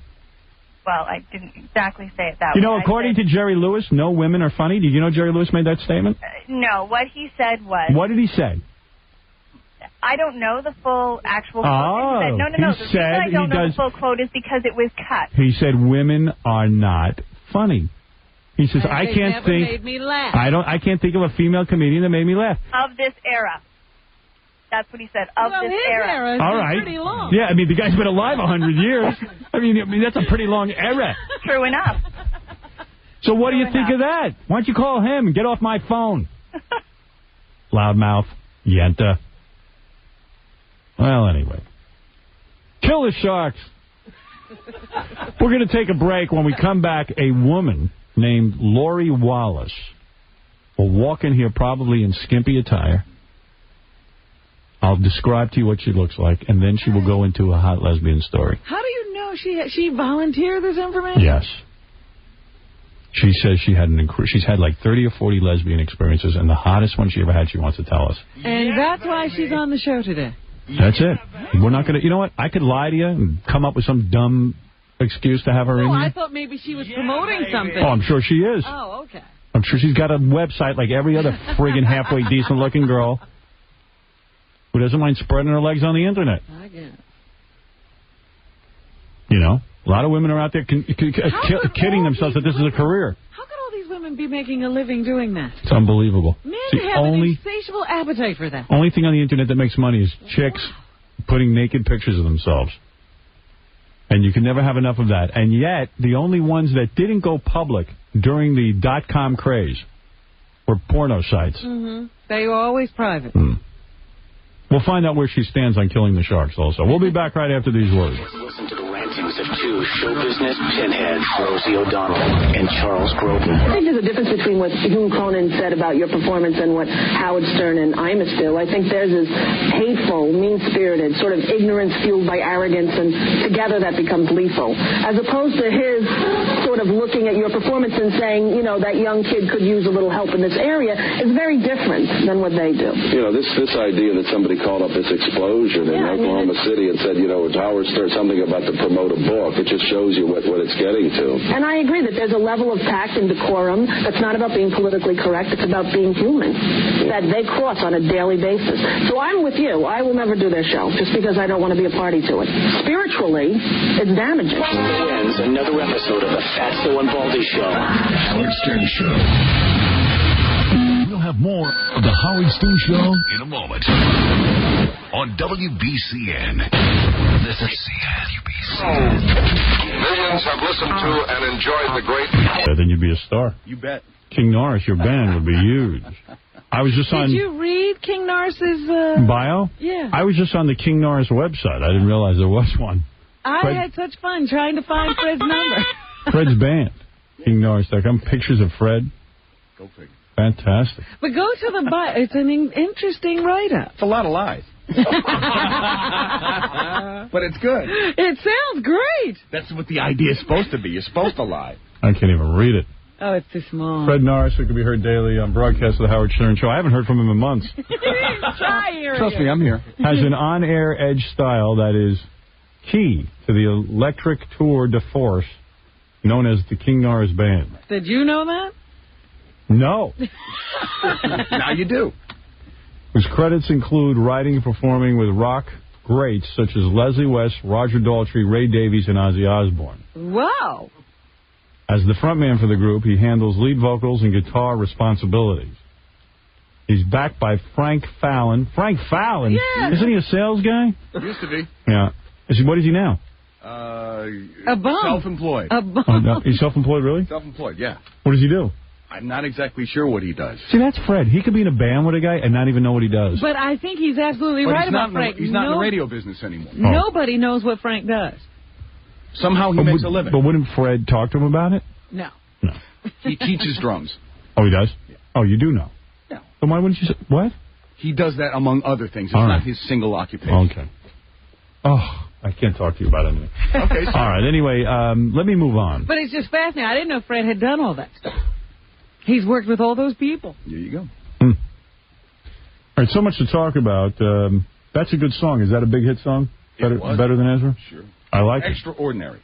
Well, I didn't exactly say it that way. You know, according to Jerry Lewis, no women are funny. Did you know Jerry Lewis made that statement? No, what he said was... What did he say? I don't know the full actual quote. Oh, No. he The reason said I don't he know does- the full quote is because it was cut. He said women are not funny. He says, I They can't never think. made me laugh. I can't think of a female comedian that made me laugh. Of this era. That's what he said. Of this his era is All right. pretty long. Yeah, I mean, the guy's been alive 100 years. I mean, that's a pretty long era. True enough. So what do you think of that? Why don't you call him and get off my phone? Loudmouth, Yenta. Well, anyway. Kill the sharks. We're going to take a break. When we come back, a woman named Lori Wallace will walk in here probably in skimpy attire. I'll describe to you what she looks like, and then she will go into a hot lesbian story. How do you know she volunteered this information? Yes. She says she's had like 30 or 40 lesbian experiences, and the hottest one she ever had she wants to tell us. And that's why she's on the show today. That's it. We're not going to... You know what? I could lie to you and come up with some dumb excuse to have her in No, here. I thought maybe she was promoting something. Oh, I'm sure she is. Oh, okay. I'm sure she's got a website like every other friggin' halfway decent-looking girl who doesn't mind spreading her legs on the Internet. I guess. You know? A lot of women are out there kidding themselves that this is a career. How could all these women be making a living doing that? It's unbelievable. Men See, have an insatiable appetite for that. only thing on the Internet that makes money is chicks putting naked pictures of themselves. And you can never have enough of that. And yet, the only ones that didn't go public during the .com craze were porno sites. Mm-hmm. They were always private. We'll find out where she stands on killing the sharks also. We'll be back right after these words. Listen to the rantings of two show business pinheads, Rosie O'Donnell and Charles Grodin. I think there's a difference between what Hume Cronin said about your performance and what Howard Stern and Imus do. I think theirs is hateful, mean-spirited, sort of ignorance fueled by arrogance, and together that becomes lethal. As opposed to his sort of looking at your performance and saying, you know, that young kid could use a little help in this area is very different than what they do. You know, this idea that somebody called up this explosion in Oklahoma City and said, you know, Howard Stern, something about to promote a book, it just shows you what it's getting to. And I agree that there's a level of tact and decorum that's not about being politically correct, it's about being human, that they cross on a daily basis. So I'm with you. I will never do their show just because I don't want to be a party to it. Spiritually, it's damaging. Ends another episode of the Fatso and Baldy Show. The Howard Stern Show. We'll have more of the Howard Stern Show in a moment. On WBCN. This is WBCN. Millions have listened to and enjoyed the great... Then you'd be a star. You bet. King Norris, your band would be huge. I was just on... Did you read King Norris's... bio? Yeah. I was just on the King Norris website. I didn't realize there was one. I had such fun trying to find Fred's number. Fred's band. KingNorris.com. Pictures of Fred. Go figure. But Fantastic. go to the bio. It's an interesting write-up. It's a lot of lies. But it's good. It sounds great. That's what the idea is supposed to be. You're supposed to lie. I can't even read it. Oh, it's too small. Fred Norris, who can be heard daily on broadcast of the Howard Stern Show. I haven't heard from him in months. Trust me, I'm here. Has an on-air edge style that is key to the electric tour de force known as the King Norris Band. Did you know that? No. Now you do. His credits include writing and performing with rock greats such as Leslie West, Roger Daltrey, Ray Davies, and Ozzy Osbourne. Wow. As the frontman for the group, he handles lead vocals and guitar responsibilities. He's backed by Frank Fallon. Frank Fallon? Yeah. Isn't he a sales guy? Used to be. Yeah. What is he now? A bum. Self-employed. A bum. Oh, no. He's self-employed, really? Self-employed, yeah. What does he do? I'm not exactly sure what he does. See, that's Fred. He could be in a band with a guy and not even know what he does. But I think he's absolutely But right he's about not Frank. He's not in the radio business anymore. Nobody knows what Frank does. Somehow he makes a living. But wouldn't Fred talk to him about it? No. He teaches drums. Oh, he does? Yeah. Oh, you do know? Yeah. Then why wouldn't you say... What? He does that among other things. It's All not right. his single occupation. Okay. Oh, I can't talk to you about anything. Okay. All right. Anyway, let me move on. But it's just fascinating. I didn't know Fred had done all that stuff. He's worked with all those people. There you go. All right, so much to talk about. That's a good song. Is that a big hit song? Better than Ezra? Sure. I like it. Extraordinary.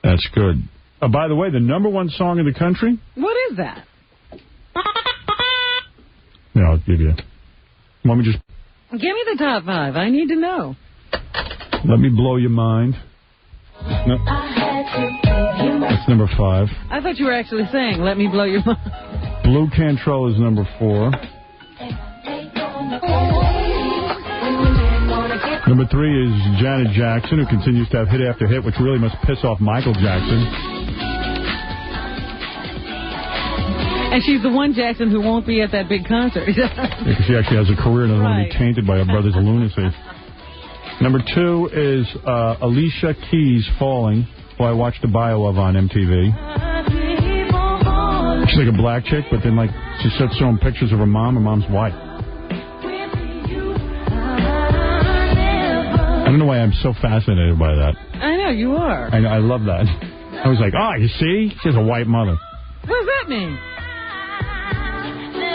That's good. By the way, the #1 song in the country? What is that? Yeah, I'll give you. Want me just... Give me the top 5. I need to know. Let Me Blow Your Mind. No. That's number 5. I thought you were actually saying, let me blow your mind. Blue Cantrell is number 4. Number 3 is Janet Jackson, who continues to have hit after hit, which really must piss off Michael Jackson. And she's the one Jackson who won't be at that big concert. Because she actually has a career and doesn't want to be tainted by her brother's lunacy. Number 2 is Alicia Keys, Falling, who I watched a bio of on MTV. She's like a black chick, but then like she starts showing pictures of her mom. Her mom's white. I don't know why I'm so fascinated by that. I know, you are. I love that. I was like, oh, you see? She has a white mother. What does that mean?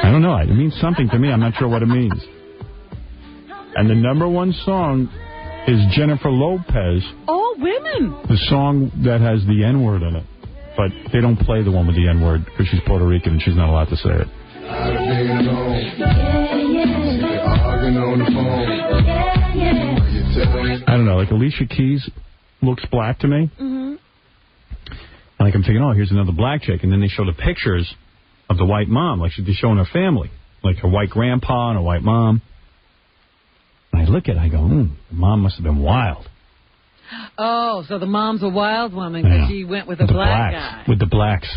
I don't know. It means something to me. I'm not sure what it means. And the number 1 song is Jennifer Lopez. All women. The song that has the N-word in it. But they don't play the one with the N-word because she's Puerto Rican and she's not allowed to say it. I don't know. Like Alicia Keys looks black to me. Mm-hmm. Like I'm thinking, oh, here's another black chick. And then they show the pictures of the white mom. Like she'd be showing her family. Like her white grandpa and her white mom. And I look at it, I go, the mom must have been wild. Oh, so the mom's a wild woman because she went with a black guy. With the blacks.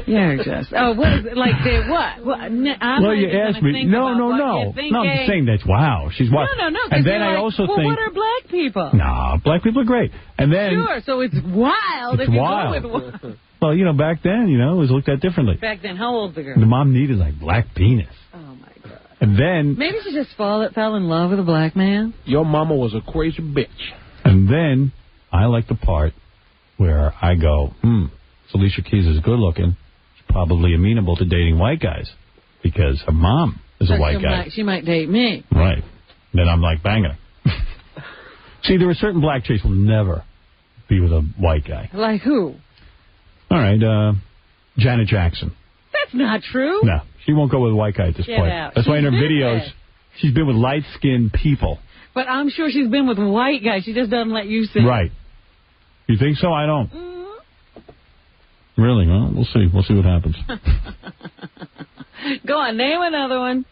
Yeah, just. Oh, what is it? Like, what? I'm well, you asked me. No, I'm just saying that's wow. She's wild. No. And then I also think. What are black people? No, black people are great. And then. Sure, so it's wild if you go with one. Well, back then, it was looked at differently. Back then, how old's the girl? The mom needed, like, black penis. Oh, my God. And then... Maybe she just fell in love with a black man. Your mama was a crazy bitch. And then, I like the part where I go, so Alicia Keys is good looking. She's probably amenable to dating white guys. Because her mom is a white guy. She might date me. Right. Then I'm like, banging her. See, there are certain black chicks who will never be with a white guy. Like who? All right, Janet Jackson. That's not true. No, she won't go with a white guy at this point. Out. That's why in her videos, she's been with light-skinned people. But I'm sure she's been with white guys. She just doesn't let you see. Right. You think so? I don't. Mm-hmm. Really? Well, we'll see. We'll see what happens. Go on, name another one.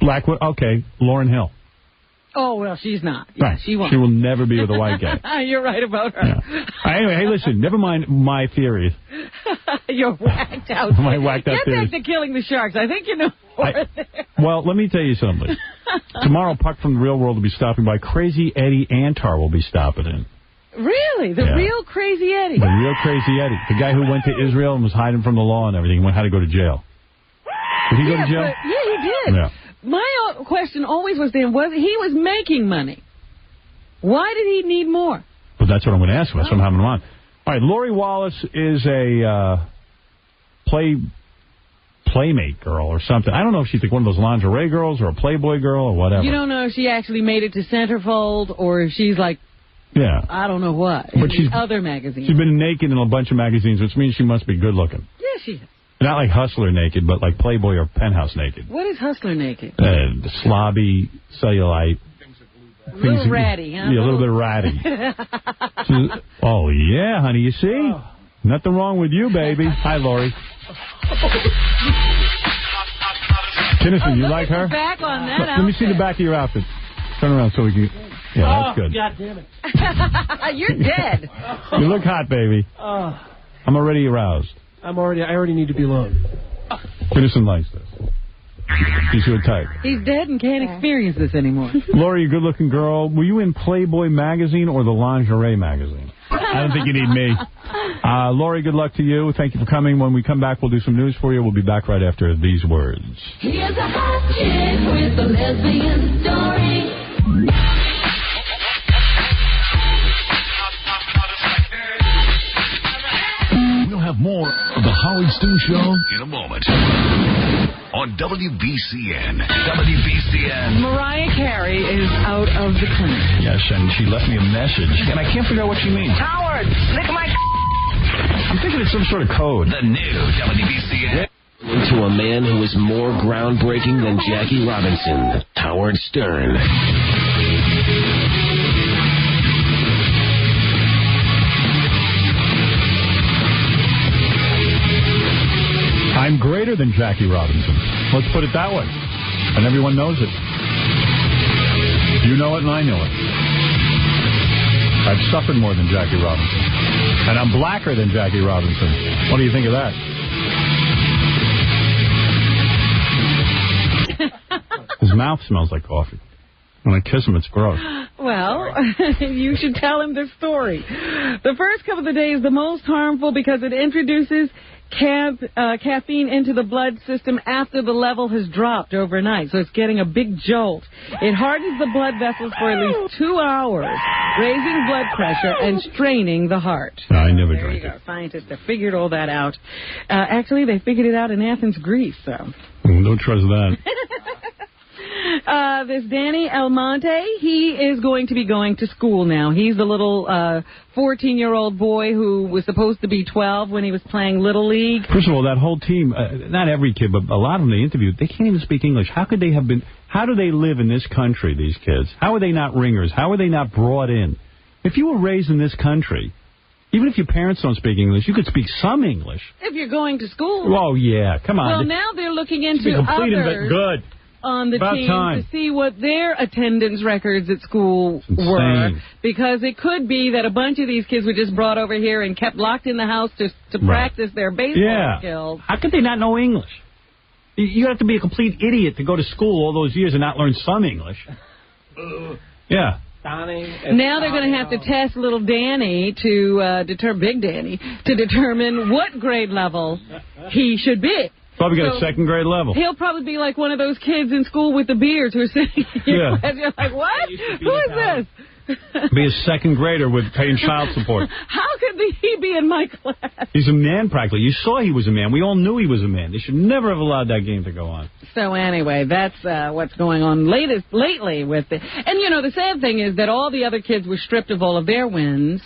Blackwood. Okay, Lauryn Hill. Oh, well, she's not. Yeah, right. She won't. She will never be with a white guy. You're right about her. Yeah. Anyway, hey, listen, never mind my theories. You're whacked out. My whacked out theories. Get back to killing the sharks. I think you know Well, let me tell you something. Tomorrow, Puck from the Real World will be stopping by. Crazy Eddie Antar will be stopping in. Really? The real Crazy Eddie? The real Crazy Eddie. The guy who went to Israel and was hiding from the law and everything and had to go to jail. Did he go to jail? Yeah, he did. Yeah. My question always was then, he was making money. Why did he need more? But that's what I'm going to ask him. That's what I'm having him on. All right, Lori Wallace is a playmate girl or something. I don't know if she's like one of those lingerie girls or a Playboy girl or whatever. You don't know if she actually made it to Centerfold or if she's like, I don't know what, in other magazines. She's been naked in a bunch of magazines, which means she must be good looking. Yeah, she is. Not like Hustler naked, but like Playboy or Penthouse naked. What is Hustler naked? Slobby, cellulite. A little ratty, huh? Yeah, a little bit ratty. Oh, yeah, honey, you see? Nothing wrong with you, baby. Hi, Lori. Kinnison, you like her? Back on that Let me see the back of your outfit. Turn around so we can... Yeah, that's good. God damn it. You're dead. You look hot, baby. I'm already aroused. I already need to be alone. Kinnison likes this. He's your type. He's dead and can't experience this anymore. Lori, you good-looking girl. Were you in Playboy magazine or the lingerie magazine? I don't think you need me. Lori, good luck to you. Thank you for coming. When we come back, we'll do some news for you. We'll be back right after these words. Here's a hot chick with a lesbian story. We'll have more of the Howard Stern Show in a moment. On WBCN. WBCN. Mariah Carey is out of the clinic. Yes, and she left me a message, and I can't figure out what she means. Howard, lick my... I'm thinking it's some sort of code. The new WBCN. To a man who is more groundbreaking than Jackie Robinson, Howard Stern. I'm greater than Jackie Robinson. Let's put it that way. And everyone knows it. You know it and I know it. I've suffered more than Jackie Robinson. And I'm blacker than Jackie Robinson. What do you think of that? His mouth smells like coffee. When I kiss him, it's gross. Well, you should tell him the story. The first couple of days, the most harmful because it introduces caffeine into the blood system after the level has dropped overnight. So it's getting a big jolt. It hardens the blood vessels for at least 2 hours, raising blood pressure and straining the heart. No, I never drank it. Scientists have figured all that out. Actually, they figured it out in Athens, Greece. So don't trust that. This Danny Almonte, he is going to be going to school now. He's the little 14-year-old boy who was supposed to be 12 when he was playing Little League. First of all, that whole team, not every kid, but a lot of them they interviewed, they can't even speak English. How could they have been, how do they live in this country, these kids? How are they not ringers? How are they not brought in? If you were raised in this country, even if your parents don't speak English, you could speak some English. If you're going to school. Oh, yeah, come on. Well, now they're looking into others. Good. On the About team time. to see what their attendance records at school were, because it could be that a bunch of these kids were just brought over here and kept locked in the house to practice their baseball skills. How could they not know English? You have to be a complete idiot to go to school all those years and not learn some English. Yeah. Now they're going to have to test little Danny to Big Danny to determine what grade level he should be. Probably got a second grade level. He'll probably be like one of those kids in school with the beards who are sitting here. And you're like, what? Who is this? Be a second grader with paying child support. How could he be in my class? He's a man practically. You saw he was a man. We all knew he was a man. They should never have allowed that game to go on. So anyway, that's what's going on lately with it. And, you know, the sad thing is that all the other kids were stripped of all of their wins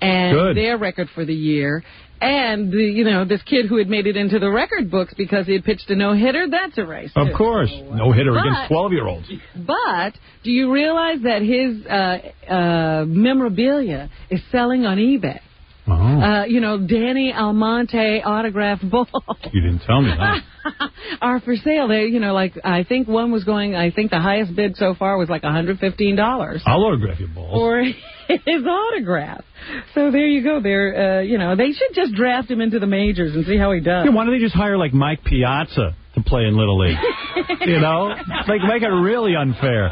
and their record for the year. And, this kid who had made it into the record books because he had pitched a no-hitter, that's erased. Of course. No-hitter against 12-year-olds. But do you realize that his memorabilia is selling on eBay? Oh. Danny Almonte autographed balls. You didn't tell me that. Are for sale. They, I think one was going, the highest bid so far was like $115. I'll autograph your balls. For his autograph. So there you go. They're, they should just draft him into the majors and see how he does. Yeah, why don't they just hire, like, Mike Piazza to play in Little League? Like, make it really unfair.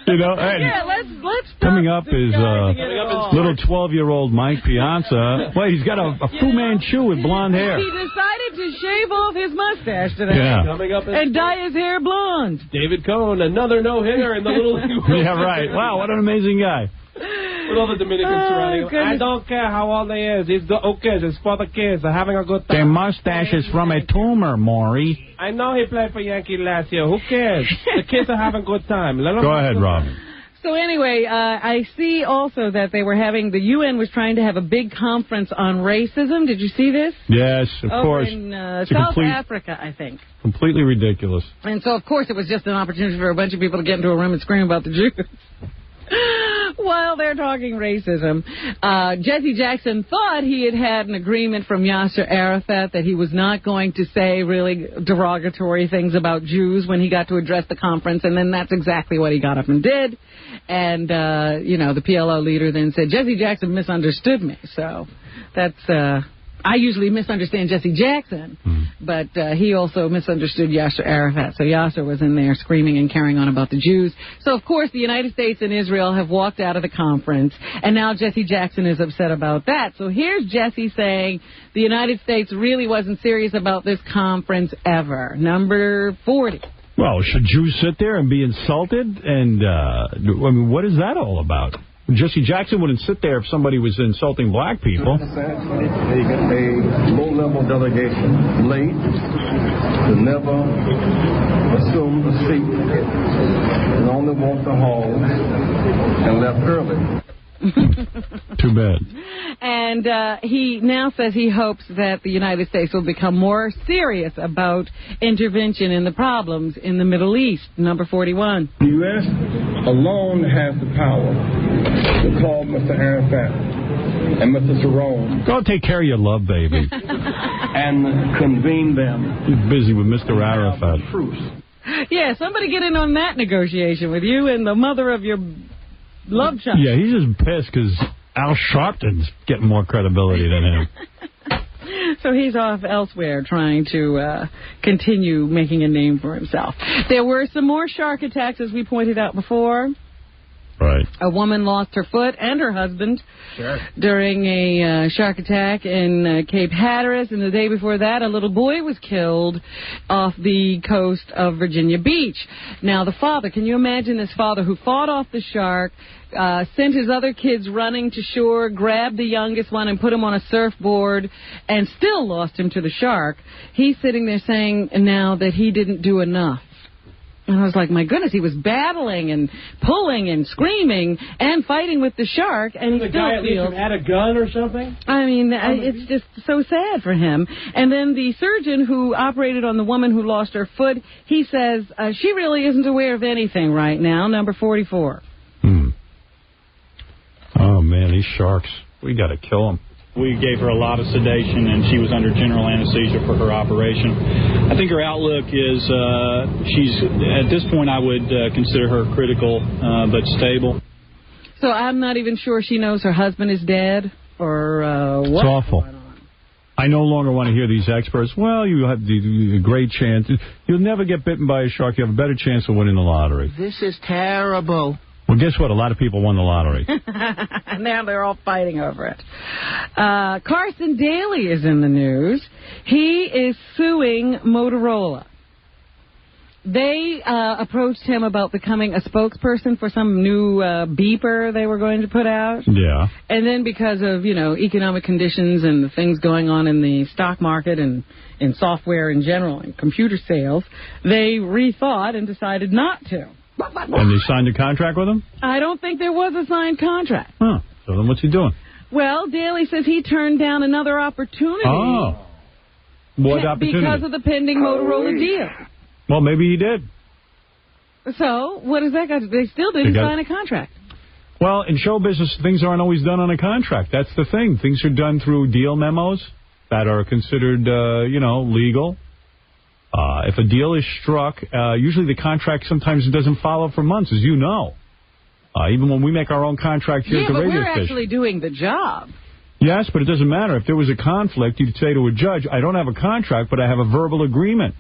And yeah, let's coming up is little 12-year-old Mike Piazza. Wait, he's got a Fu Manchu with blonde hair. He decided to shave off his mustache today. Yeah. Coming up and dye his hair blonde. David Cohn, another no-hitter in the Little League. Yeah, right. Wow, what an amazing guy. With all the Dominicans surrounding him. I don't care how old they is. It's it's for the kids. They're having a good time. Their mustache is from a tumor, Maury. I know he played for Yankee last year. Who cares? The kids are having a good time. Go ahead, Robin. So anyway, I see also that they were having, the UN was trying to have a big conference on racism. Did you see this? Yes, of course. In South Africa, I think. Completely ridiculous. And so, of course, it was just an opportunity for a bunch of people to get into a room and scream about the Jews. While they're talking racism, Jesse Jackson thought he had an agreement from Yasser Arafat that he was not going to say really derogatory things about Jews when he got to address the conference, and then that's exactly what he got up and did. And, the PLO leader then said, Jesse Jackson misunderstood me. So that's... I usually misunderstand Jesse Jackson, but he also misunderstood Yasser Arafat. So Yasser was in there screaming and carrying on about the Jews. So, of course, the United States and Israel have walked out of the conference, and now Jesse Jackson is upset about that. So here's Jesse saying the United States really wasn't serious about this conference ever. Number 40. Well, should Jews sit there and be insulted? And, what is that all about? Jesse Jackson wouldn't sit there if somebody was insulting black people. A low-level delegation late to never assume a seat and only walked the halls and left early. Too bad. And he now says he hopes that the United States will become more serious about intervention in the problems in the Middle East. Number 41. The U.S. alone has the power to call Mr. Arafat and Mr. Sharon. Go take care of your love, baby. And convene them. You're busy with Mr. Arafat. Yeah, somebody get in on that negotiation with you and the mother of your love child. Yeah, he's just pissed because Al Sharpton's getting more credibility than him. So he's off elsewhere trying to continue making a name for himself. There were some more shark attacks, as we pointed out before. Right. A woman lost her foot and her husband during a shark attack in Cape Hatteras. And the day before that, a little boy was killed off the coast of Virginia Beach. Now, the father, can you imagine this father who fought off the shark, sent his other kids running to shore, grabbed the youngest one and put him on a surfboard, and still lost him to the shark? He's sitting there saying now that he didn't do enough. And I was like, my goodness, he was battling and pulling and screaming and fighting with the shark, and he the still guy at least had a gun or something? I mean, it's just so sad for him. And then the surgeon who operated on the woman who lost her foot, he says she really isn't aware of anything right now. Number 44. Oh, man, these sharks. We got to kill them. We gave her a lot of sedation, and she was under general anesthesia for her operation. I think her outlook is, she's, at this point, I would consider her critical but stable. So I'm not even sure she knows her husband is dead or what. It's awful. I no longer want to hear these experts. Well, you have the great chance. You'll never get bitten by a shark. You have a better chance of winning the lottery. This is terrible. Well, guess what? A lot of people won the lottery. Now they're all fighting over it. Carson Daly is in the news. He is suing Motorola. They approached him about becoming a spokesperson for some new beeper they were going to put out. Yeah. And then because of, economic conditions and the things going on in the stock market and in software in general and computer sales, they rethought and decided not to. And they signed a contract with him? I don't think there was a signed contract. Huh. So then what's he doing? Well, Daly says he turned down another opportunity. Oh. What opportunity? Because of the pending Motorola deal. Well, maybe he did. So, what does that got to do? They still didn't sign a contract. Well, in show business, things aren't always done on a contract. That's the thing. Things are done through deal memos that are considered, legal. If a deal is struck, usually the contract sometimes doesn't follow for months, as you know. Even when we make our own contract here at the radio station. Yeah, but we're actually doing the job. Yes, but it doesn't matter. If there was a conflict, you'd say to a judge, I don't have a contract, but I have a verbal agreement.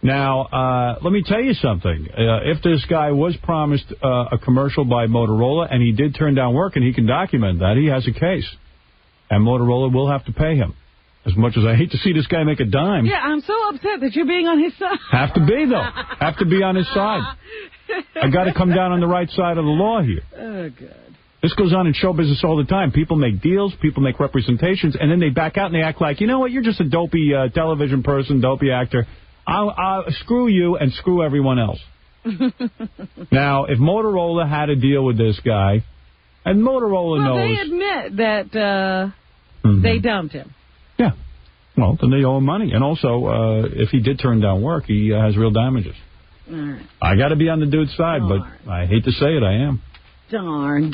Now, let me tell you something. If this guy was promised a commercial by Motorola and he did turn down work and he can document that, he has a case. And Motorola will have to pay him. As much as I hate to see this guy make a dime. Yeah, I'm so upset that you're being on his side. Have to be, though. Have to be on his side. I got to come down on the right side of the law here. Oh, good. This goes on in show business all the time. People make deals, people make representations, and then they back out and they act like, you know what, you're just a dopey television person, dopey actor. I'll screw you and screw everyone else. Now, if Motorola had a deal with this guy, and Motorola knows... they admit that they dumped him. Yeah. Well, then they owe him money. And also, if he did turn down work, he has real damages. All right. I got to be on the dude's side, but I hate to say it, I am. Darn.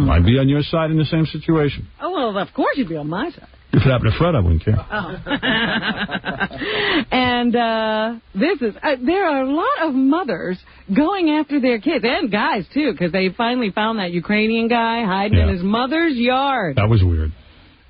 I'd be on your side in the same situation. Oh, well, of course you'd be on my side. If it happened to Fred, I wouldn't care. Oh. And there are a lot of mothers going after their kids, and guys, too, because they finally found that Ukrainian guy hiding in his mother's yard. That was weird.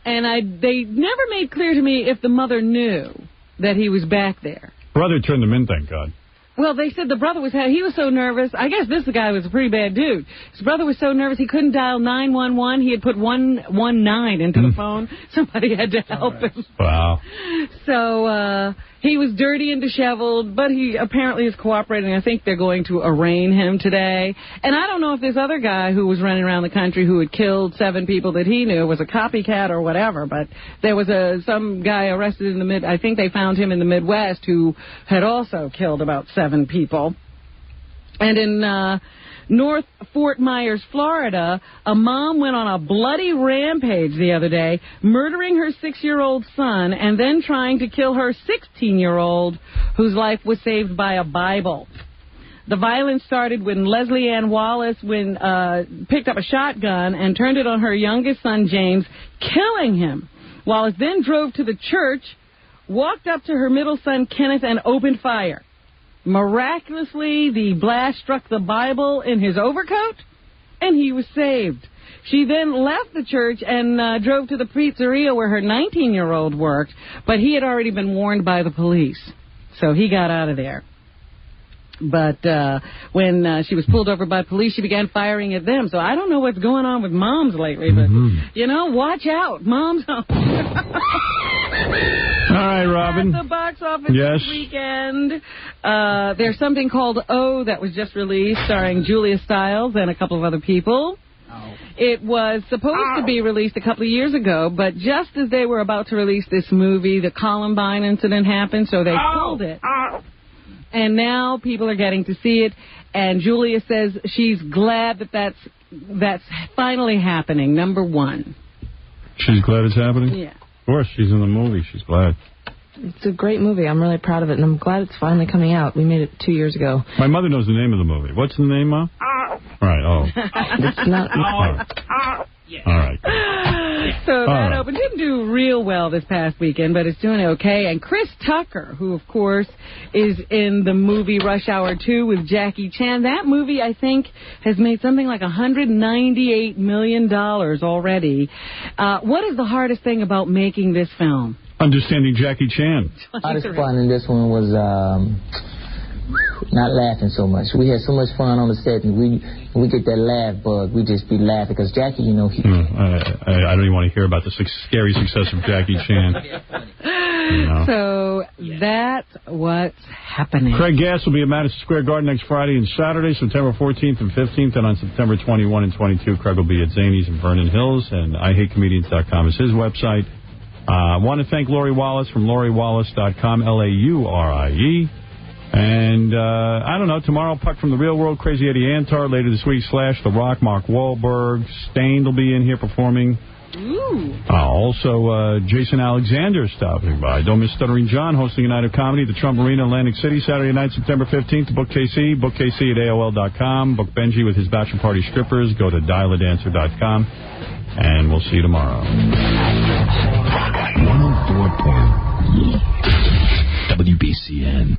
And they never made clear to me if the mother knew that he was back there. Brother turned him in, thank God. Well, they said the brother he was so nervous. I guess this guy was a pretty bad dude. His brother was so nervous he couldn't dial 911. He had put 119 into the phone. Somebody had to help him. Wow. So he was dirty and disheveled, but he apparently is cooperating. I think they're going to arraign him today. And I don't know if this other guy who was running around the country who had killed 7 people that he knew was a copycat or whatever, but there was some guy arrested in I think they found him in the Midwest who had also killed about 7 people. And in North Fort Myers, Florida, a mom went on a bloody rampage the other day, murdering her 6-year-old son and then trying to kill her 16-year-old, whose life was saved by a Bible. The violence started when Leslie Ann Wallace picked up a shotgun and turned it on her youngest son, James, killing him. Wallace then drove to the church, walked up to her middle son, Kenneth, and opened fire. Miraculously, the blast struck the Bible in his overcoat, and he was saved. She then left the church and drove to the pizzeria where her 19-year-old worked, but he had already been warned by the police, so he got out of there. But when she was pulled over by police, she began firing at them. So I don't know what's going on with moms lately, but, watch out. Moms. All right, Robin. At the box office this weekend, there's something called O that was just released, starring Julia Stiles and a couple of other people. It was supposed to be released a couple of years ago, but just as they were about to release this movie, the Columbine incident happened, so they pulled it. And now people are getting to see it, and Julia says she's glad that's finally happening, number one. She's glad it's happening? Yeah. Of course, she's in the movie. She's glad. It's a great movie. I'm really proud of it, and I'm glad it's finally coming out. We made it 2 years ago. My mother knows the name of the movie. What's the name, Mom? All right, It's not... All right. So that opened. Didn't do real well this past weekend, but it's doing okay. And Chris Tucker, who, of course, is in the movie Rush Hour 2 with Jackie Chan. That movie, I think, has made something like $198 million already. What is the hardest thing about making this film? Understanding Jackie Chan. The hardest part in this one was not laughing so much. We had so much fun on the set, and we get that laugh bug. We just be laughing because Jackie, he... I don't even want to hear about the scary success of Jackie Chan. So that's what's happening. Craig Gass will be at Madison Square Garden next Friday and Saturday, September 14th and 15th, and on September 21 and 22, Craig will be at Zany's in Vernon Hills, and IHateComedians.com is his website. I want to thank Lori Wallace from LoriWallace.com, Laurie. And, I don't know, tomorrow, Puck from the Real World, Crazy Eddie Antar. Later this week, Slash, The Rock, Mark Wahlberg. Stained will be in here performing. Ooh. Also, Jason Alexander stopping by. Don't Miss Stuttering John hosting a night of comedy at the Trump Arena, Atlantic City, Saturday night, September 15th. Book KC. Book KC at AOL.com. Book Benji with his Bachelor Party strippers. Go to dialadancer.com. And we'll see you tomorrow. 104.1 WBCN.